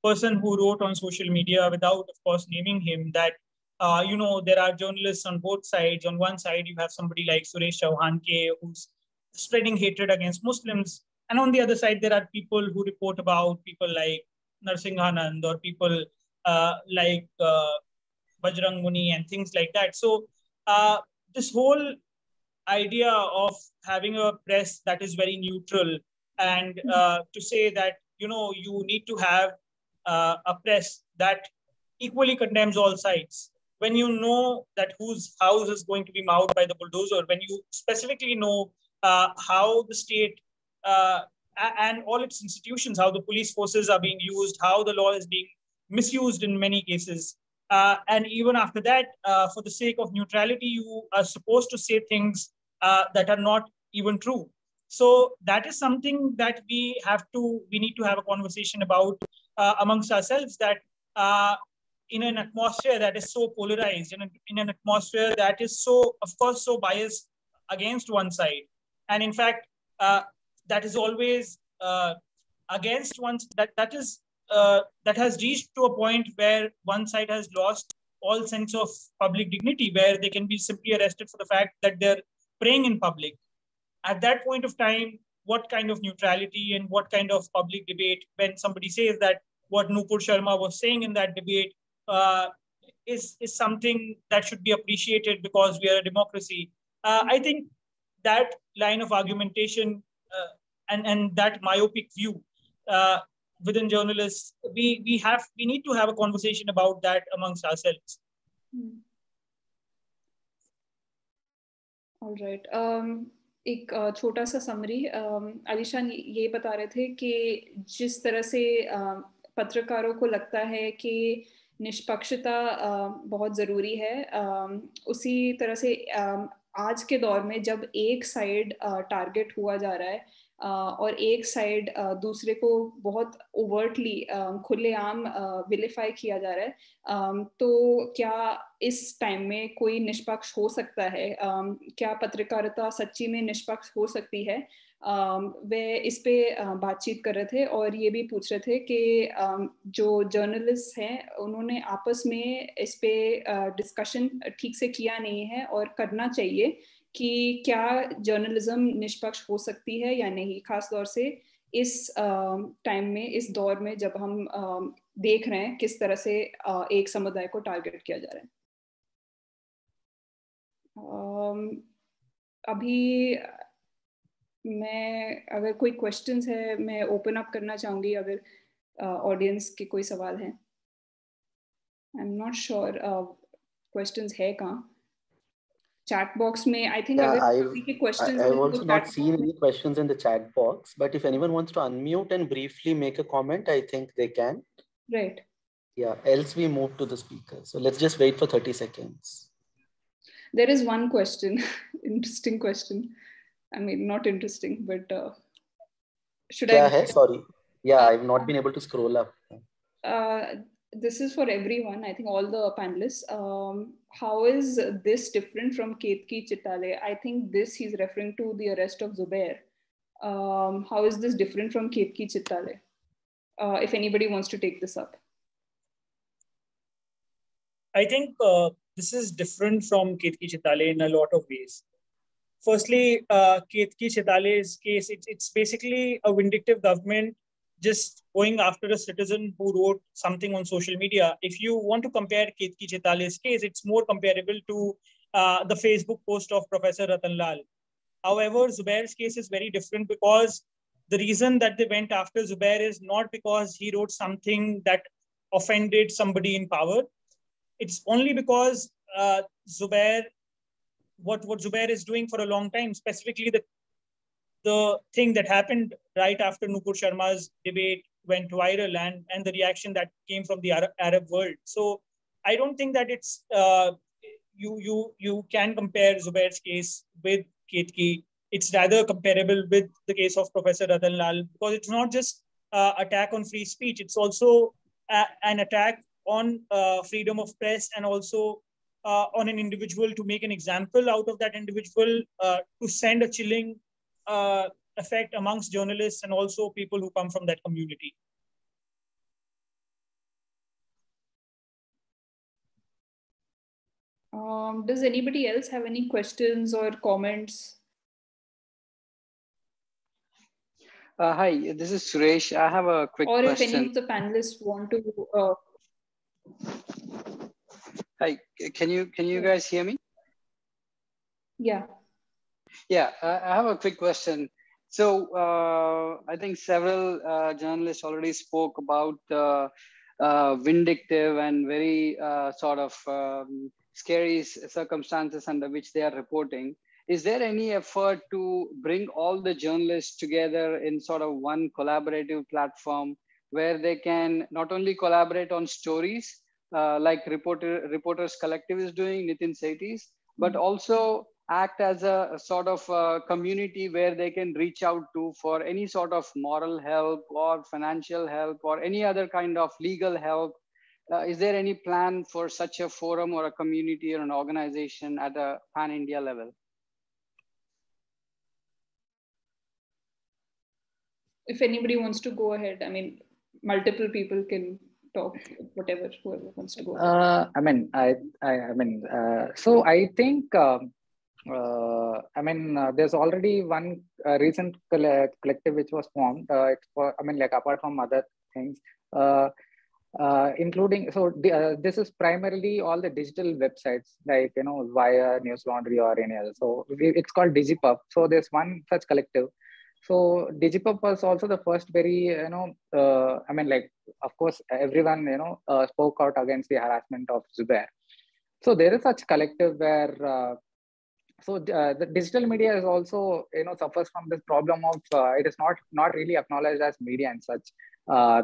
Speaker 6: person who wrote on social media, without of course naming him, that there are journalists on both sides. On one side you have somebody like Suresh Chauhan who's spreading hatred against Muslims, and on the other side there are people who report about people like Narsinghanand or people like Bajrang Muni and things like that. So this whole idea of having a press that is very neutral, and to say that you need to have a press that equally condemns all sides, when you know that whose house is going to be mowed by the bulldozer, when you specifically know how the state and all its institutions, how the police forces are being used, how the law is being misused in many cases. And even after that, for the sake of neutrality, you are supposed to say things that are not even true. So that is something that we need to have a conversation about amongst ourselves, that in an atmosphere that is so polarized, in an atmosphere that is so, of course, so biased against one side, and in fact, that is always against one, that has reached to a point where one side has lost all sense of public dignity, where they can be simply arrested for the fact that they're praying in public. At that point of time, what kind of neutrality and what kind of public debate, when somebody says that what Nupur Sharma was saying in that debate is something that should be appreciated because we are a democracy. I think that line of argumentation and that myopic view within journalists, we need to have a conversation about that amongst ourselves.
Speaker 3: All right. एक छोटा सा summary, आलिशान ये बता रहे थे कि जिस तरह से पत्रकारों को लगता है कि निष्पक्षता बहुत ज़रूरी है, उसी तरह से आज के दौर में जब एक साइड टारगेट हुआ जा रहा है और एक साइड दूसरे को बहुत ओवर्टली खुलेआम विलिफाई किया जा रहा है, तो क्या इस टाइम में कोई निष्पक्ष हो सकता है? क्या पत्रकारिता सच्ची में निष्पक्ष हो सकती है? वे इस पे बातचीत कर रहे थे और ये भी पूछ रहे थे कि जो जर्नलिस्ट हैं उन्होंने आपस में इस पे डिस्कशन ठीक से किया नहीं है और करना चाहिए कि क्या जर्नलिज्म निष्पक्ष हो सकती है या नहीं, खास तौर से इस टाइम में, इस दौर में जब हम देख रहे हैं किस तरह से एक समुदाय को टारगेट किया जा रहा है। अभी मैं, अगर कोई क्वेश्चंस है मैं ओपन अप करना चाहूँगी, अगर ऑडियंस के कोई सवाल हैं। I am not sure questions है कहाँ, chat box में I think
Speaker 2: I've also not seen any questions in the chat box, but if anyone wants to unmute and briefly make a comment, I think they can.
Speaker 3: Right.
Speaker 2: Yeah, else we move to the speaker. So let's just wait for 30 seconds.
Speaker 3: There is one question, interesting question. I mean, not interesting, but should
Speaker 2: I? Sorry. Yeah, I've not been able to scroll up.
Speaker 3: this is for everyone, I think all the panelists. How is this different from Ketki Chitale? I think this he's referring to the arrest of Zubair. How is this different from Ketki Chitale? If anybody wants to take this up.
Speaker 6: I think this is different from Ketki Chitale in a lot of ways. Firstly, Ketki Chitale's case, it's basically a vindictive government just going after a citizen who wrote something on social media. If you want to compare Ketki Chitale's case, it's more comparable to the Facebook post of Professor Ratan Lal. However, Zubair's case is very different because the reason that they went after Zubair is not because he wrote something that offended somebody in power. It's only because Zubair, what Zubair is doing for a long time, specifically the thing that happened right after Nupur Sharma's debate went viral and the reaction that came from the Arab world. So I don't think that it's you can compare Zubair's case with Ketki. It's rather comparable with the case of Professor Ratan Lal, because it's not just attack on free speech. It's also an attack on freedom of press, and also on an individual, to make an example out of that individual, to send a chilling effect amongst journalists and also people who come from that community.
Speaker 3: Does anybody else have any questions or comments?
Speaker 7: Hi, this is Suresh. I have a quick question.
Speaker 3: Or if any of the panelists want to...
Speaker 7: Hi, can you guys hear me?
Speaker 3: Yeah.
Speaker 7: Yeah, I have a quick question. So I think several journalists already spoke about the vindictive and very sort of scary circumstances under which they are reporting. Is there any effort to bring all the journalists together in sort of one collaborative platform where they can not only collaborate on stories like Reporters Collective is doing, Nitin Sethi's, but also act as a sort of community where they can reach out to for any sort of moral help or financial help or any other kind of legal help? Is there any plan for such a forum or a community or an organization at a pan-India level?
Speaker 3: If anybody wants to go ahead, I mean, multiple people can talk, whoever wants to go ahead.
Speaker 5: So I think, there's already one recent collective which was formed. It's for, apart from other things, including, this is primarily all the digital websites, like, via News Laundry or any other. So it's called DigiPub. So there's one such collective. So DigiPub was also the first very, of course, everyone, spoke out against the harassment of Zubair. So there is such collective where, the digital media is also, suffers from this problem of it is not really acknowledged as media and such,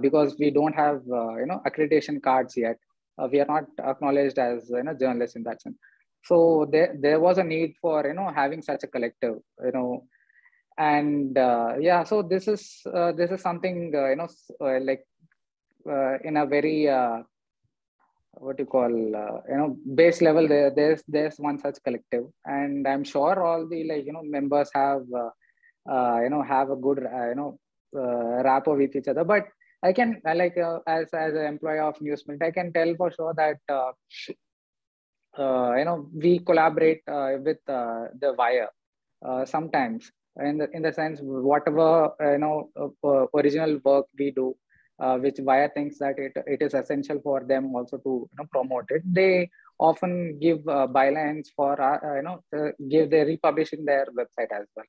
Speaker 5: because we don't have, accreditation cards yet. We are not acknowledged as, journalists in that sense. So there was a need for, having such a collective, and so this is something in a very what you call base level. There's one such collective, and I'm sure all the members have have a good rapport with each other. But I can as an employee of Newsprint, I can tell for sure that we collaborate with the Wire sometimes. In the sense, whatever original work we do, which Wire thinks that it is essential for them also to promote it, they often give bylines for they republish in their website as well.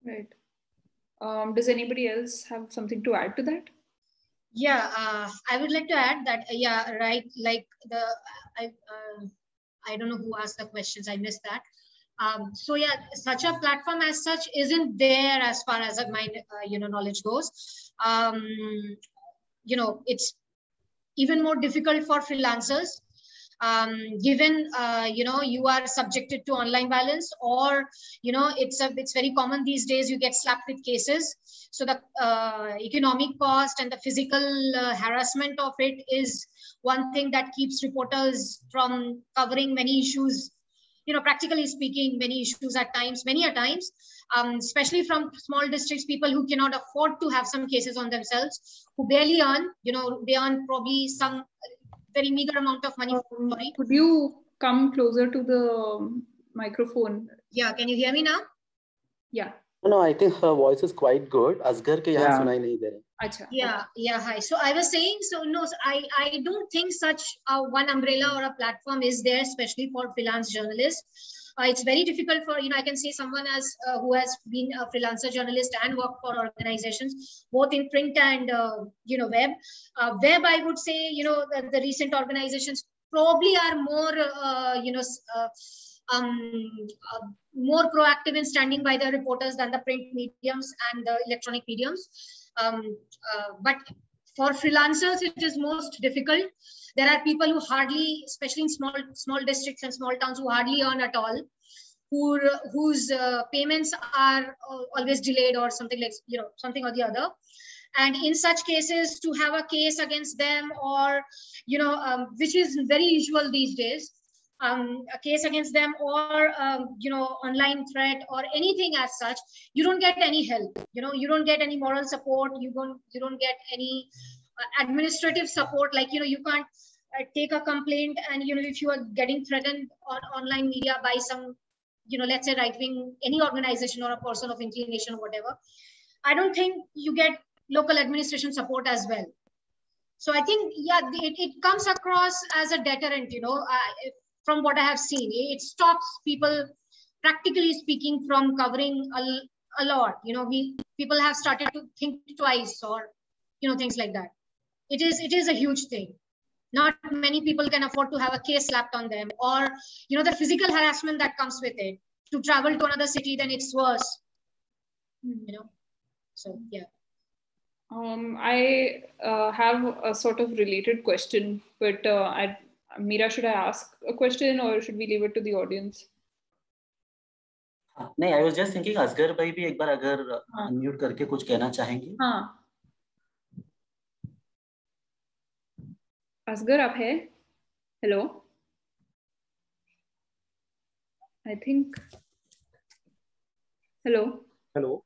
Speaker 3: Right. Does anybody else have something to add to that?
Speaker 1: Yeah, I would like to add that. Yeah, right. Like I don't know who asked the questions. I missed that. So yeah, such a platform as such isn't there as far as my knowledge goes. It's even more difficult for freelancers. given you are subjected to online violence, or it's very common these days you get slapped with cases. So the economic cost and the physical harassment of it is one thing that keeps reporters from covering many issues, practically speaking, many issues at times, many a times, especially from small districts, people who cannot afford to have some cases on themselves, who barely earn, they earn probably some very meager amount of money. Sorry.
Speaker 3: Could you come closer to the microphone?
Speaker 1: Yeah, can you hear me now?
Speaker 3: Yeah.
Speaker 2: No, I think her voice is quite good. Asghar ke yahan sunai nahi de rahe.
Speaker 3: Acha.
Speaker 1: Yeah, hi. So I was saying, I don't think such one umbrella or a platform is there, especially for freelance journalists. It's very difficult for, I can say someone who has been a freelancer journalist and worked for organizations, both in print and, web. Web, I would say, the recent organizations probably are more, more proactive in standing by the reporters than the print mediums and the electronic mediums. But for freelancers, it is most difficult. There are people who hardly, especially in small districts and small towns, who hardly earn at all, whose payments are always delayed or something like, something or the other. And in such cases, to have a case against them, or, which is very usual these days, a case against them, or, online threat or anything as such, you don't get any help. You don't get any moral support. You don't get any administrative support. Like, you can't take a complaint, and, if you are getting threatened on online media by some, let's say right-wing, any organization or a person of inclination or whatever, I don't think you get local administration support as well. So I think, yeah, it comes across as a deterrent, from what I have seen. It stops people, practically speaking, from covering a lot. People have started to think twice, or, things like that. It is a huge thing. Not many people can afford to have a case slapped on them, or, the physical harassment that comes with it. To travel to another city, then it's worse. So, yeah.
Speaker 3: I have a sort of related question, but Meera, should I ask a question, or should we leave it to the audience?
Speaker 2: नहीं, I was just thinking, Asghar भाई भी एक बार अगर unmute करके कुछ कहना चाहेंगे?
Speaker 3: हाँ. असगर, आप है? Hello. I think. Hello.
Speaker 4: Hello.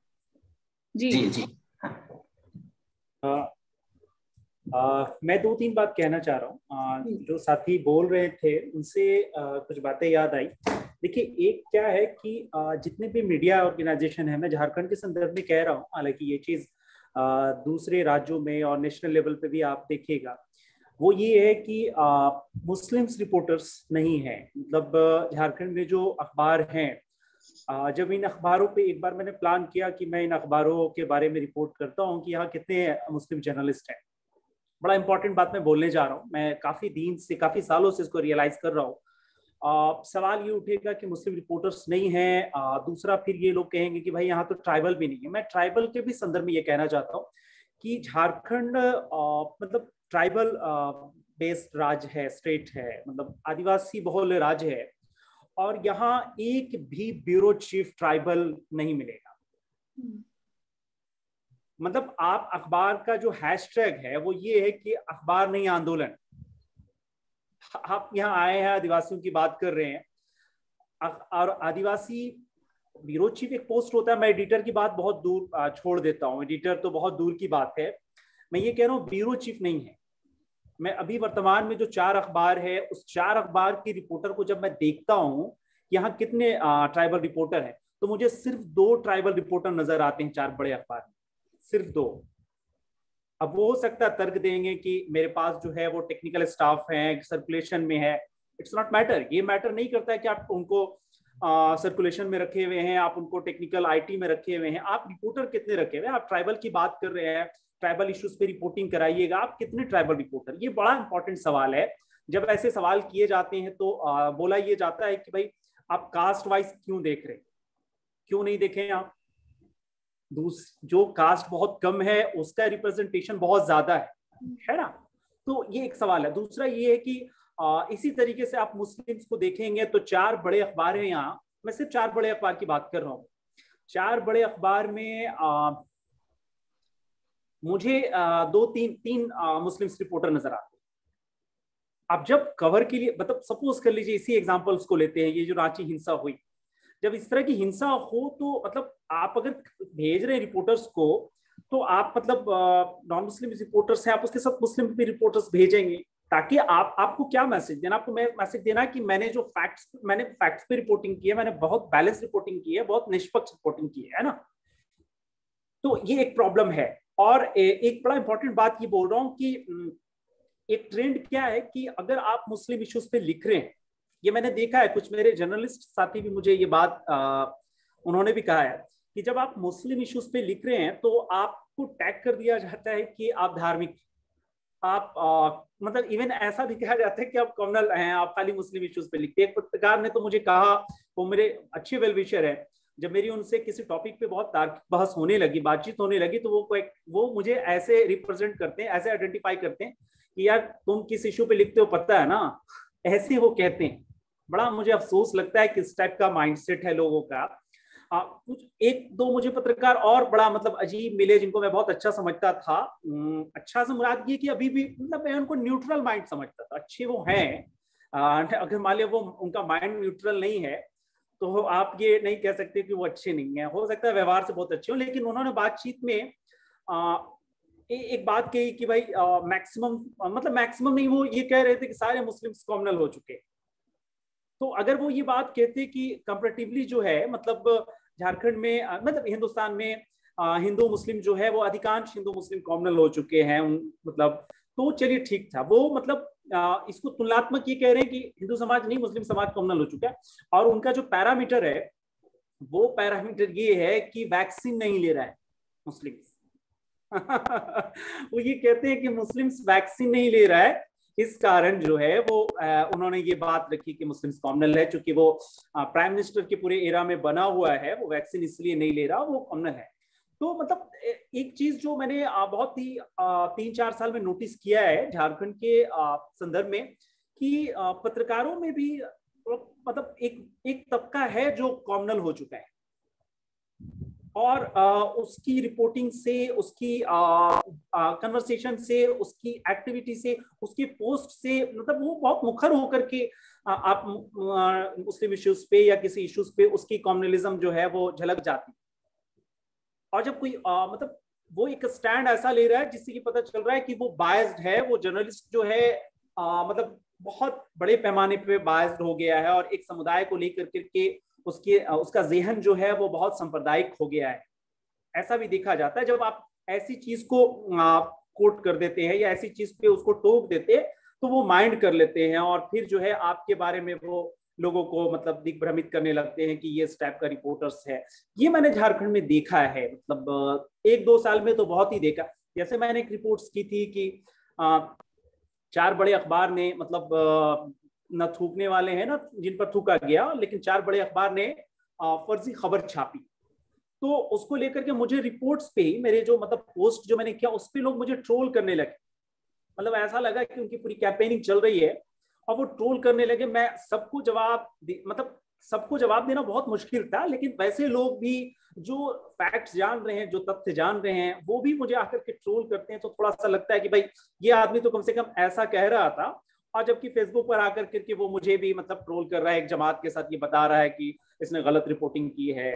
Speaker 3: जी.
Speaker 4: मैं 2-3 बात कहना चाह रहा हूँ। जो साथी बोल रहे थे उनसे कुछ बातें याद आई। देखिए, एक क्या है कि जितने भी मीडिया ऑर्गेनाइजेशन है, मैं झारखंड के संदर्भ में कह रहा हूँ, हालांकि ये चीज दूसरे राज्यों में और नेशनल लेवल पे भी आप देखिएगा, वो ये है कि मुस्लिम्स रिपोर्टर्स नहीं है। मतलब झारखंड में जो अखबार हैं, जब इन अखबारों पे एक बार मैंने प्लान किया कि मैं इन अखबारों के बारे में रिपोर्ट करता हूं कि यहाँ कितने मुस्लिम जर्नलिस्ट हैं। बड़ा इंपॉर्टेंट बात मैं बोलने जा रहा हूँ। मैं काफी सालों से इसको रियलाइज कर रहा हूँ। सवाल ये उठेगा कि मुस्लिम रिपोर्टर्स नहीं हैं। दूसरा, फिर ये लोग कहेंगे कि भाई यहाँ तो ट्राइबल भी नहीं है। मैं ट्राइबल के भी संदर्भ में ये कहना चाहता हूँ कि झारखंड मतलब ट्राइबल बेस्ड राज्य है, स्टेट है, मतलब आदिवासी बहुल राज्य है, और यहाँ एक भी ब्यूरो चीफ ट्राइबल नहीं मिलेगा। मतलब आप अखबार का जो हैशटैग है वो ये है कि अखबार नहीं आंदोलन। आप यहाँ आए हैं, आदिवासियों की बात कर रहे हैं, और आदिवासी ब्यूरो चीफ एक पोस्ट होता है। मैं एडिटर की बात बहुत दूर छोड़ देता हूँ, एडिटर तो बहुत दूर की बात है। मैं ये कह रहा हूँ ब्यूरो चीफ नहीं है। मैं अभी वर्तमान में जो 4 अखबार है, उस 4 अखबार की रिपोर्टर को जब मैं देखता हूं यहाँ कितने ट्राइबल रिपोर्टर हैं, तो मुझे सिर्फ 2 ट्राइबल रिपोर्टर नजर आते हैं 4 बड़े अखबार में, सिर्फ 2। अब वो हो सकता है तर्क देंगे कि मेरे पास जो है वो टेक्निकल स्टाफ है, सर्कुलेशन में है। It's not matter. ये मैटर नहीं करता है कि आप उनको सर्कुलेशन में रखे हुए हैं, आप उनको टेक्निकल IT में रखे हुए हैं, आप रिपोर्टर कितने रखे हुए हैं। आप ट्राइबल की बात कर रहे हैं, ट्राइबल इश्यूज पे रिपोर्टिंग कराइएगा, आप कितने ट्राइबल रिपोर्टर। ये बड़ा इंपॉर्टेंट सवाल है। जब ऐसे सवाल किए जाते हैं तो बोला ये जाता है कि भाई आप कास्ट वाइज क्यों देख रहे हैं, क्यों नहीं देखें आप। जो कास्ट बहुत कम है उसका रिप्रेजेंटेशन बहुत ज्यादा है ना। तो ये एक सवाल है। दूसरा ये है कि
Speaker 8: इसी तरीके से आप मुस्लिम्स को देखेंगे तो 4 बड़े अखबार हैं यहाँ, मैं सिर्फ 4 बड़े अखबार की बात कर रहा हूँ। 4 बड़े अखबार में मुझे 2-3 मुस्लिम्स रिपोर्टर नजर आते हैं। अब जब कवर के लिए, मतलब सपोज कर लीजिए इसी एग्जांपल्स को लेते हैं, ये जो रांची हिंसा हुई, जब इस तरह की हिंसा हो तो मतलब आप अगर भेज रहे हैं रिपोर्टर्स को, तो आप मतलब नॉन मुस्लिम रिपोर्टर्स हैं, आप उसके साथ मुस्लिम भी रिपोर्टर्स भेजेंगे, ताकि आपको क्या मैसेज देना, आपको मैसेज देना कि मैंने फैक्ट्स पे रिपोर्टिंग की है, मैंने बहुत बैलेंस रिपोर्टिंग की है, बहुत निष्पक्ष रिपोर्टिंग की है ना। तो ये एक प्रॉब्लम है। और एक बड़ा इंपॉर्टेंट बात ये बोल रहा हूँ कि एक ट्रेंड क्या है कि अगर आप मुस्लिम इश्यूज पे लिख रहे हैं, ये मैंने देखा है, कुछ मेरे जर्नलिस्ट साथी भी मुझे ये बात उन्होंने भी कहा है कि जब आप मुस्लिम इश्यूज पे लिख रहे हैं तो आपको टैग कर दिया जाता है कि आप धार्मिक, आप मतलब इवन ऐसा भी कहा जाता है कि आप कम्युनल हैं, आप खाली मुस्लिम इश्यूज पे लिखते हैं। एक पत्रकार ने तो मुझे कहा, वो मेरे अच्छे वेल विशर है, जब मेरी उनसे किसी टॉपिक पे बहुत तार्किक बहस होने लगी, बातचीत होने लगी, तो वो मुझे ऐसे रिप्रेजेंट करते हैं, ऐसे आइडेंटिफाई करते हैं कि यार तुम किस इश्यू पे लिखते हो पता है ना, ऐसे वो कहते हैं। बड़ा मुझे अफसोस लगता है किस टाइप का माइंडसेट है लोगों का। कुछ 1-2 मुझे पत्रकार और बड़ा मतलब अजीब मिले, जिनको मैं बहुत अच्छा समझता था। अच्छा से मुराद ये कि अभी भी मतलब मैं उनको न्यूट्रल माइंड समझता था, अच्छे वो हैं। अगर मान लिया वो उनका माइंड न्यूट्रल नहीं है तो आप ये नहीं कह सकते कि वो अच्छे नहीं है, हो सकता है व्यवहार से बहुत अच्छे हो, लेकिन उन्होंने बातचीत में एक बात कही कि भाई मैक्सिमम, मतलब मैक्सिमम नहीं, वो ये कह रहे थे कि सारे मुस्लिम्स कम्युनल हो चुके। तो अगर वो ये बात कहते कि कंपैरेटिवली जो है मतलब झारखंड में मतलब हिंदुस्तान में हिंदू मुस्लिम जो है वो अधिकांश हिंदू मुस्लिम कम्युनल हो चुके हैं, मतलब तो चलिए ठीक था। वो मतलब इसको तुलनात्मक ये कह रहे हैं कि हिंदू समाज नहीं मुस्लिम समाज कम्युनल हो चुका है, और उनका जो पैरामीटर है वो पैरामीटर ये है कि वैक्सीन नहीं ले रहा है मुस्लिम। वो ये कहते हैं कि मुस्लिम्स वैक्सीन नहीं ले रहा है, इस कारण जो है वो उन्होंने ये बात रखी कि मुस्लिम्स कम्युनल है, चूंकि वो प्राइम मिनिस्टर के पूरे एरा में बना हुआ है, वो वैक्सीन इसलिए नहीं ले रहा, वो कम्युनल है। तो मतलब एक चीज जो मैंने बहुत ही 3-4 साल में नोटिस किया है झारखंड के संदर्भ में, कि पत्रकारों में भी मतलब एक तबका है जो कम्युनल हो चुका है, और उसकी रिपोर्टिंग से, उसकी कन्वर्सेशन से, उसकी एक्टिविटी से, उसकी पोस्ट से, मतलब वो बहुत मुखर होकर के आप मुस्लिम इश्यूज पे या किसी इश्यूज पे उसकी कम्युनलिज्म जो है वो झलक जाती। और जब कोई मतलब वो एक स्टैंड ऐसा ले रहा है जिससे कि पता चल रहा है कि वो बायस्ड है, वो जर्नलिस्ट जो है मतलब बहुत बड़े पैमाने पे बायस्ड हो गया है, और एक समुदाय को लेकर के उसका ज़हन जो है वो बहुत सांप्रदायिक हो गया है। ऐसा भी देखा जाता है। जब आप ऐसी चीज को कोट कर देते हैं या ऐसी चीज पे उसको टोक देते हैं तो वो माइंड कर लेते हैं, और फिर जो है आपके बारे में वो लोगों को मतलब दिग्भ्रमित करने लगते हैं कि ये इस टाइप का रिपोर्टर्स है। ये मैंने झारखंड में देखा है, मतलब 1-2 साल में तो बहुत ही देखा। जैसे मैंने एक रिपोर्ट्स की थी कि 4 बड़े अखबार ने मतलब न थूकने वाले हैं ना जिन पर थूका गया, लेकिन 4 बड़े अखबार ने फर्जी खबर छापी, तो उसको लेकर के मुझे रिपोर्ट्स पे ही मेरे जो मतलब पोस्ट जो मैंने किया उस पे लोग मुझे ट्रोल करने लगे। मतलब ऐसा लगा कि उनकी पूरी कैंपेनिंग चल रही है और वो ट्रोल करने लगे। मैं सबको जवाब देना बहुत मुश्किल था, लेकिन वैसे लोग भी जो फैक्ट्स जान रहे हैं, जो तथ्य जान रहे हैं, वो भी मुझे आकर के ट्रोल करते हैं। तो थोड़ा सा लगता है कि भाई ये आदमी तो कम से कम ऐसा कह रहा था, और जबकि फेसबुक पर आकर के वो मुझे भी मतलब ट्रोल कर रहा है, एक जमात के साथ ये बता रहा है कि इसने गलत रिपोर्टिंग की है।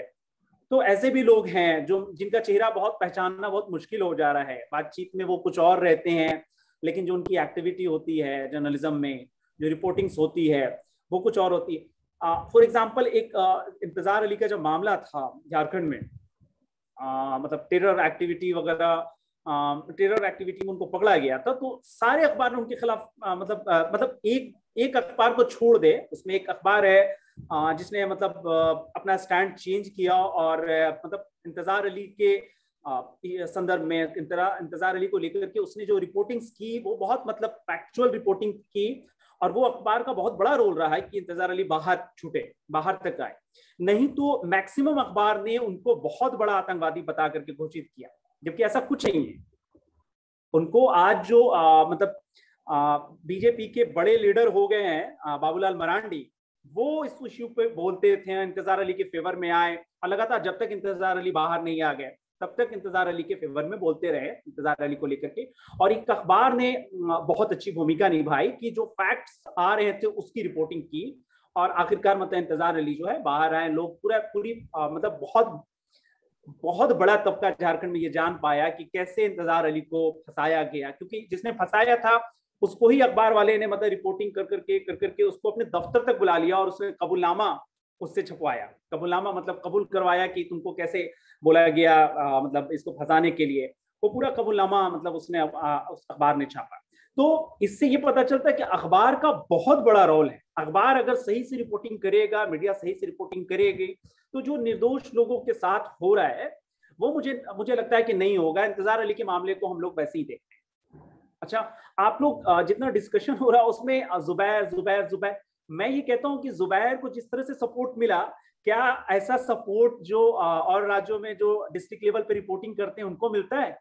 Speaker 8: तो ऐसे भी लोग हैं जो जिनका चेहरा बहुत पहचानना बहुत मुश्किल हो जा रहा है। बातचीत में वो कुछ और रहते हैं, लेकिन जो उनकी एक्टिविटी होती है जर्नलिज्म में, जो रिपोर्टिंग्स होती है, वो कुछ और होती है। फॉर एग्जाम्पल एक इंतजार अली का जब मामला था झारखंड में, मतलब टेरर एक्टिविटी वगैरह, टेरर एक्टिविटी में उनको पकड़ा गया था, तो सारे अखबार ने उनके खिलाफ मतलब एक अखबार को छोड़ दे, उसमें एक अखबार है जिसने मतलब अपना स्टैंड चेंज किया, और मतलब इंतजार अली के संदर्भ में इंतजार अली को लेकर के उसने जो रिपोर्टिंग्स की वो बहुत मतलब फैक्चुअल रिपोर्टिंग की, और वो अखबार का बहुत बड़ा रोल रहा है कि इंतजार अली बाहर छूटे, बाहर तक आए। नहीं तो मैक्सिमम अखबार ने उनको बहुत बड़ा आतंकवादी बता करके घोषित किया, जबकि ऐसा कुछ नहीं है। उनको आज जो मतलब बीजेपी के बड़े लीडर हो गए हैं बाबूलाल मरांडी, वो इस इश्यू पे बोलते थे, इंतजार अली के फेवर में आए और लगातार जब तक इंतजार अली बाहर नहीं आ गए तब तक इंतजार अली के फेवर में बोलते रहे, इंतजार अली को लेकर के। और एक अखबार ने बहुत अच्छी भूमिका निभाई कि जो फैक्ट्स आ रहे थे उसकी रिपोर्टिंग की और आखिरकार मतलब इंतजार अली जो है बाहर आए। लोग पूरी मतलब बहुत बड़ा तबका झारखंड में ये जान पाया कि कैसे इंतजार अली को फंसाया गया, क्योंकि जिसने फंसाया था उसको ही अखबार वाले ने मतलब रिपोर्टिंग कर करके उसको अपने दफ्तर तक बुला लिया और उसने कबूलनामा उससे छपवाया। कबूलनामा मतलब कबूल करवाया कि तुमको कैसे बोला गया मतलब इसको फंसाने के लिए, वो पूरा कबूलनामा मतलब उसने उस अखबार ने छापा। तो इससे ये पता चलता है कि अखबार का बहुत बड़ा रोल है। अखबार अगर सही से रिपोर्टिंग करेगा, मीडिया सही से रिपोर्टिंग करेगी, तो जो निर्दोष लोगों के साथ हो रहा है वो मुझे लगता है कि नहीं होगा। इंतजार अली के मामले को हम लोग वैसे ही देखते हैं। अच्छा, आप लोग जितना डिस्कशन हो रहा है उसमें जुबैर, मैं ये कहता हूं कि जुबैर को जिस तरह से सपोर्ट मिला, क्या ऐसा सपोर्ट जो और राज्यों में जो डिस्ट्रिक्ट लेवल पे रिपोर्टिंग करते हैं उनको मिलता है?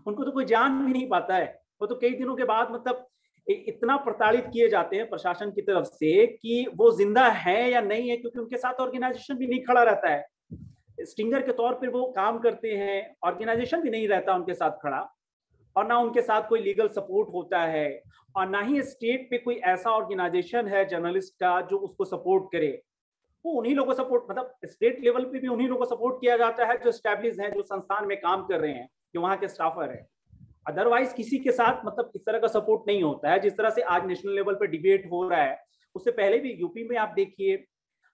Speaker 8: उनको तो कोई जान भी नहीं पाता है। वो तो कई दिनों के बाद मतलब इतना प्रताड़ित किए जाते हैं प्रशासन की तरफ से कि वो जिंदा है या नहीं है, क्योंकि उनके साथ ऑर्गेनाइजेशन भी नहीं खड़ा रहता है। स्टिंगर के तौर पर वो काम करते हैं, ऑर्गेनाइजेशन भी नहीं रहता उनके साथ खड़ा, और ना उनके साथ कोई लीगल सपोर्ट होता है, और ना ही स्टेट पे कोई ऐसा ऑर्गेनाइजेशन है जर्नलिस्ट का जो उसको सपोर्ट करे। वो उन्हीं लोगों को सपोर्ट, मतलब स्टेट लेवल पे भी उन्हीं लोगों को सपोर्ट किया जाता है जो एस्टैब्लिश हैं, जो संस्थान में काम कर रहे हैं, जो वहाँ के स्टाफर है। अदरवाइज किसी के साथ मतलब इस तरह का सपोर्ट नहीं होता है। जिस तरह से आज नेशनल लेवल पे डिबेट हो रहा है, उससे पहले भी यूपी में आप देखिए,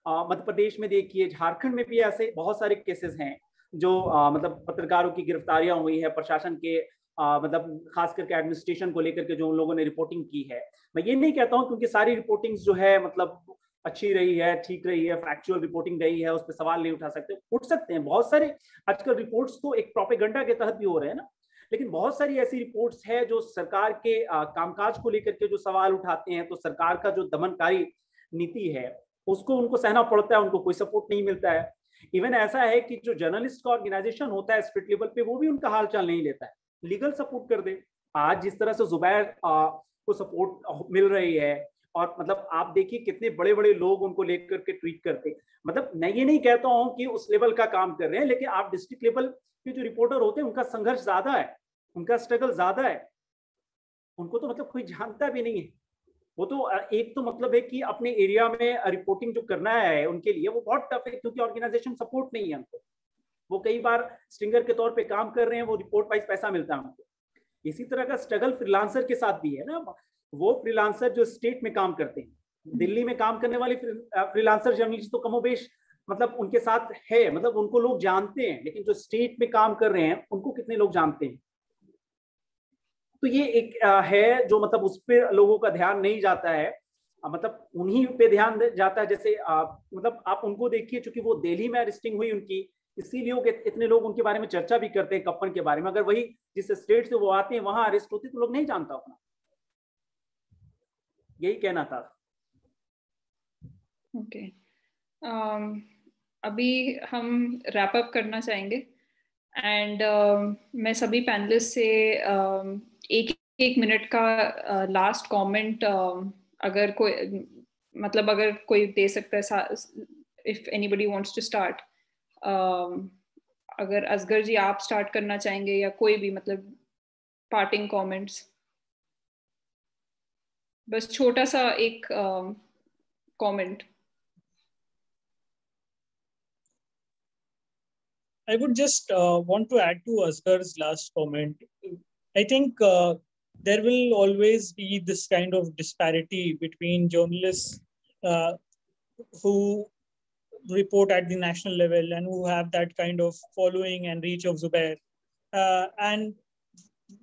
Speaker 8: मध्य प्रदेश में देखिए, झारखंड में भी ऐसे बहुत सारे केसेस हैं जो मतलब पत्रकारों की गिरफ्तारियां हुई है, प्रशासन के मतलब खास करके एडमिनिस्ट्रेशन को लेकर के जो उन लोगों ने रिपोर्टिंग की है। मैं ये नहीं कहता हूँ क्योंकि सारी रिपोर्टिंग जो है मतलब अच्छी रही है, ठीक रही है, फैक्चुअल रिपोर्टिंग रही है, उस पर सवाल नहीं उठा सकते, उठ सकते हैं। बहुत सारे आजकल रिपोर्ट्स तो एक प्रोपेगेंडा के तहत भी हो रहे हैं ना, लेकिन बहुत सारी ऐसी रिपोर्ट्स है जो सरकार के कामकाज को लेकर के जो सवाल उठाते हैं, तो सरकार का जो दमनकारी नीति है उसको उनको सहना पड़ता है, उनको कोई सपोर्ट नहीं मिलता है। इवन ऐसा है कि जो जर्नलिस्ट का ऑर्गेनाइजेशन होता है स्टेट लेवल पे, वो भी उनका हाल चाल नहीं लेता है, लीगल सपोर्ट कर दे। आज जिस तरह से जुबैर को सपोर्ट मिल रही है, और मतलब आप देखिए कितने बड़े बड़े लोग उनको लेकर के ट्वीट करते, मतलब मैं ये नहीं कहता हूँ कि उस लेवल का काम कर रहे हैं, लेकिन आप डिस्ट्रिक्ट लेवल के जो रिपोर्टर होते हैं उनका संघर्ष ज्यादा है, उनका स्ट्रगल ज्यादा है। उनको तो मतलब कोई जानता भी नहीं है। वो तो एक तो मतलब है कि अपने एरिया में रिपोर्टिंग जो करना है उनके लिए वो बहुत टफ है, क्योंकि ऑर्गेनाइजेशन सपोर्ट नहीं है उनको। वो कई बार स्टिंगर के तौर पे काम कर रहे हैं, वो रिपोर्ट वाइज पैसा मिलता है उनको। इसी तरह का स्ट्रगल फ्रीलांसर के साथ भी है ना। वो फ्रीलांसर जो स्टेट में काम करते हैं, दिल्ली में काम करने वाले फ्रीलांसर जर्नलिस्ट तो कमोबेश मतलब उनके साथ है, मतलब उनको लोग जानते हैं, लेकिन जो स्टेट में काम कर रहे हैं उनको कितने लोग जानते हैं? तो ये एक है जो मतलब उस पर लोगों का ध्यान नहीं जाता है, मतलब उन्हीं पे ध्यान जाता है। जैसे मतलब आप उनको देखिए, चूंकि वो दिल्ली में अरेस्टिंग हुई उनकी, इसीलिए इतने लोग उनके बारे में चर्चा भी करते हैं कप्पन के बारे में। अगर वही जिस स्टेट से वो आते हैं वहां अरेस्ट होती तो लोग नहीं जानता अपना। यही कहना था।
Speaker 3: ओके, अभी हम रैप अप करना चाहेंगे एंड मैं सभी पैनलिस्ट से एक मिनट का लास्ट कमेंट अगर कोई दे सकता है, if anybody wants to start. अगर असगर जी आप स्टार्ट करना चाहेंगे या कोई भी मतलब पार्टिंग कमेंट्स, बस छोटा सा एक comment.
Speaker 6: I would just want to add to Asghar's last comment. I think there will always be this kind of disparity between journalists who report at the national level and who have that kind of following and reach of Zubair, and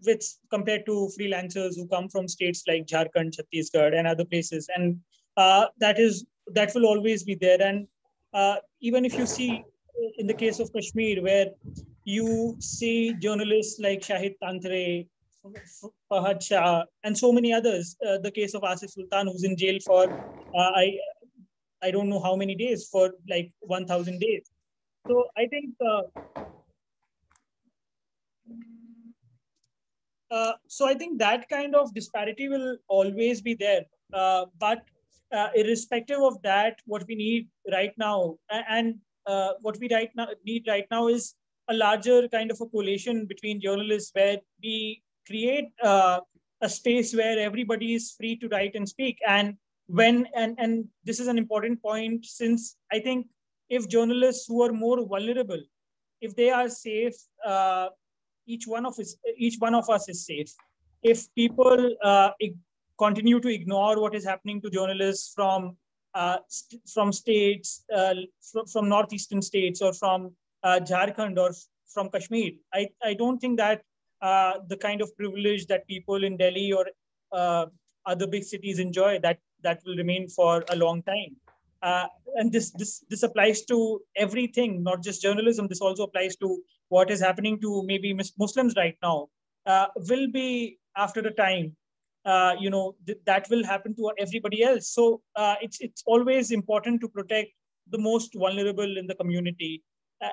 Speaker 6: with compared to freelancers who come from states like Jharkhand, Chhattisgarh, and other places, and that will always be there. And even if you see in the case of Kashmir, where you see journalists like Shahid Tantre, Fahad Shah, and so many others, the case of Asif Sultan, who's in jail for I don't know how many days, for like 1,000 days. So I think So I think that kind of disparity will always be there. But irrespective of that, what we need right now, and what we need right now is a larger kind of a coalition between journalists, where we create a space where everybody is free to write and speak. And and this is an important point, since I think if journalists who are more vulnerable, if they are safe, each one of us is safe. If people continue to ignore what is happening to journalists from states, from northeastern states, or from Jharkhand, or from Kashmir, I don't think that the kind of privilege that people in Delhi or other big cities enjoy, that will remain for a long time. And this applies to everything, not just journalism. This also applies to what is happening to maybe Muslims right now. Will be after a time, that will happen to everybody else. So it's always important to protect the most vulnerable in the community,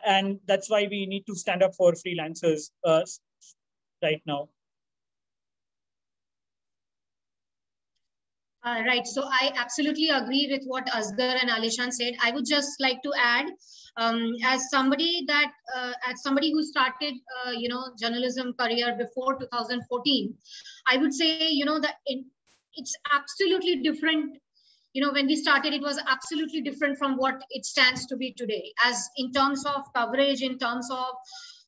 Speaker 6: and that's why we need to stand up for freelancers right now.
Speaker 1: Right. So I absolutely agree with what Asghar and Alishan said. I would just like to add, as somebody who started, journalism career before 2014, I would say, it's absolutely different. When we started, it was absolutely different from what it stands to be today, as in terms of coverage, in terms of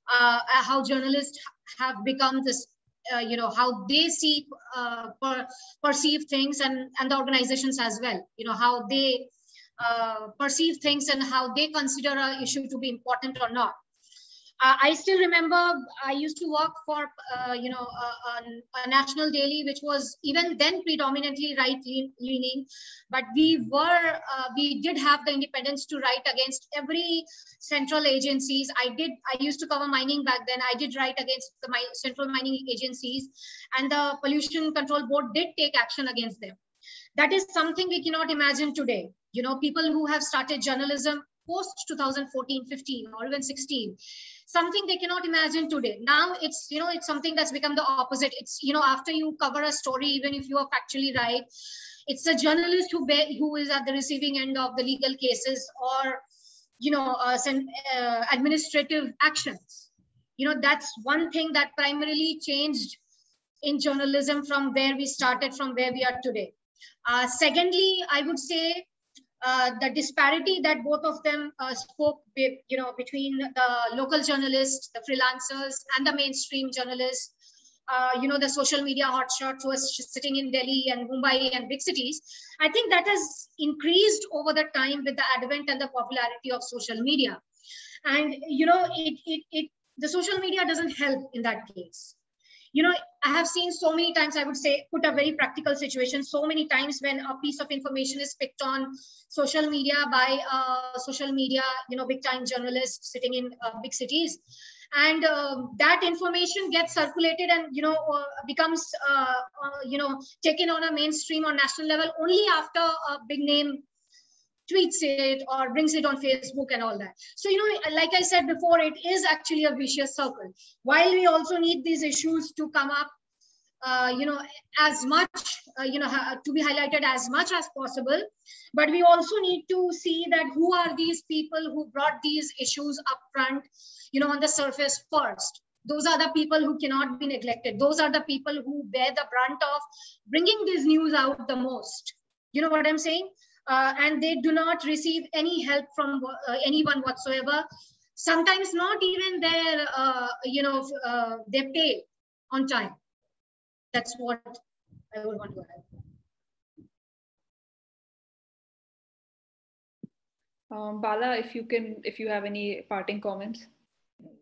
Speaker 1: how journalists have become this, how they see, perceive things, and the organizations as well, how they perceive things and how they consider an issue to be important or not. I still remember I used to work for, a national daily, which was even then predominantly right-leaning, but we did have the independence to write against every central agencies. I used to cover mining back then. I did write against the central mining agencies, and the Pollution Control Board did take action against them. That is something we cannot imagine today. People who have started journalism post 2014, 15, or even 16, something they cannot imagine today. Now it's something that's become the opposite. It's, after you cover a story, even if you are factually right, it's a journalist who is at the receiving end of the legal cases, or administrative actions. That's one thing that primarily changed in journalism from where we started, from where we are today. Secondly, I would say the disparity that both of them spoke, between the local journalists, the freelancers, and the mainstream journalists, the social media hotshots who are sitting in Delhi and Mumbai and big cities. I think that has increased over the time with the advent and the popularity of social media. And, the social media doesn't help in that case. I have seen so many times, I would say, put a very practical situation, so many times when a piece of information is picked on social media by social media, big time journalists sitting in big cities. And that information gets circulated and, becomes, taken on a mainstream or national level only after a big name tweets it or brings it on Facebook and all that. So, like I said before, it is actually a vicious circle. While we also need these issues to come up, as much, to be highlighted as much as possible, but we also need to see that who are these people who brought these issues up front, on the surface first. Those are the people who cannot be neglected. Those are the people who bear the brunt of bringing this news out the most. You know what I'm saying? And they do not receive any help from anyone whatsoever. Sometimes not even their, their pay on time. That's what I would want to add.
Speaker 3: Bala, if you have any parting comments.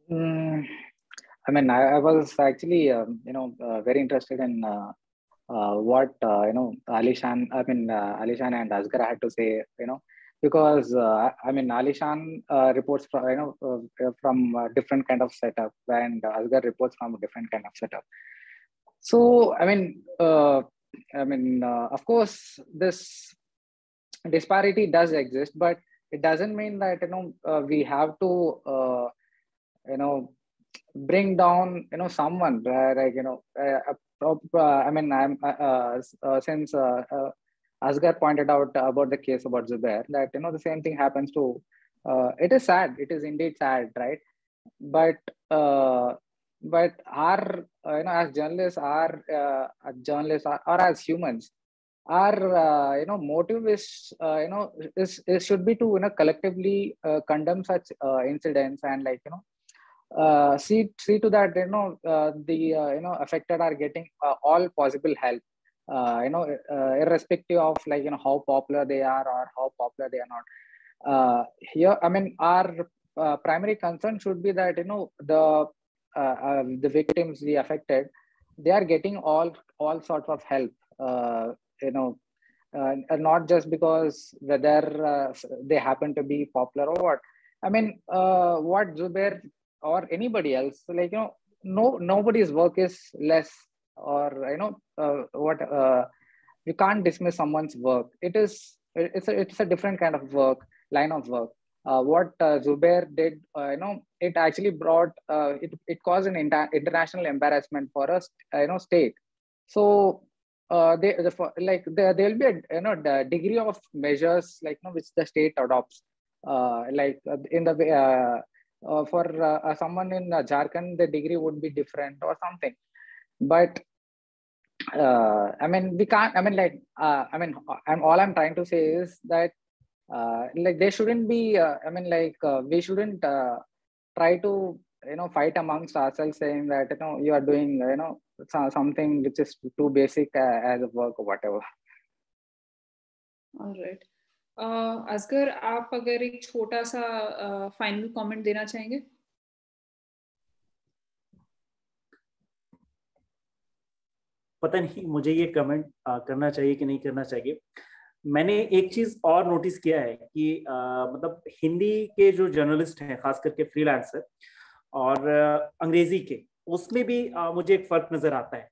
Speaker 5: I mean, I was actually, very interested in what Alishan and Asghar had to say, because I mean, Alishan reports from from a different kind of setup, and Asghar reports from a different kind of setup. So I mean, of course, this disparity does exist, but it doesn't mean that we have to bring down, someone, like, I mean, since Asghar pointed out about the case about Zubair, that, the same thing happens to, it is sad. It is indeed sad, right? But our, as journalists, or as humans, our, motive is, should be to, collectively condemn such incidents, and, like, see to that, the affected are getting all possible help, irrespective of, like, how popular they are or how popular they are not. Here, I mean, our primary concern should be that, the victims, the affected, they are getting all sorts of help, not just because whether they happen to be popular or what. I mean, what Zubair or anybody else, like, nobody's work is less, or, you can't dismiss someone's work. It's a different kind of work, line of work. What Zubair did, it actually brought, it caused an international embarrassment for us, state. So there'll be a, the degree of measures, like, which the state adopts, like in the for someone in Jharkhand, the degree would be different or something. But I mean, we can't. I mean, like, all I'm trying to say is that, like, there shouldn't be. I mean, like, we shouldn't try to, fight amongst ourselves, saying that, you are doing, something which is too basic as a work or whatever.
Speaker 3: All right. Asgar, आप अगर एक छोटा सा final comment देना चाहेंगे?
Speaker 8: पता नहीं मुझे ये कमेंट करना चाहिए कि नहीं करना चाहिए। मैंने एक चीज और नोटिस किया है कि मतलब हिंदी के जो जर्नलिस्ट हैं, खास करके फ्रीलांसर, और अंग्रेजी के, उसमें भी मुझे एक फर्क नजर आता है।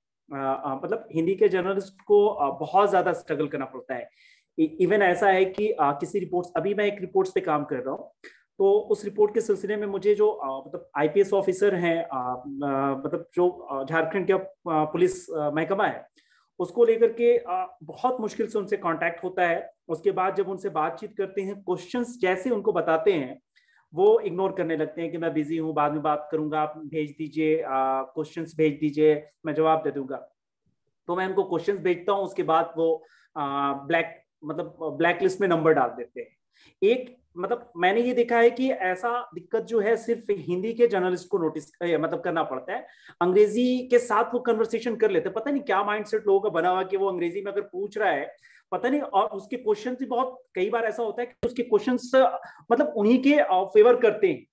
Speaker 8: मतलब हिंदी के जर्नलिस्ट को बहुत ज्यादा स्ट्रगल करना पड़ता है। इवन ऐसा है कि किसी रिपोर्ट्स, अभी मैं एक रिपोर्ट्स पे काम कर रहा हूँ, तो उस रिपोर्ट के सिलसिले में मुझे जो मतलब आईपीएस ऑफिसर हैं, मतलब जो झारखंड का पुलिस महकमा है, उसको लेकर के बहुत मुश्किल से उनसे कांटेक्ट होता है। उसके बाद जब उनसे बातचीत करते हैं, क्वेश्चंस जैसे उनको बताते हैं, वो इग्नोर करने लगते हैं कि मैं बिजी हूँ, बाद में बात करूंगा, आप भेज दीजिए, क्वेश्चंस भेज दीजिए, मैं जवाब दे दूंगा। तो मैं उनको क्वेश्चंस भेजता हूँ, उसके बाद वो ब्लैक लिस्ट में नंबर डाल देते हैं। एक मतलब मैंने ये देखा है कि ऐसा दिक्कत जो है सिर्फ हिंदी के जर्नलिस्ट को नोटिस मतलब करना पड़ता है। अंग्रेजी के साथ वो कन्वर्सेशन कर लेते हैं। पता नहीं क्या माइंडसेट लोगों का बना हुआ कि वो अंग्रेजी में अगर पूछ रहा है, पता नहीं, और उसके क्वेश्चन भी बहुत, कई बार ऐसा होता है कि उसके क्वेश्चंस मतलब उन्हीं के फेवर करते हैं।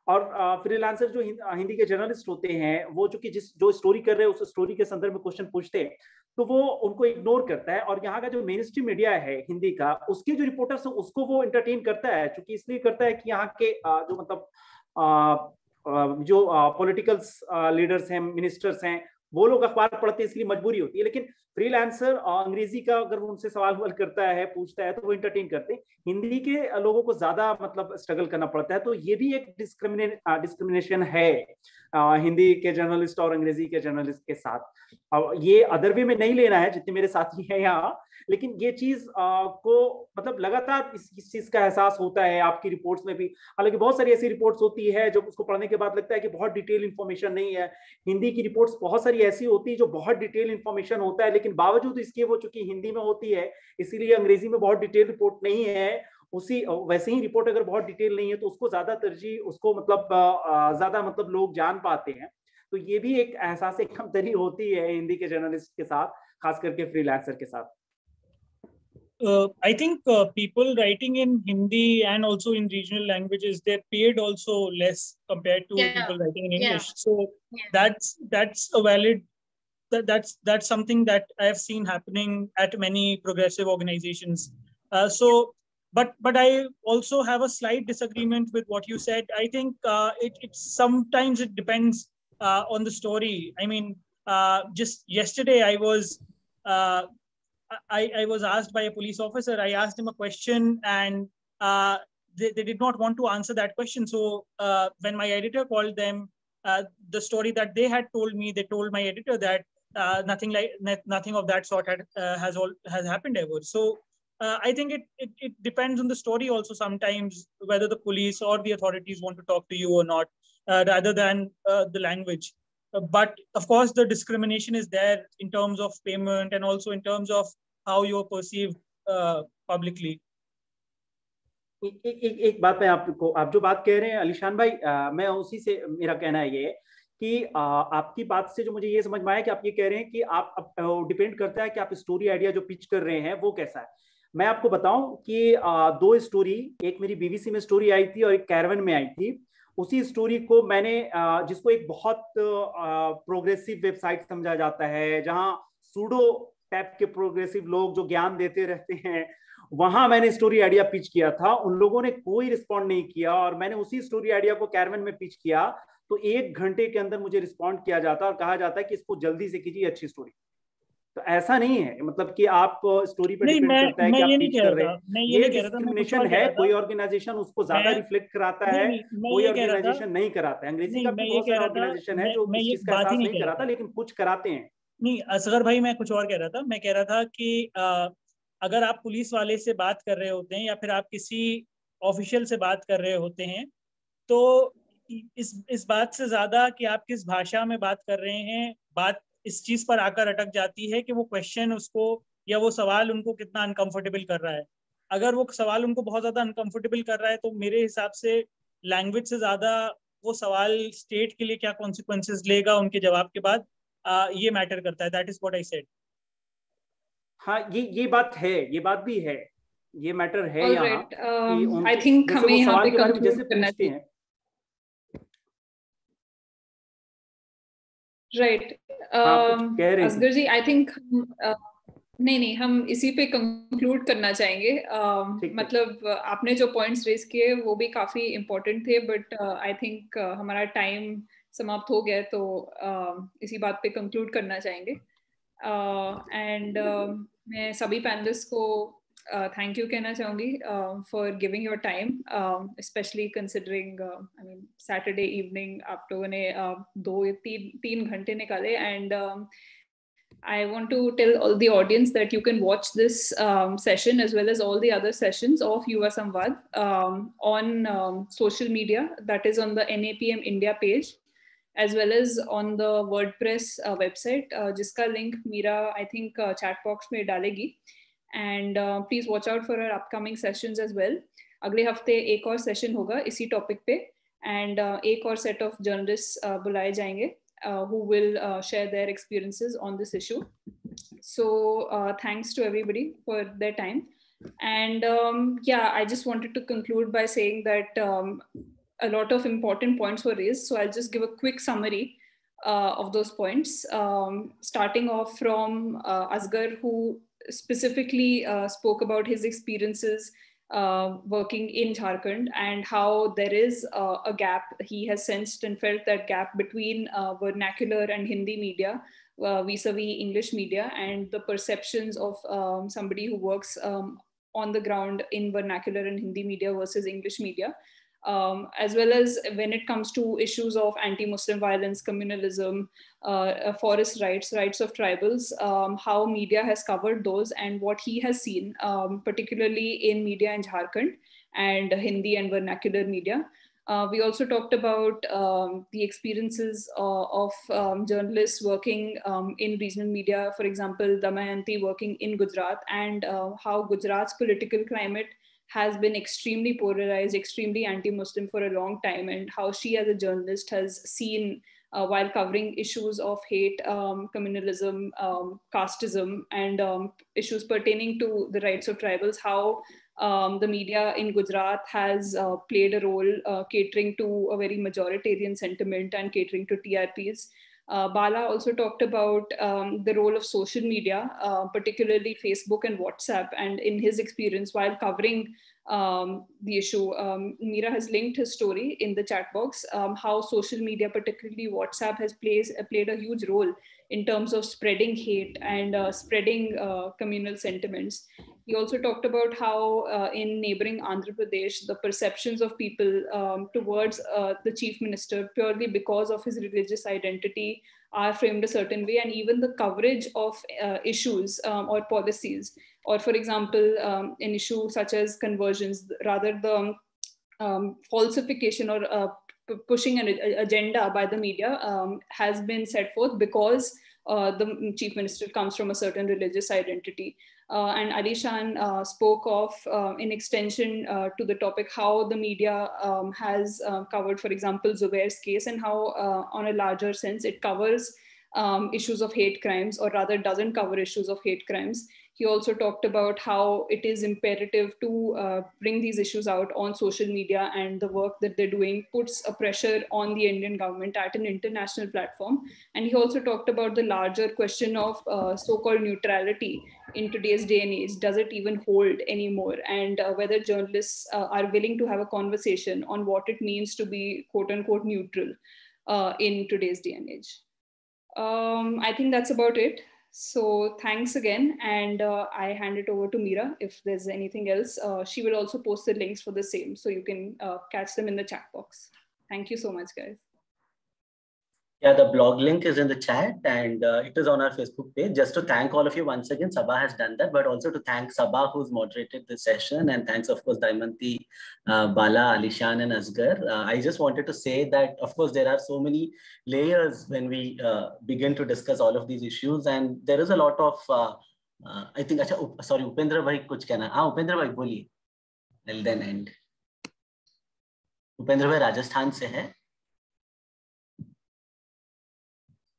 Speaker 8: और फ्रीलांसर जो हिंदी के जर्नलिस्ट होते हैं, वो जो स्टोरी कर रहे हैं उस स्टोरी के संदर्भ में क्वेश्चन पूछते हैं, तो वो उनको इग्नोर करता है। और यहाँ का जो मेन स्ट्रीम मीडिया है हिंदी का, उसके जो रिपोर्टर्स है उसको वो एंटरटेन करता है, क्योंकि इसलिए करता है कि यहाँ के जो मतलब जो पॉलिटिकल लीडर्स हैं, मिनिस्टर्स हैं, वो लोग अखबार पढ़ते हैं, इसलिए मजबूरी होती है। लेकिन फ्रीलांसर अंग्रेजी का अगर उनसे सवाल करता है, पूछता है, तो वो एंटरटेन करते हैं। हिंदी के लोगों को ज्यादा मतलब स्ट्रगल करना पड़ता है। तो ये भी एक डिस्क्रिमिनेशन है हिंदी के जर्नलिस्ट और अंग्रेजी के जर्नलिस्ट के साथ। और ये अदर वे में नहीं लेना है, जितने मेरे साथी हैं यहाँ, लेकिन ये चीज को मतलब लगातार इस चीज का एहसास होता है आपकी रिपोर्ट्स में भी। हालांकि बहुत सारी ऐसी रिपोर्ट्स होती है जो उसको पढ़ने के बाद लगता है कि बहुत डिटेल इंफॉर्मेशन नहीं है। हिंदी की रिपोर्ट्स बहुत सारी ऐसी होती है जो बहुत डिटेल इंफॉर्मेशन होता है, लेकिन बावजूद इसके वो चूंकि हिंदी में होती है, इसीलिए अंग्रेजी में बहुत डिटेल रिपोर्ट नहीं है। उसी वैसे ही रिपोर्ट अगर बहुत डिटेल नहीं है तो उसको ज्यादा तरजीह, उसको मतलब ज्यादा मतलब लोग जान पाते हैं। तो ये भी एक एहसास कमतरी होती है हिंदी के जर्नलिस्ट के साथ, खास करके फ्रीलांसर के साथ।
Speaker 6: I think people writing in Hindi and also in regional languages, they're paid also less compared to people writing in English. So that's a valid, that's something that I have seen happening at many progressive organizations. But I also have a slight disagreement with what you said. I think it sometimes it depends on the story. I mean, just yesterday I was asked by a police officer. I asked him a question, and they did not want to answer that question. So when my editor called them, the story that they had told me, they told my editor that nothing of that sort has happened ever. So I think it depends on the story also sometimes, whether the police or the authorities want to talk to you or not, rather than the language. But of course, the discrimination is there in terms of payment and also in terms of how you are perceived publicly.
Speaker 8: एक बात मैं आपको, आप जो बात कह रहे हैं अलीशान भाई, मैं उसी से मेरा कहना है ये कि आपकी बात से जो मुझे ये समझ में आया कि आप ये कह रहे हैं कि आप डिपेंड करता है कि आप स्टोरी आइडिया जो पिच कर रहे हैं वो कैसा है। मैं आपको बताऊं कि 2 स्टोरी, एक मेरी बीबीसी में स्टोरी आई थी और एक कैरवन में आई थी। उसी स्टोरी को मैंने जिसको एक बहुत प्रोग्रेसिव वेबसाइट समझा जाता है, जहां सूडो टाइप के प्रोग्रेसिव लोग जो ज्ञान देते रहते हैं, वहां मैंने स्टोरी आइडिया पिच किया था। उन लोगों ने कोई रिस्पॉन्ड नहीं किया और मैंने उसी स्टोरी आइडिया को कैरवन में पिच किया तो 1 घंटे के अंदर मुझे रिस्पॉन्ड किया जाता और कहा जाता है कि इसको जल्दी से कीजिए, अच्छी स्टोरी। तो ऐसा नहीं है, मतलब कि आप स्टोरी पर डिपेंड करता है कि आप पिच कर रहे हैं। ये डिस्क्रिमिनेशन है, कोई ऑर्गेनाइजेशन उसको ज्यादा रिफ्लेक्ट कराता है, कोई ऑर्गेनाइजेशन नहीं कराता है। अंग्रेजी का भी बहुत सारा ऑर्गेनाइजेशन है जो इस चीज का एहसास नहीं कराता, लेकिन कुछ कराते हैं।
Speaker 6: नहीं असगर भाई, मैं कुछ और कह रहा था। मैं कह रहा था कि अगर आप पुलिस वाले से बात कर रहे होते हैं या फिर आप किसी ऑफिशियल से बात कर रहे होते हैं, तो इस बात से ज्यादा कि आप किस भाषा में बात कर रहे हैं, बात इस चीज पर आकर अटक जाती है कि वो क्वेश्चन उसको या वो सवाल उनको कितना अनकंफर्टेबल कर रहा है। अगर वो सवाल उनको बहुत ज्यादा अनकंफर्टेबल कर रहा है तो मेरे हिसाब से लैंग्वेज से ज्यादा वो सवाल स्टेट के लिए क्या कॉन्सिक्वेंसेस लेगा उनके जवाब के बाद, ये मैटर करता है। That is what I said.
Speaker 8: हाँ, ये बात है, ये बात भी है, ये मैटर है यहाँ।
Speaker 3: आई थिंक हमें यहाँ पे कंक्लूड करना चाहिए। Right Asgar ji, I think नहीं हम इसी पे कंक्लूड करना चाहेंगे। मतलब आपने जो पॉइंट्स रेज किए वो भी काफी इम्पोर्टेंट थे, बट आई थिंक हमारा टाइम समाप्त हो गया, तो इसी बात पे कंक्लूड करना चाहेंगे। एंड मैं सभी पैनलिस्ट को थैंक यू कहना चाहूँगी for giving your time, specially considering I mean Saturday evening आप लोगों ने 2-3 घंटे निकाले। And I want to tell all the audience that you can watch this session as well as all the other sessions of Yuva Samvad on social media, that is on the NAPM India page, as well as on the WordPress website, jiska link Meera I think chat box mein dalegi. And please watch out for our upcoming sessions as well. अगले हफ्ते एक और session होगा इसी topic पे, and एक और set of journalist बुलाए जाएंगे who will share their experiences on this issue. So thanks to everybody for their time. And yeah, I just wanted to conclude by saying that a lot of important points were raised. So I'll just give a quick summary of those points, starting off from Asghar, who specifically spoke about his experiences working in Jharkhand and how there is a gap. He has sensed and felt that gap between vernacular and Hindi media vis-a-vis English media, and the perceptions of somebody who works on the ground in vernacular and Hindi media versus English media. As well as when it comes to issues of anti-Muslim violence, communalism, forest rights of tribals, how media has covered those and what he has seen, particularly in media in Jharkhand and Hindi and vernacular media. We also talked about the experiences of journalists working in regional media, for example, Damayantee working in Gujarat, and how Gujarat's political climate has been extremely polarized, extremely anti-Muslim for a long time, and how she as a journalist has seen, while covering issues of hate, communalism, casteism, and issues pertaining to the rights of tribals, how the media in Gujarat has played a role catering to a very majoritarian sentiment and catering to TRPs. Bala also talked about the role of social media, particularly Facebook and WhatsApp, and in his experience while covering the issue, Meera has linked his story in the chat box, how social media, particularly WhatsApp, has played a huge role in terms of spreading hate and spreading communal sentiments. He also talked about how in neighboring Andhra Pradesh, the perceptions of people towards the chief minister purely because of his religious identity are framed a certain way, and even the coverage of issues or policies, or for example, an issue such as conversions, rather the falsification or pushing an agenda by the media has been set forth because the chief minister comes from a certain religious identity. And Alishan spoke of, in extension to the topic, how the media has covered, for example, Zubair's case, and how on a larger sense it covers issues of hate crimes, or rather doesn't cover issues of hate crimes. He also talked about how it is imperative to bring these issues out on social media, and the work that they're doing puts a pressure on the Indian government at an international platform. And he also talked about the larger question of so-called neutrality in today's day and age. Does it even hold anymore? And whether journalists are willing to have a conversation on what it means to be quote unquote neutral in today's day and age. I think that's about it. So thanks again. And I hand it over to Meera. If there's anything else, she will also post the links for the same, so you can catch them in the chat box. Thank you so much, guys.
Speaker 2: Yeah, the blog link is in the chat, and it is on our Facebook page. Just to thank all of you once again, Sabah has done that, but also to thank Sabah, who's moderated this session, and thanks, of course, Damayantee, Bala, Alishan, and Asghar. I just wanted to say that, of course, there are so many layers when we begin to discuss all of these issues, and there is a lot of, I think, sorry, Upendra bhai, kuch kehna? Upendra bhai, boliye. I'll then end. Upendra bhai Rajasthan se hai.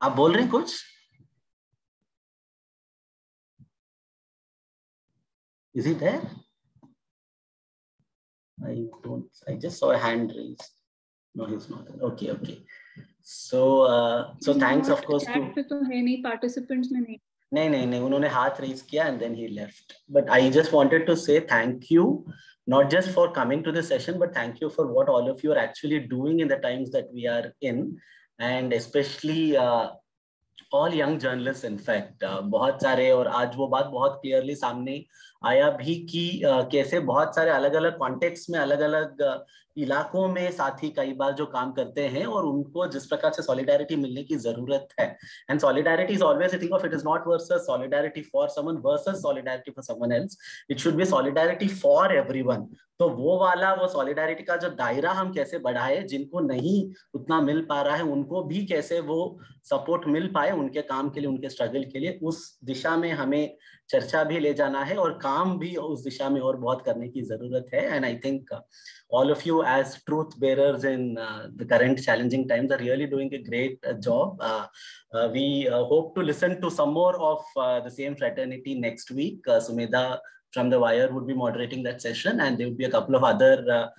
Speaker 2: आप बोल रहे हैं कुछ? Is he there? I just saw a hand raised. No, he's not. Okay. So thanks, of course, to.
Speaker 3: पे तो है नहीं, participants में नहीं.
Speaker 2: नहीं, उन्होंने हाथ raise किया and then he left. But I just wanted to say thank you, not just for coming to this session, but thank you for what all of you are actually doing in the times that we are in, and especially all young journalists, in fact, बहुत सारे, और आज वो बात बहुत clearly सामने आया भी कि कैसे बहुत सारे अलग अलग कॉन्टेक्स्ट में अलग अलग इलाकों में साथी कई बार जो काम करते हैं और उनको जिस प्रकार से सॉलिडारिटी मिलने की जरूरत है. And solidarity is always, I think of it is not versus solidarity for someone versus solidarity for someone else. It should be solidarity for everyone. तो वो वाला, वो सॉलिडारिटी का जो दायरा हम कैसे बढ़ाए, जिनको नहीं उतना मिल पा रहा है उनको भी कैसे वो सपोर्ट मिल पाए उनके काम के लिए, उनके स्ट्रगल के लिए, उस दिशा में हमें चर्चा भी ले जाना है और काम भी उस दिशा में और बहुत करने की जरूरत है. And I think all of you as truth bearers in the current challenging times are really doing a great job. We hope to listen to some more of the same fraternity next week. Sumedha from the Wire would be moderating that session, and there will be a couple of other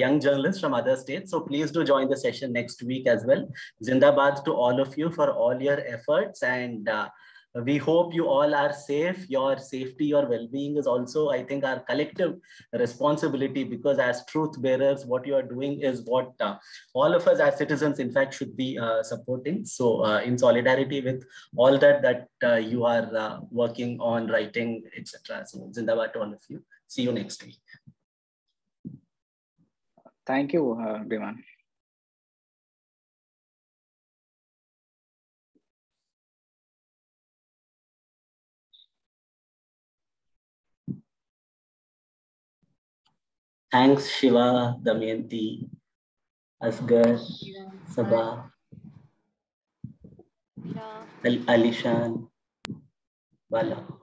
Speaker 2: young journalists from other states. So please do join the session next week as well. Zindabad to all of you for all your efforts, and we hope you all are safe. Your safety, your well-being is also, I think, our collective responsibility, because as truth bearers, what you are doing is what all of us as citizens, in fact, should be supporting. So in solidarity with all that you are working on, writing, etc. So Zindabad to all of you. See you next week.
Speaker 5: Thank you, everyone.
Speaker 2: Thanks, Shiva, Damayantee, Asghar, Sabah, Alishan, Bala.